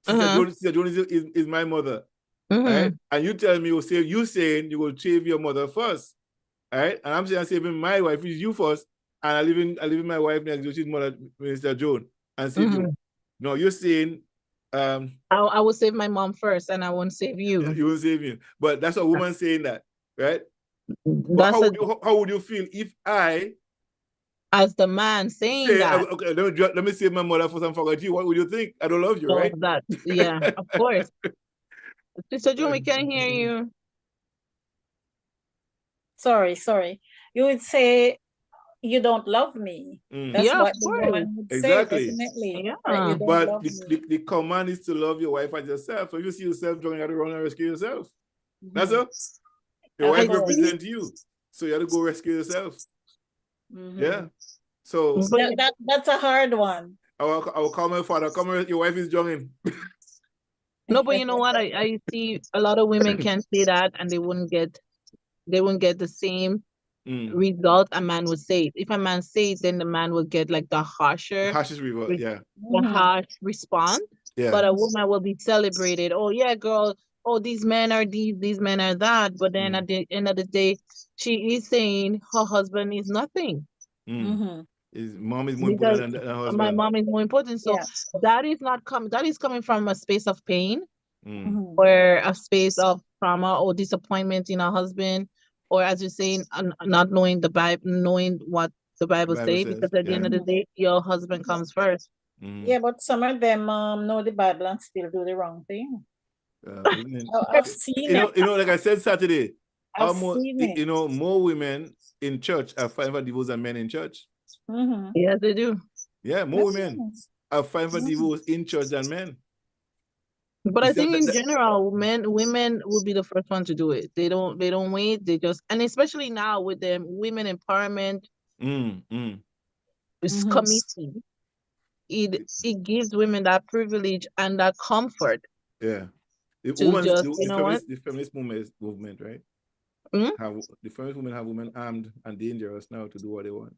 Sister Joan is my mother, right? And you tell me you save, you saying you will save your mother first, right? And I'm saying I'm saving my wife, which is you first, and I live in my wife next, which is Mother Minister Joan, and save you. No, you're saying I will save my mom first, and I won't save you. You won't save me, but that's a woman saying that, right? That's but how would you feel if I, as the man saying that, okay, let me save my mother first and forget you? What would you think? I don't love you, right? That, yeah, of course. Sister June, we can't hear you. Sorry. You would say you don't love me. That's Yeah, what of the course. woman would Exactly. say, definitely. Yeah. That you don't But love me. the command is to love your wife as yourself. So if you see yourself drowning out the wrong and rescue yourself. That's all. Your wife represents you. So you have to go rescue yourself. Yeah. So that's a hard one. I will call my father. Come here, your wife is drowning. No, but you know what? I see a lot of women can say that and they wouldn't get the same result a man would say. If a man say it, then the man will get like the harsh response. Yeah. But a woman will be celebrated. Oh yeah, girl. Oh, these men are these men are that. But then at the end of the day, she is saying her husband is nothing. His mom is more important than her husband. My mom is more important. So that is coming from a space of pain or a space of trauma or disappointment in a husband, or as you're saying, not knowing the Bible, knowing what the Bible says, because at the end of the day, your husband comes first. Yeah, but some of them know the Bible and still do the wrong thing. I've seen it. You know, like I said Saturday, I've seen it. more women in church are fighting for divorce than men in church. Yes, they do. Yeah, more women are fighting for divorce in church than men. But I think in general, women will be the first one to do it. They don't wait. They just, and especially now with the women empowerment committee, it gives women that privilege and that comfort. Yeah, the feminist movement, right? The feminist women have women armed and dangerous now to do what they want.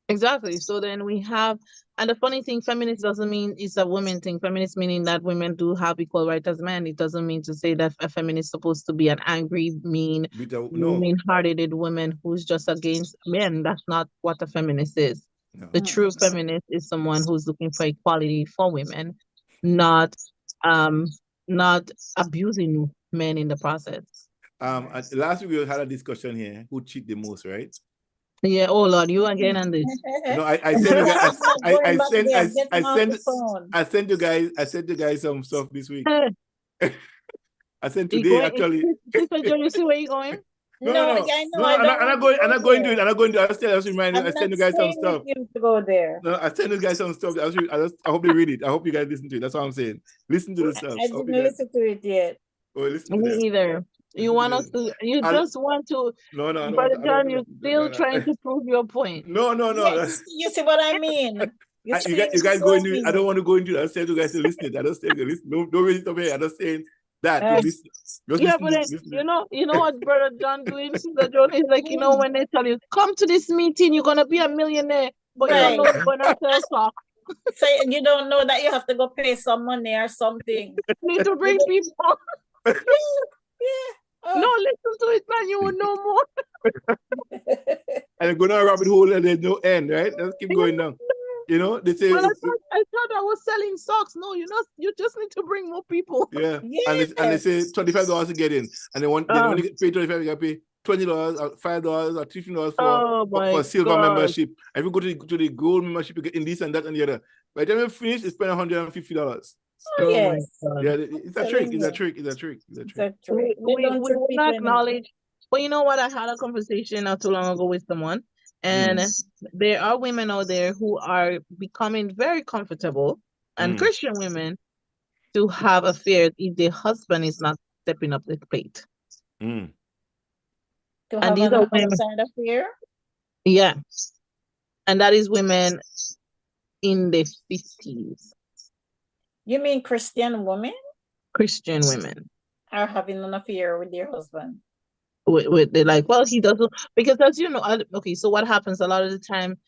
Exactly. So then we have, and the funny thing, feminist doesn't mean it's a women thing. Feminist meaning that women do have equal rights as men. It doesn't mean to say that a feminist is supposed to be an angry, mean-hearted woman who's just against men. That's not what a feminist is. No. The true feminist is someone who's looking for equality for women, not abusing men in the process. Last week we had a discussion here. Who cheat the most, right? Yeah, oh Lord, you again on this. No, I sent you guys. I sent you guys some stuff this week. I sent today actually. Sister Joe, you see where you going? No. I'm not going to it. I'm not going to. I just remind you. I sent you guys some stuff. To go there. No, I sent you guys some stuff. I hope they read it. I hope you guys listen to it. That's what I'm saying. Listen to the stuff. I didn't listen to it yet. Oh, listen to me either. You want us to? You just want to? No. Brother John, you're still trying to prove your point. No. Yes, you see what I mean? You guys go into it. I don't want to go into it. I said to you guys to listen to it. I just said to listen. Don't read it over here. I'm just saying that. You know what Brother John doing, Sister John, is like, when they tell you, come to this meeting, you're gonna be a millionaire, but you don't know you're gonna sell stock. So you don't know that you have to go pay some money or something. Need to bring people. Yeah. No, listen to it, man. You will know more. And go down a rabbit hole and there's no end, right? Let's keep going down. You know, they say, Well, I thought I was selling socks. No, you just need to bring more people. yeah, and they say $25 to get in, and then when you get paid 25, you gotta pay $20 or $5 or $15 Oh my for silver God. membership. If you go to the gold membership, you get in this and that and the other. By the time you finish, you spend $150. Oh my Yes. God. Yeah, it's a trick. It's a trick. It's a trick. It's a It's trick. a trick. They We don't trick will people not anymore. acknowledge. But you know what? I had a conversation not too long ago with someone, and there are women out there who are becoming very comfortable, and Christian women, to have affairs if their husband is not stepping up the plate. Mm. To And have these an are women, outside affair. yeah, and that is women in their 50s, You mean Christian women Christian women. are having an affair with their husband? They're like, well, he doesn't, because as you know, okay, so what happens a lot of the time,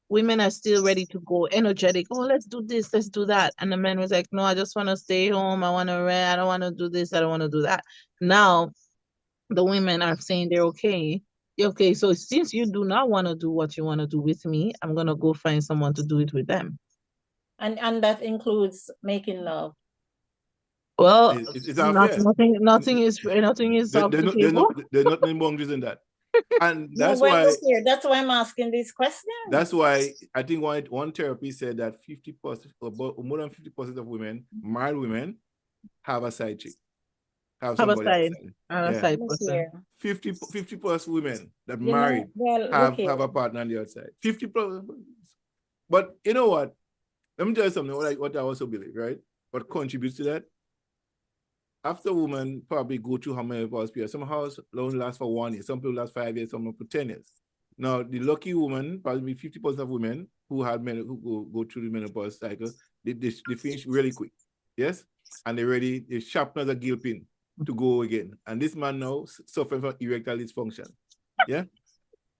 women are still ready to go, energetic. Oh, let's do this, let's do that. And the man was like, no, I just want to stay home. I want to rest. I don't want to do this. I don't want to do that. Now, the women are saying they're okay. Okay, so since you do not want to do what you want to do with me, I'm going to go find someone to do it with them. And that includes making love. Well, It's unfair. nothing is off the table. There's nothing boundaries in that. And No, that's well, why look here. That's why I'm asking these questions. that's why I think one therapist said that 50%, about more than 50% of women, married women, have a side chick. Have a somebody side, outside. a side Look person. here. 50+ women that You know, married well, look have here. a partner on the outside. 50+. But you know what? Let me tell you something. What I also believe, right? What contributes to that? After women probably go through how many menopause period, some houses only last for 1 year, some people last 5 years, some for 10 years. Now, the lucky woman, probably 50% of women who go through the menopause cycle, they finish really quick. Yes? And they sharpen as a gill pin to go again. And this man now suffering from erectile dysfunction. Yeah?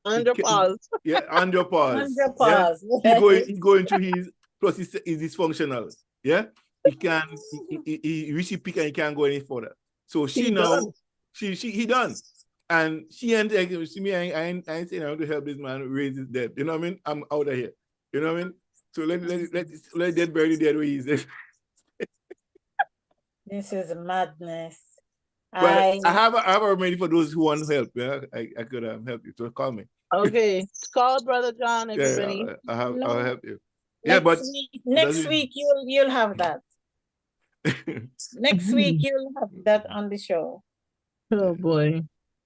Andropause. Yeah, andropause. Andropause. Yeah? He going through his, plus he's dysfunctional. Yeah? He reached his peak and he can't go any further. So he done. And she ain't see me, I ain't saying I want to help this man raise his debt. You know what I mean? I'm out of here. You know what I mean? So let dead bury the dead where he's there. This is madness. But I have a remedy for those who want help. Yeah, I could help you. So call me. Okay, call Brother John, everybody. Yeah, I'll help you. Next week you'll have that. Next week you'll have that on the show. Oh boy.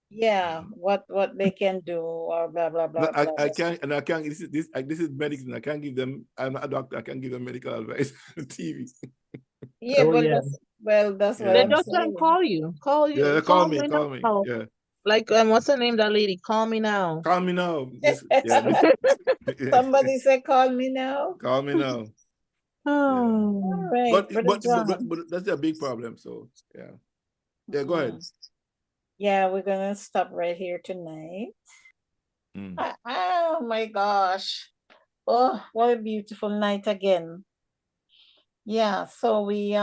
Yeah, what they can do or blah blah blah. I can't. This is medicine. I can't give them. I'm not a doctor. I can't give them medical advice on TV. Yeah, that's what They I'm just saying. Call you. Yeah, call me. Now. Yeah. Like what's her name? That lady. Call me now. Call me now. Somebody said, "Call me now." Call me now. Oh. All right, but that's a big problem. So yeah. Go ahead. Yeah, we're gonna stop right here tonight. Oh my gosh! Oh, what a beautiful night again. Yeah, so we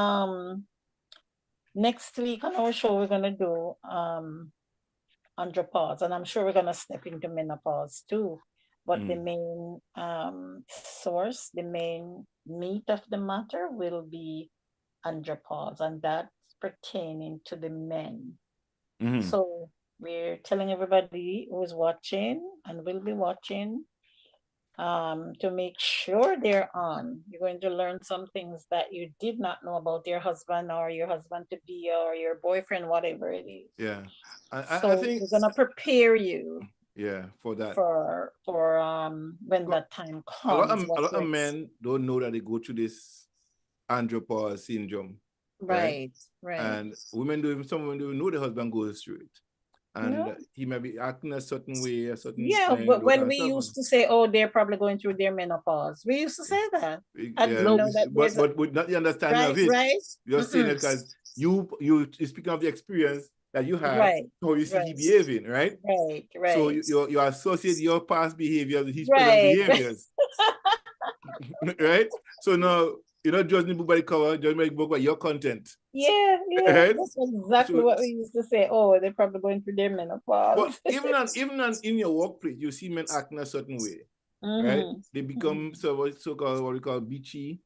next week on our show we're gonna do andropause, and I'm sure we're gonna step into menopause too. But the main source, the main meat of the matter will be andropause, and that's pertaining to the men. So we're telling everybody who's watching and will be watching to make sure they're on. You're going to learn some things that you did not know about your husband or your husband to be or your boyfriend, whatever it is. Yeah, I think we're gonna prepare you. Yeah, for that. For when that time comes. A lot of men don't know that they go through this andropause syndrome. Right. And some women don't even know the husband goes through it. And he may be acting a certain way, a certain but when we used to say, oh, they're probably going through their menopause, we used to say that. I didn't know that. But with not the understanding of it, you're saying it because you're speaking of the experience that you have, how you see he behaving, right? Right. So you associate your past behavior with his present behaviors. Right? So now you're not judging the book by the cover, judging the book by your content. Yeah. Right? That's exactly what we used to say. Oh, they're probably going through their menopause. But even in your workplace, you see men acting a certain way. right? Mhm. They become so-called what we call bitchy,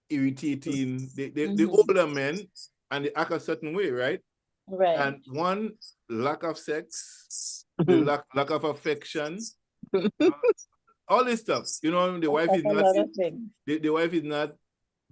irritating. They Mhm. older men and they act a certain way, right? Right. And one, lack of sex, the lack of affection, all this stuff. You know, the wife That's is a not lot of things. the wife is not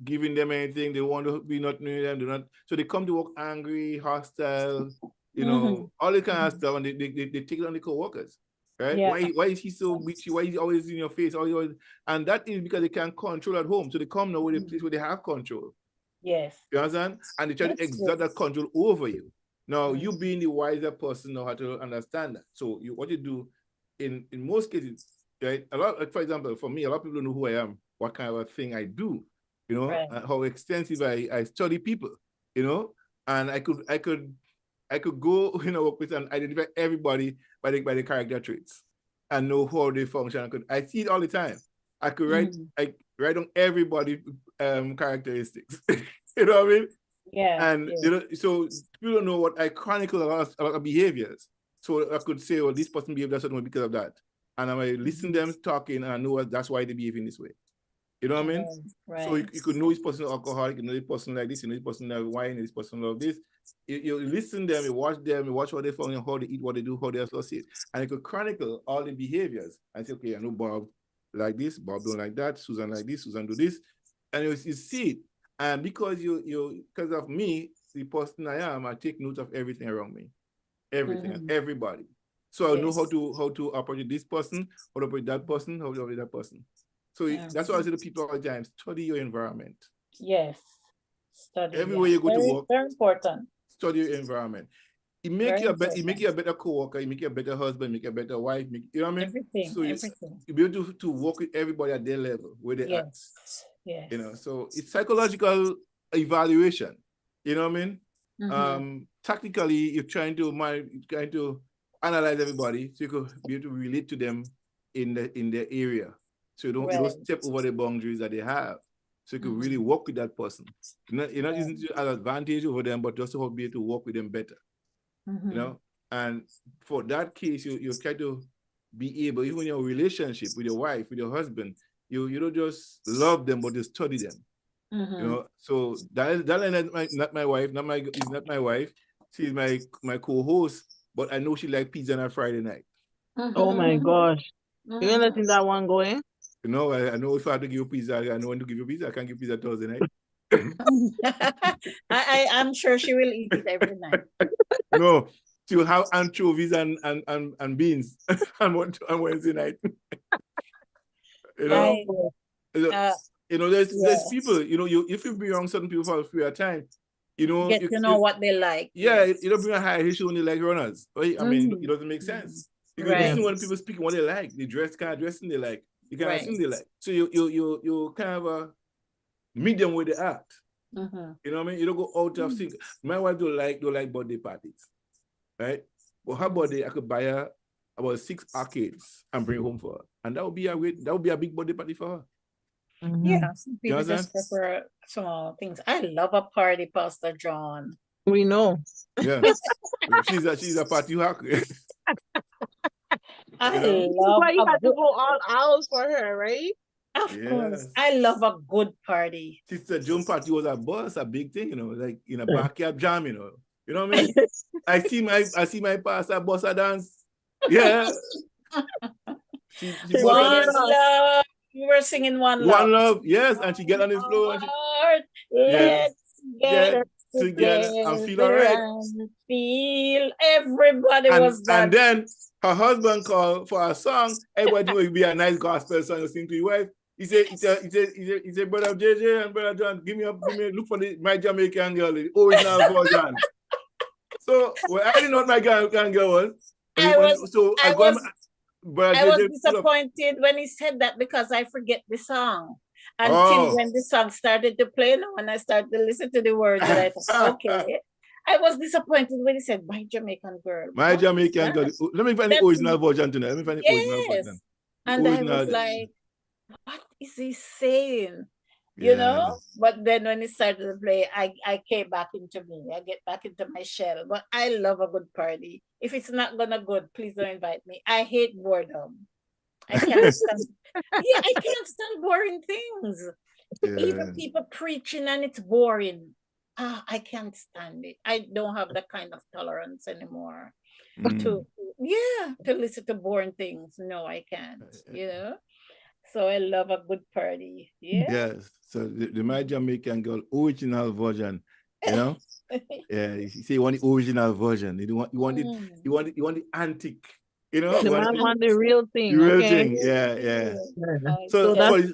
giving them anything. They want to be not near them. Do not. So they come to work angry, hostile. You know, Mhm. all this kind of stuff, and they take it on the co-workers. Right? Yeah. Why is he so bitchy? Why is he always in your face? Always, and that is because they can't control at home. So they come now with a place where they have control. Yes. You understand? And they try to That's exert true. that control over you. Now, Mm. you being the wiser person know how to understand that. So what you do in most cases, right? A lot, like, for example, for me, a lot of people don't know who I am, what kind of a thing I do, you know, Right. and how extensive I study people, you know, and I could go, you know, work with and identify everybody by the character traits and know how they function. I see it all the time. I could write on everybody characteristics. You know what I mean? Yeah. And Yeah. you know, so people don't know what I chronicle a lot of behaviors. So I could say, well, this person behaved a certain way because of that. And I might listen to them talking and I know that's why they behave in this way. You know what I mean? Right. So you could know this person is alcoholic, you know this person like this, you know this person like wine, this person love this. You listen to them, you watch what they function, how they eat, what they do, how they associate. And you could chronicle all the behaviors and say, okay, I know Bob like this, Bob don't like that, Susan like this, Susan do this. And you see it. And because because of me, the person I am, I take note of everything around me. Everything and everybody. So I know Yes. how to operate this person, how to operate that person, how to operate that person. So Yeah. that's why I say to people all the time, study your environment. Yes. Study. Yeah. Everywhere you go to Very, work, very important. study your environment. It Very make you a important. better co-worker, it make you a better husband, make you a better wife, you know what I mean? Everything. So Everything. you be able to work with everybody at their level, where they're at. Yes. Yes. You know, so it's psychological evaluation. You know what I mean? Tactically, you're trying to analyze everybody so you could be able to relate to them in their area. So you don't step over the boundaries that they have. So you could really work with that person. You're not using it as an advantage over them, but just to be able to work with them better. You know? And for that case, you try to be able, even in your relationship with your wife, with your husband, you don't just love them, but you study them. You know, so that not my wife, is not my wife. She's my co-host, but I know she like pizza on a Friday night. Oh my gosh. You ain't letting that one go in? You know, I know if I have to give you pizza, I know when to give you pizza. I can't give pizza Thursday night. I'm sure she will eat it every night. No, she will have anchovies and beans on Wednesday night. You know, there's people, you know, if you be around certain people for a period of time, you know, get to know what they like. Yeah, you don't bring a high issue when they like runners. Right? I mean, it doesn't make sense. You can listen when people speak what they like, they kind of dressing they like, you can assume they like. So you kind of a medium where they act. You know what I mean? You don't go out of sync. My wife don't like birthday parties, right? But her birthday, I could buy her about 6 arcades and bring home for her, and that would be a big birthday party for her. Yeah, some people just prefer small things. I love a party, Pastor John. We know. Yeah, she's a party hack. I This is love why you a had to go all out for her, right? Of course, I love a good party. Sister June party was a big thing, you know, like in a backyard jam, you know. You know what I mean? I see my pastor boss a dance. Yeah. she One love. We were singing One Love. One Love, yes, and she get on the floor and let's get together and feel all right. And feel everybody was dancing. And then her husband called for a song. Everybody will be a nice gospel song to sing to your wife. He said, brother JJ and brother John, give me look for my Jamaican girl, the original version. So I didn't know what my Jamaican girl was. I was disappointed when he said that because I forget the song. Until when the song started to play, and when I started to listen to the words, and I thought, okay. I was disappointed when he said, my Jamaican girl. My Jamaican girl. Let me find the original version tonight. Let me find the original version. And I was like, what is he saying? You know? But then when he started to play, I came back into me. I get back into my shell. But I love a good party. If it's not gonna good, please don't invite me. I hate boredom. I can't stand. Yeah, I can't stand boring things. Even Yeah. people preaching and it's boring. I can't stand it. I don't have that kind of tolerance anymore Mm. to listen to boring things. No, I can't. So I love a good party. Yeah. Yes. So the My Jamaican Girl original version, you know? Yeah, you see, you want the original version. You want the antique, you know? The man want the real The thing, real okay? thing. Yeah. Yeah. So So that's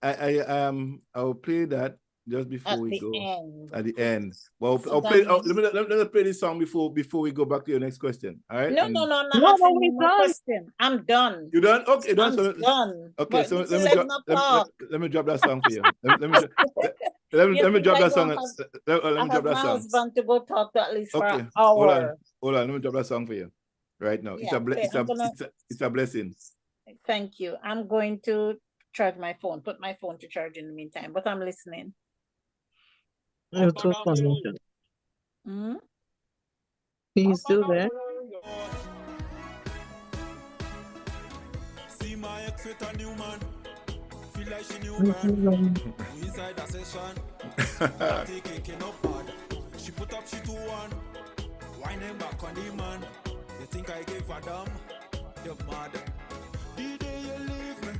I will play that just before At we the go end. at the end. Well, So I'll play. that means- Let me play this song before we go back to your next question. All right? No, And I'm not no, asking we any more done. question. I'm done. you done? Okay, done. I'm So done. okay, But so it's let me drop 11 o'clock. let me drop that song for you. Let me You think drop I that don't song. have, Let I me have drop that my song. husband to go talk to at least for Okay, an hour. hold on. Let me drop that song for you right now. Yeah, play. It's a blessing. Thank you. I'm going to charge my phone, put my phone to charge in the meantime, but I'm listening. You're too funny. Hmm? He's still there. See my ex with a new man. Feel like she new burn. We inside a session. Party kicking up hard. She put up, she 2-1. Whining back on the man. You think I gave a damn? You're mad. The day you leave me,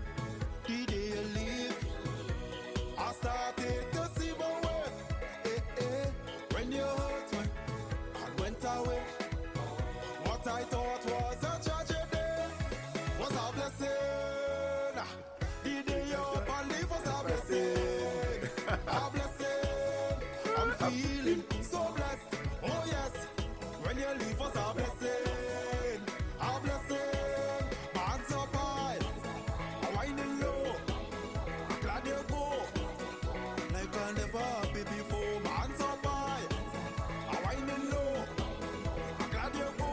the day you leave, I started to see my way. When you hurt me and went away, what I thought was a tragedy was a blessing. The day you up and leave was a blessing. A blessing. I'm feeling so blessed. Oh yes, when you leave was a blessing. A blessing. My hands up high, I'm winding low. I'm glad you go. Like I never happy before. My hands up high, I'm winding low. I'm glad you go.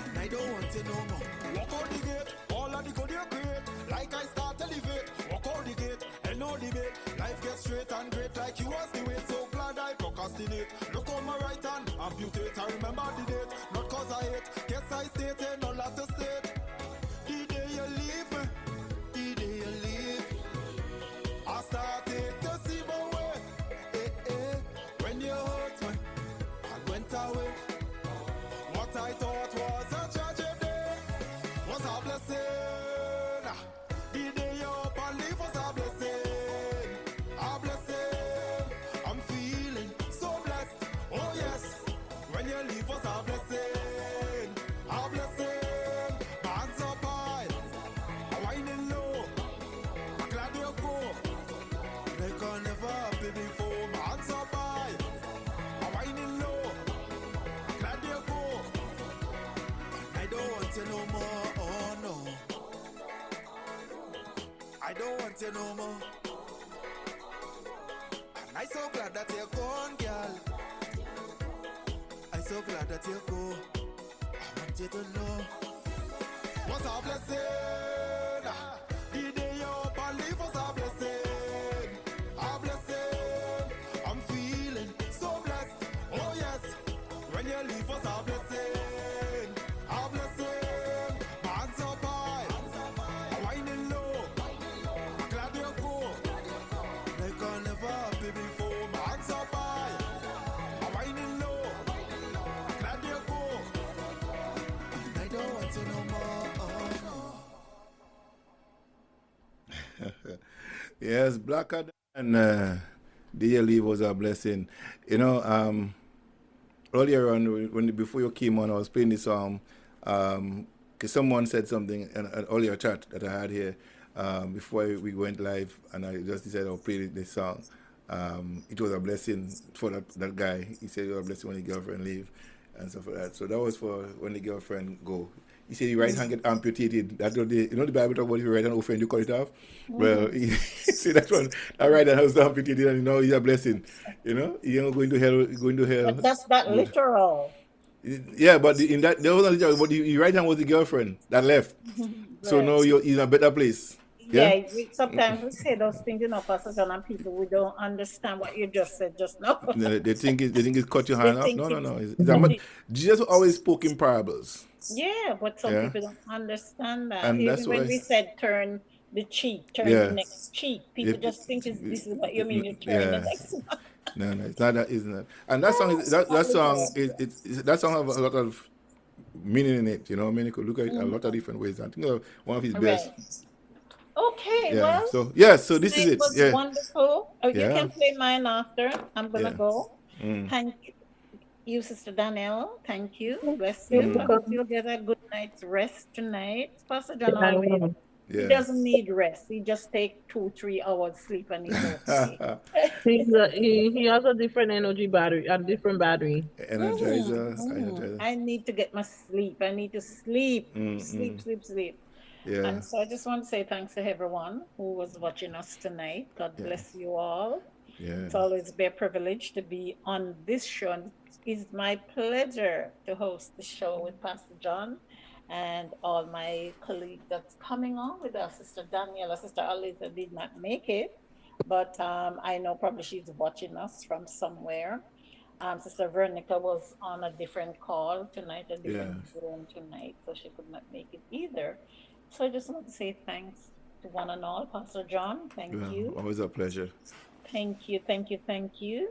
And I don't want to no more. Walk out the gate, all of the good you create. Like I start to elevate. Walk out the gate, and no debate. Life gets straight and great like you was the way. So glad I procrastinate. Look on my right hand, amputate. I remember the date, not cause I hate. Guess I stated, no lot to state. The day you leave me, the day you leave, I started to see my way. When you hurt me, I went away. What I thought was a tragedy was a blessing. The day you up and leave was a blessing. A blessing. I'm feeling so blessed. Oh yes, when you leave was a blessing. A blessing. My hands up high, I'm winding low. I'm glad you go. Like I never happy before. My hands up high, I'm winding low. I'm glad you go. I don't want you no more. Oh no. I don't want you no more. And I'm so glad that you're gone, girl. I'm so glad that you go. I want you to know what's a blessing. The day you up and leave was a blessing. A blessing. I'm feeling so blessed. Oh yes, when you leave was a blessing. A blessing. My hands up high, I'm winding low. I'm glad you go. Like I never happy before. My hands up high, I'm winding low. I'm glad you go. And I don't want to no more. Oh no. Yes, Blacker and Dear Leave was a blessing. You know, earlier on, before you came on, I was playing this song because someone said something in an earlier chat that I had here before we went live, and I just decided I'll play this song. It was a blessing for that guy. He said it was a blessing when the girlfriend leave and stuff like that. So that was for when the girlfriend go. He said your right hand get amputated. That the Bible talk about if your right hand offend you cut it off. Well, he see that one. That right hand was amputated, and he's a blessing. He ain't going to hell. Going to hell. But that's that literal. Yeah, but in that there wasn't literal. But the right hand was the girlfriend that left. So now you're in a better place. Yeah, sometimes we say those things, Pastor John, and people we don't understand what you just said just now. They think it's cut your hand off. No. Jesus always spoke in parables. Yeah, but some Yeah, people don't understand that. and that's Even why. when we said turn the cheek, turn the Yeah, next cheek, people it, just think this is what you mean. You turn the yeah. next one. No, it's not that, isn't it? And that song Oh, is that, not that with song us. is that song have a lot of meaning in it. I mean, you could look at it a lot of Mhm. different ways. I think one of his best. Right. Okay, Yeah. well, So yeah. So this is tonight it. was Yeah. wonderful. Oh, you Yeah. can play mine after. I'm gonna Yeah. go. Mm. Thank you, Sister Danielle. Thank you. Bless You're you. I hope welcome. you'll get a good night's rest tonight. Pastor Yeah, John I always, will. he Yeah. doesn't need rest. He just take 2, 3 hours sleep and he's okay. He has a different energy battery, a different battery. Energizer. I need to get my sleep. I need to sleep, Mm. sleep. Yeah. And so I just want to say thanks to everyone who was watching us tonight. God Yeah. bless you all. Yeah. It's always be a privilege to be on this show. And it is my pleasure to host the show with Pastor John and all my colleagues that's coming on with us. Sister Daniela, Sister Alisa did not make it, but I know probably she's watching us from somewhere. Sister Veronica was on a different call tonight, a Yeah. different room tonight, so she could not make it either. So I just want to say thanks to one and all. Pastor John, thank Yeah. you. Always a pleasure. Thank you.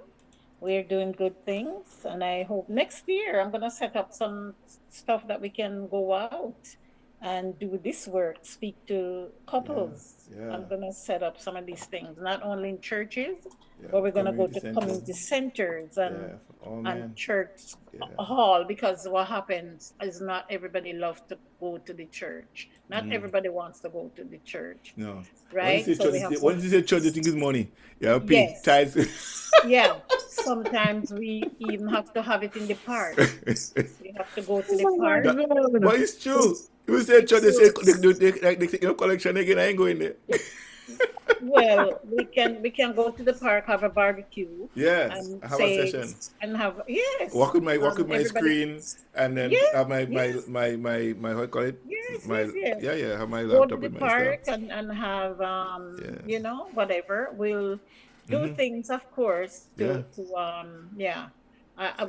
We're doing good things, and I hope next year I'm gonna set up some stuff that we can go out and do this work, speak to Yeah. couples. Yeah. I'm gonna set up some of these things, not only in churches, Yeah. but we're gonna go Community to center. community centers Yeah. Oh and man. church Yeah. hall, because what happens is not everybody loves to go to the church. Not Mm. everybody wants to go to the church, No. right? So we have to, Once you say church, you think it's money. Yeah, pay yes, tithes. yeah, sometimes we even have to have it in the park. You have to go to the Oh my park. That, God. but it's true. You say church, they It's say true. they take your collection again. I ain't going there. Well, we can go to the park, have a barbecue, Yes, and have a say session. and have, yes, Walk with my everybody. screen, and then Yes, have yes, my how you call it, yes, yes. yeah, have my Go to laptop the with my stuff. park and have Yeah. whatever. We'll do Hmm. things, of course, Yeah. to yeah.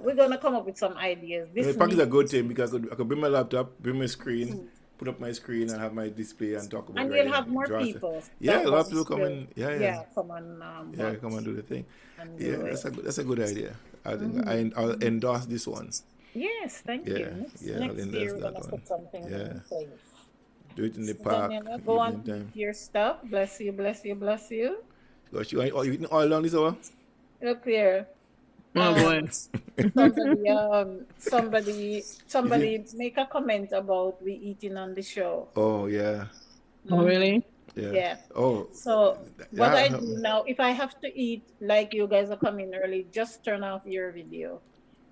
We're gonna come up with some ideas And the this park is week. a good thing because I could bring my laptop, bring my screen, put up my screen, and have my display and talk about And right you'll there. have more Draw us. people Yeah, that a lot of people wants come to, in. Yeah, yeah, yeah, come and yeah. Come and do the thing. Yeah, do it. that's a good idea. I think Mhm. I'll endorse this one. Yes, thank you. Yeah, Next yeah, I'll next endorse year we're that gonna one. put some things Yeah, in place. do it in the Sister park, Daniela, go on, evening eat time. your stuff. Bless you, bless you, bless you. Gosh, you eating all along this hour? Look here. Oh boy. Somebody Is it? make a comment about we eating on the show. Oh yeah, Oh really? yeah. Yeah. Oh, So what I yeah. do now, if I have to eat like you guys are coming early, just turn off your video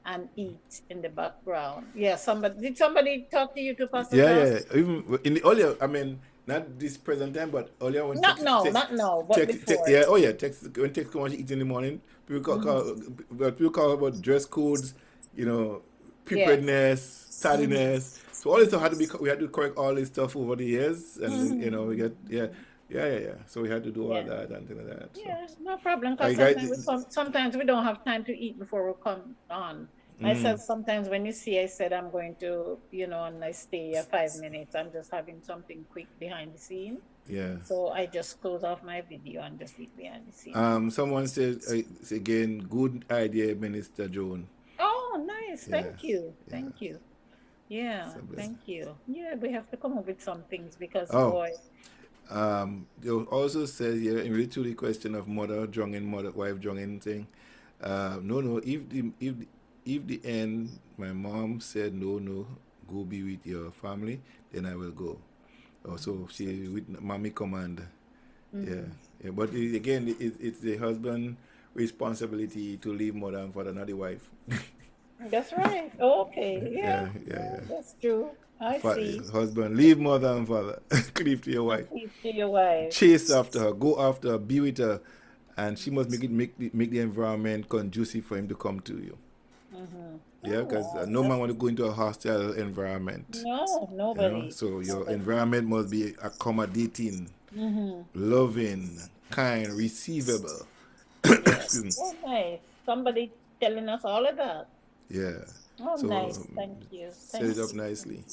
and eat in the background. Yeah, did somebody talk to you to Pastor Yeah, John? yeah. Even in the earlier, I mean, not this present time, but earlier when Not now, but before. yeah, oh yeah, when text come on eat in the morning, people call about dress codes, you know, Yes. preparedness, tardiness. So all this stuff we had to correct all this stuff over the years, and we get yeah. So we had to do all Yeah. that and things like that. So Yeah, no problem. I Because guys, sometimes we don't have time to eat before we come on. Myself, sometimes when you see, I said I'm going to, and I stay 5 minutes. I'm just having something quick behind the scene. yeah. So I just close off my video and just eat behind the scene. Someone says again, good idea, Minister Joan. Oh, nice. Yeah, Thank you. yeah. Thank you. Yeah, So bless. thank you. Yeah, we have to come up with some things because, Oh. boy, They also says here in relation to the question of wife drowning thing. No. If the end, my mom said no, go be with your family, then I will go. So she with mommy command. Yeah. But again, it's the husband responsibility to leave mother and father, not the wife. that's right. Okay, yeah, Yeah. that's true. I see. Husband, leave mother and father, cleave to your wife. Keep to your wife. Chase after her, go after her, be with her, and she must make the environment conducive for him to come to you. Yeah, because no man want to go into a hostile environment. No, nobody. So your environment must be accommodating, loving, kind, receivable. Excuse me. Oh, nice. Somebody telling us all of that. Yeah. Oh, So nice. Thank you. set it Thank up you. nicely.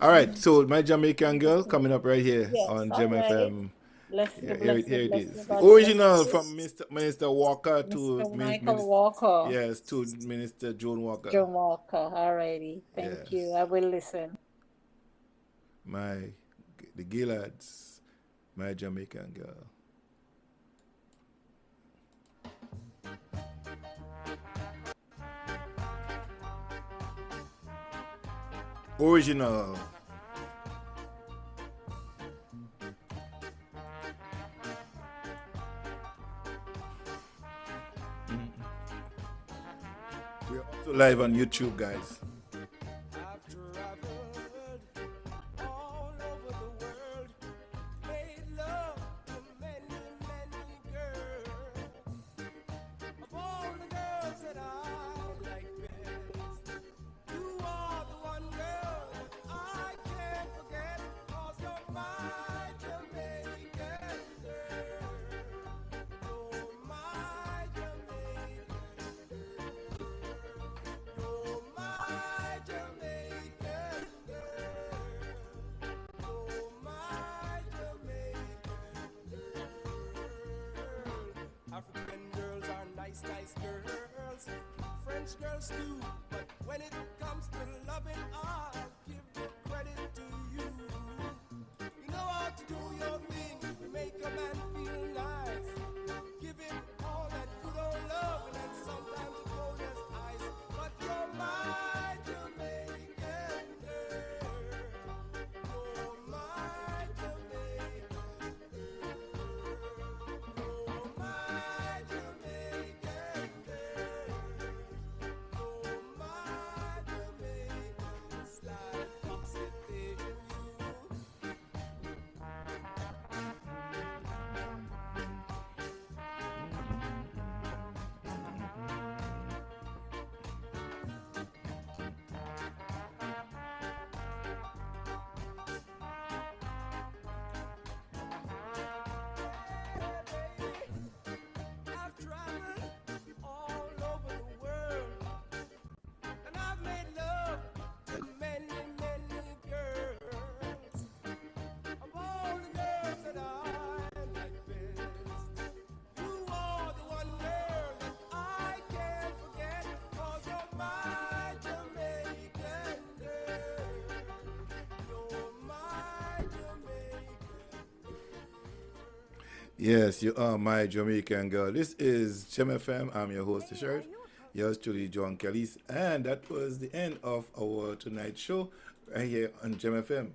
All right, so my Jamaican girl Interesting. coming up right here Yes. on All Gem right. FM. Bless you, Yeah, bless you, here it bless is. you. The God bless original you. from Minister Walker to Mr. Michael Walker. yes, to Minister Joan Walker. John Walker. All righty. Thank you. Yes, I will listen. my the Gillards, my Jamaican girl. Original. We're also live on YouTube, guys. I've traveled all over the world, made love to many, many girls. Of all the girls that I like best, you are the one girl that I can't forget, 'cause you're my Jamaican girl. You're my Jamaican girl. You're my Jamaican girl. You're my Jamaican girl. African girls are nice, nice girls. French girls too. But when it comes to loving, I'll give the credit to you. You know how to do your thing. You make a man feel nice. Give him all that good old love, and then sometimes it cold as ice. But you're my Jamaican girl. You're my Jamaican girl. You're my Jamaican girl. You're my Jamaican slide foxy thing. I've traveled all over the world, and I've made love to many, many girls. Of all the girls that I like best, you are the one girl that I can't forget, 'cause you're my Jamaican girl. You're my Jamaican. Yes, you are my Jamaican girl. This is Gem FM. I'm your host, the Sheriff. Yours truly, John Kelly's. And that was the end of our tonight show right here on Gem FM.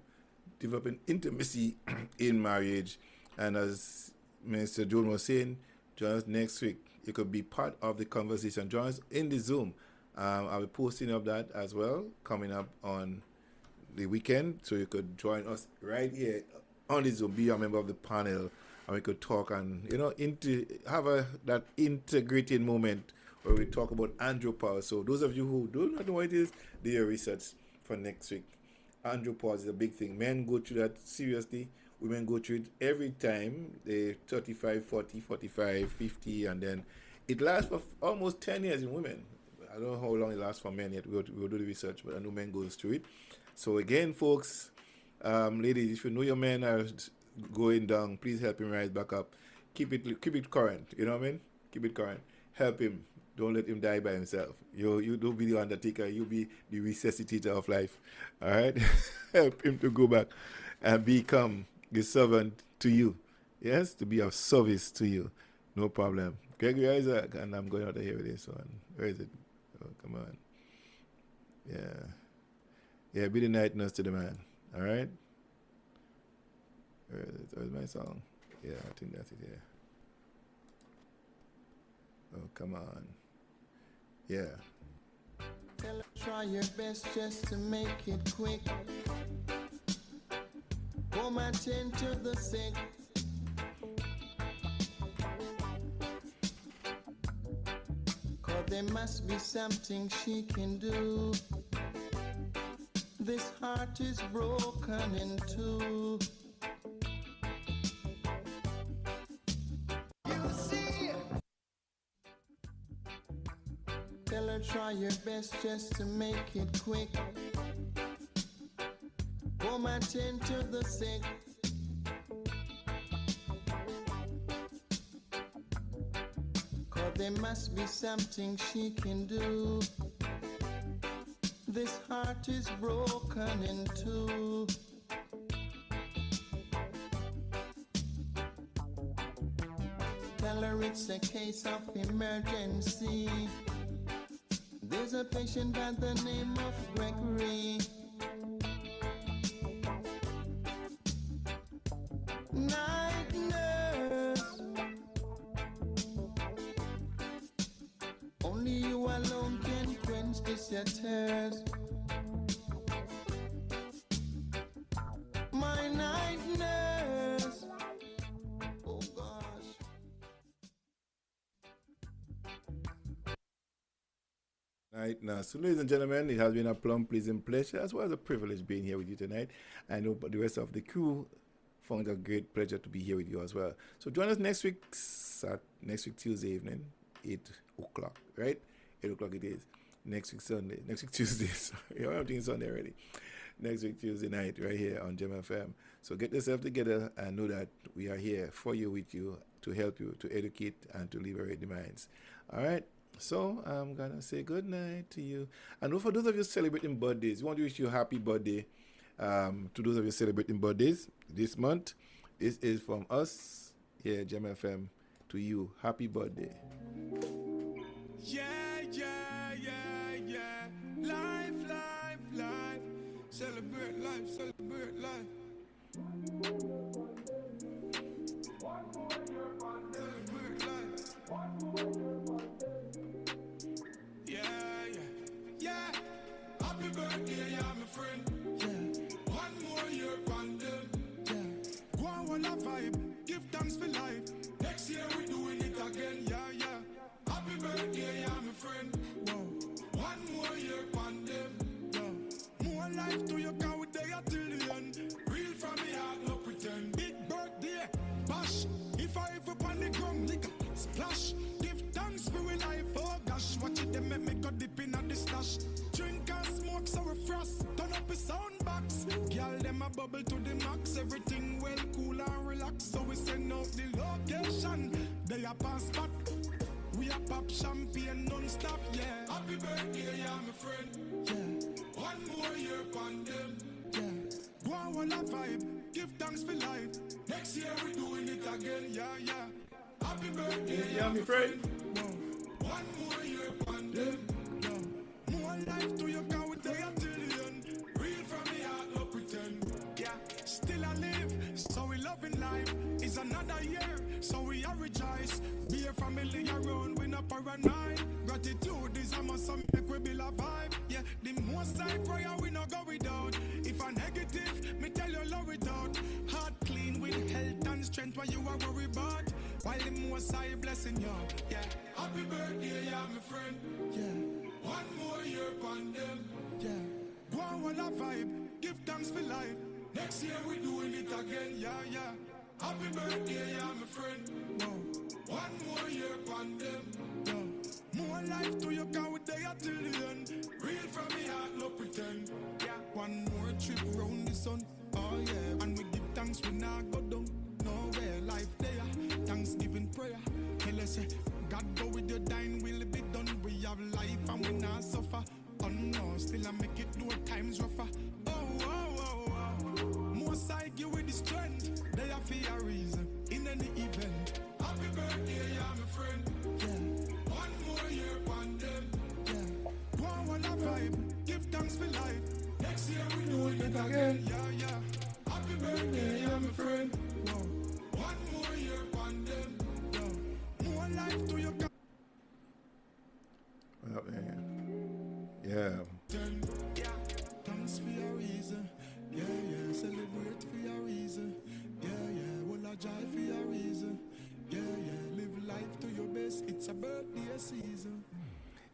Developing intimacy in marriage. And as Mr. Joan was saying, join us next week. You could be part of the conversation. Join us in the Zoom. I'll be posting up that as well, coming up on the weekend, so you could join us right here on the Zoom, be a member of the panel, and we could talk and have that integrating moment where we talk about andropause. So those of you who do not know what it is, do your research for next week. Andropause is a big thing. Men go through that seriously. Women go through it every time. They 35, 40, 45, 50, and then it lasts for almost 10 years in women. I don't know how long it lasts for men yet. We'll do the research, but I know men goes through it. So again, folks, ladies, if you know your men are going down, please help him rise back up. Keep it current. You know what I mean? Keep it current. Help him. Don't let him die by himself. You don't be the undertaker. You be the resuscitator of life. All right? Help him to go back and become the servant to you. Yes, to be of service to you. No problem. Gregory Isaac, and I'm going out of here with this one. Where is it? Oh, come on. Yeah. Yeah, be the night nurse to the man. All right? Where is it? Where's my song? Yeah, I think that's it, yeah. Oh, come on. Yeah. Try your best just to make it quick. Home attend to the sick. Cause there must be something she can do. This heart is broken in two. You see, tell her try your best just to make it quick. Come and tend to the sick. Cause there must be something she can do. This heart is broken in two. Tell her it's a case of emergency. There's a patient by the name of Gregory. Night nurse, only you alone can quench this your thirst. My night nurse, oh gosh. Right now, so ladies and gentlemen, it has been a plum pleasant pleasure as well as a privilege being here with you tonight. I know the rest of the crew found a great pleasure to be here with you as well. So join us next week Tuesday evening, 8 o'clock, right? 8 o'clock it is. Next week Tuesday. Sorry, I'm thinking Sunday already. Next week Tuesday night, right here on GEMFM. So get yourself together and know that we are here for you, with you, to help you, to educate and to liberate the minds. All right. So I'm gonna say good night to you. And for those of you celebrating birthdays, we want to wish you a happy birthday. To those of you celebrating birthdays this month, this is from us here at GEMFM to you. Happy birthday. Yeah, yeah, yeah, yeah. Life, life, life. Celebrate life, celebrate life. Celebrate life. Yeah, yeah, yeah. Happy birthday, yeah, my friend. Yeah. One more year on them. Yeah. Go on, one a vibe. Give thanks for life. Next year we doing it again. Yeah, yeah. Happy birthday, yeah, my friend. Whoa. One more year on them. Yeah. More life to you, cause we there till the end. Real from me heart, no pretend. Big birthday, bash. If I ever on the ground, nigga, splash. Give thanks for we life. Oh gosh, watch it, they make me go dip in at the stash. Drink and smoke so we frost. Turn up the sound box. Girl, them a bubble to the max. Everything well, cool and relax. So we send out the location. They a pass spot. We a pop champagne non-stop, yeah. Happy birthday, yeah, my friend. Yeah. One more year on them. Yeah. Go on, one a vibe. Give thanks for life. Next year we doing it again, yeah, yeah. Happy birthday, yeah, my friend. Whoa. One more year on them. Yeah. More life to your cause we there till the end. Real from me heart, no pretend. Yeah. Still I live, so we loving life. It's another year, so we are rejoice. Be a family around, we not paranoid. Gratitude is a must, so make we build a vibe. Yeah, the most I prayer we not go without. If a negative, me tell you love it out. Heart clean with health and strength, what you are worried about. While the most I blessing you, yeah. Happy birthday, yeah, my friend. Yeah. One more year on them. Yeah. Go on, one a vibe. Give thanks for life. Next year we doing it again, yeah, yeah. Happy birthday, yeah, my friend. Whoa. One more year on them. Yeah. More life to you, cause we there till the end. Real from me heart, no pretend. Yeah. One more trip round the sun. Oh yeah. And we give thanks, we not go down. Nowhere life there. Thanksgiving prayer. Tell us, God go with your dine, will be done. We have life and we not suffer. Oh no, still I make it do at times rougher. Oh, oh, oh, oh. Most I give with the strength. They are for a reason. In any event. Happy birthday, yeah, my friend. Yeah. One more year on them. Yeah. Go on, one a vibe. Give thanks for life. Next year we doing it again. Yeah, yeah. Happy birthday, yeah, my friend. Whoa. One more year on them. Yeah. More life to your What up, man? Yeah. yeah. Thanks for your reason. Yeah, yeah. Celebrate for your reason. Yeah, yeah. Well, a joy for your reason. Yeah, yeah. Live life to your best. It's a birthday season.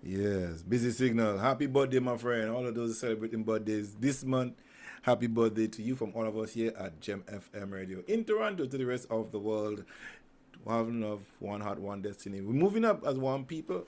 Yes, busy signal. Happy birthday, my friend. All of those celebrating birthdays this month. Happy birthday to you from all of us here at GEMFM Radio in Toronto, to the rest of the world. One love, one heart, one destiny. We're moving up as one people,